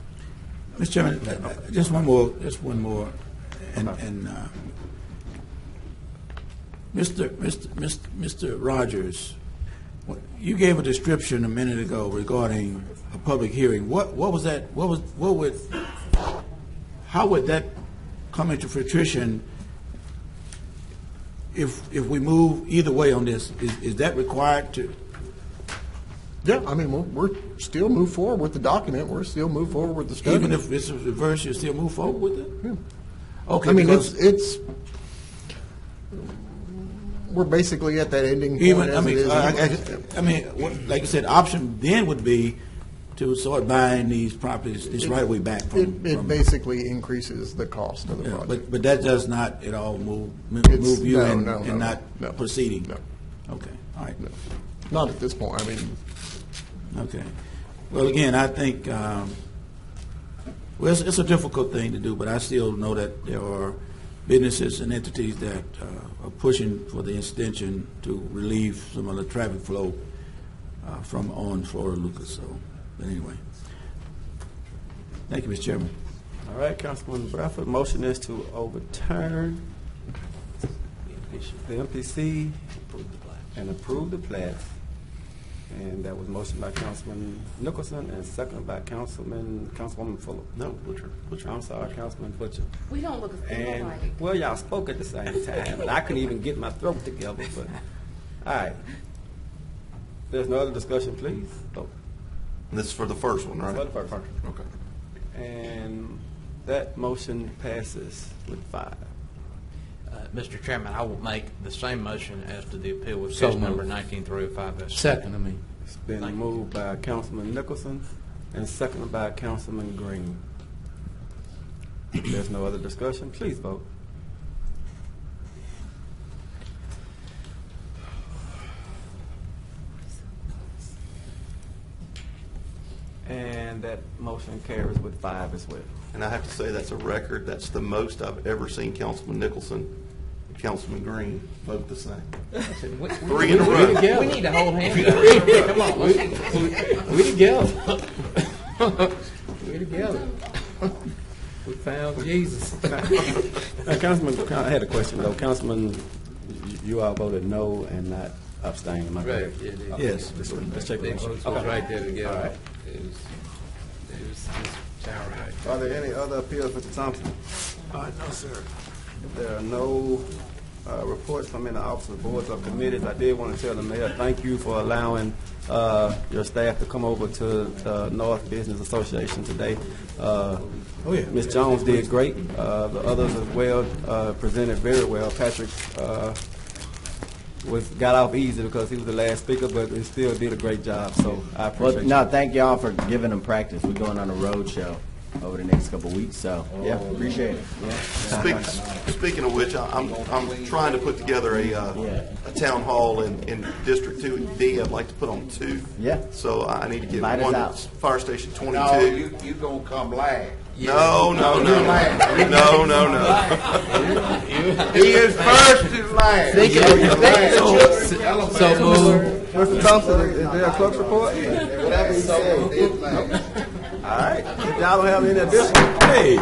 Mr. Chairman, just one more, and Mr. Rogers, you gave a description a minute ago regarding a public hearing. What was that? How would that come into fruition if we move either way on this? Is that required to? Yeah, I mean, we're still move forward with the document. We're still move forward with the study. Even if it's reversed, you still move forward with it? Yeah. Okay. I mean, because we're basically at that ending point. even, as it is anyway. like I said, option then would be to start buying these properties, this right away back from. It basically increases the cost of the project. But that does not at all move you and not proceeding? No. Okay, all right. No. Not at this point. I mean, okay. Well, again, I think, it's a difficult thing to do, but I still know that there are businesses and entities that are pushing for the extension to relieve some of the traffic flow from on Florida Lucas. So, but anyway. Thank you, Mr. Chairman. All right, Councilman Bradford, motion is to overturn the MPC and approve the plats. And that was motion by Councilman Nicholson and seconded by Councilwoman Fuller. No, Butcher. I'm sorry, Councilman Butcher. We don't look And, alike. well, y'all spoke at the same time, but I couldn't even get my throat together. But all right. There's no other discussion, please. Oh. This is for the first one, right? For the first one. Okay. And that motion passes with 5. Mr. Chairman, I will make the same motion as to the appeal with So case number moved. 19305 SC. Second, It's been moved by Councilman Nicholson and seconded by Councilman Green. If there's no other discussion, please vote. And that motion carries with 5 as well. And I have to say, that's a record. That's the most I've ever seen Councilman Nicholson and Councilman Green vote the same. 3 in a row. We need to hold hands. Come on, we together. We together. We found Jesus. Councilman, I had a question though. Councilman, you all voted no and not abstain. Am I correct? Right, yeah, Yes. Let's check the They motion. votes was right there together. All right. It was all right. Are there any other appeals, Mr. Thompson? No, sir. If there are no reports from any officers, boards, or committees, I did want to tell the mayor, thank you for allowing your staff to come over to the North Business Association today. Ms. Jones did great. The others as well presented very well. Patrick got off easy because he was the last speaker, but he still did a great job. So I appreciate Well, no, thank y'all for giving them practice. We're going on a road show. over the next couple of weeks. So, yeah, appreciate it. Yeah. Speaking of which, I'm trying to put together a town hall in District 2D. I'd like to put on 2. Yeah. So I need to get Invite us one out. that's Fire Station 22. No, you gonna come last. No. He is first and last. Mr. Thompson, is there a clerk's report? Whatever he said. All right. If y'all don't have any additional. Hey.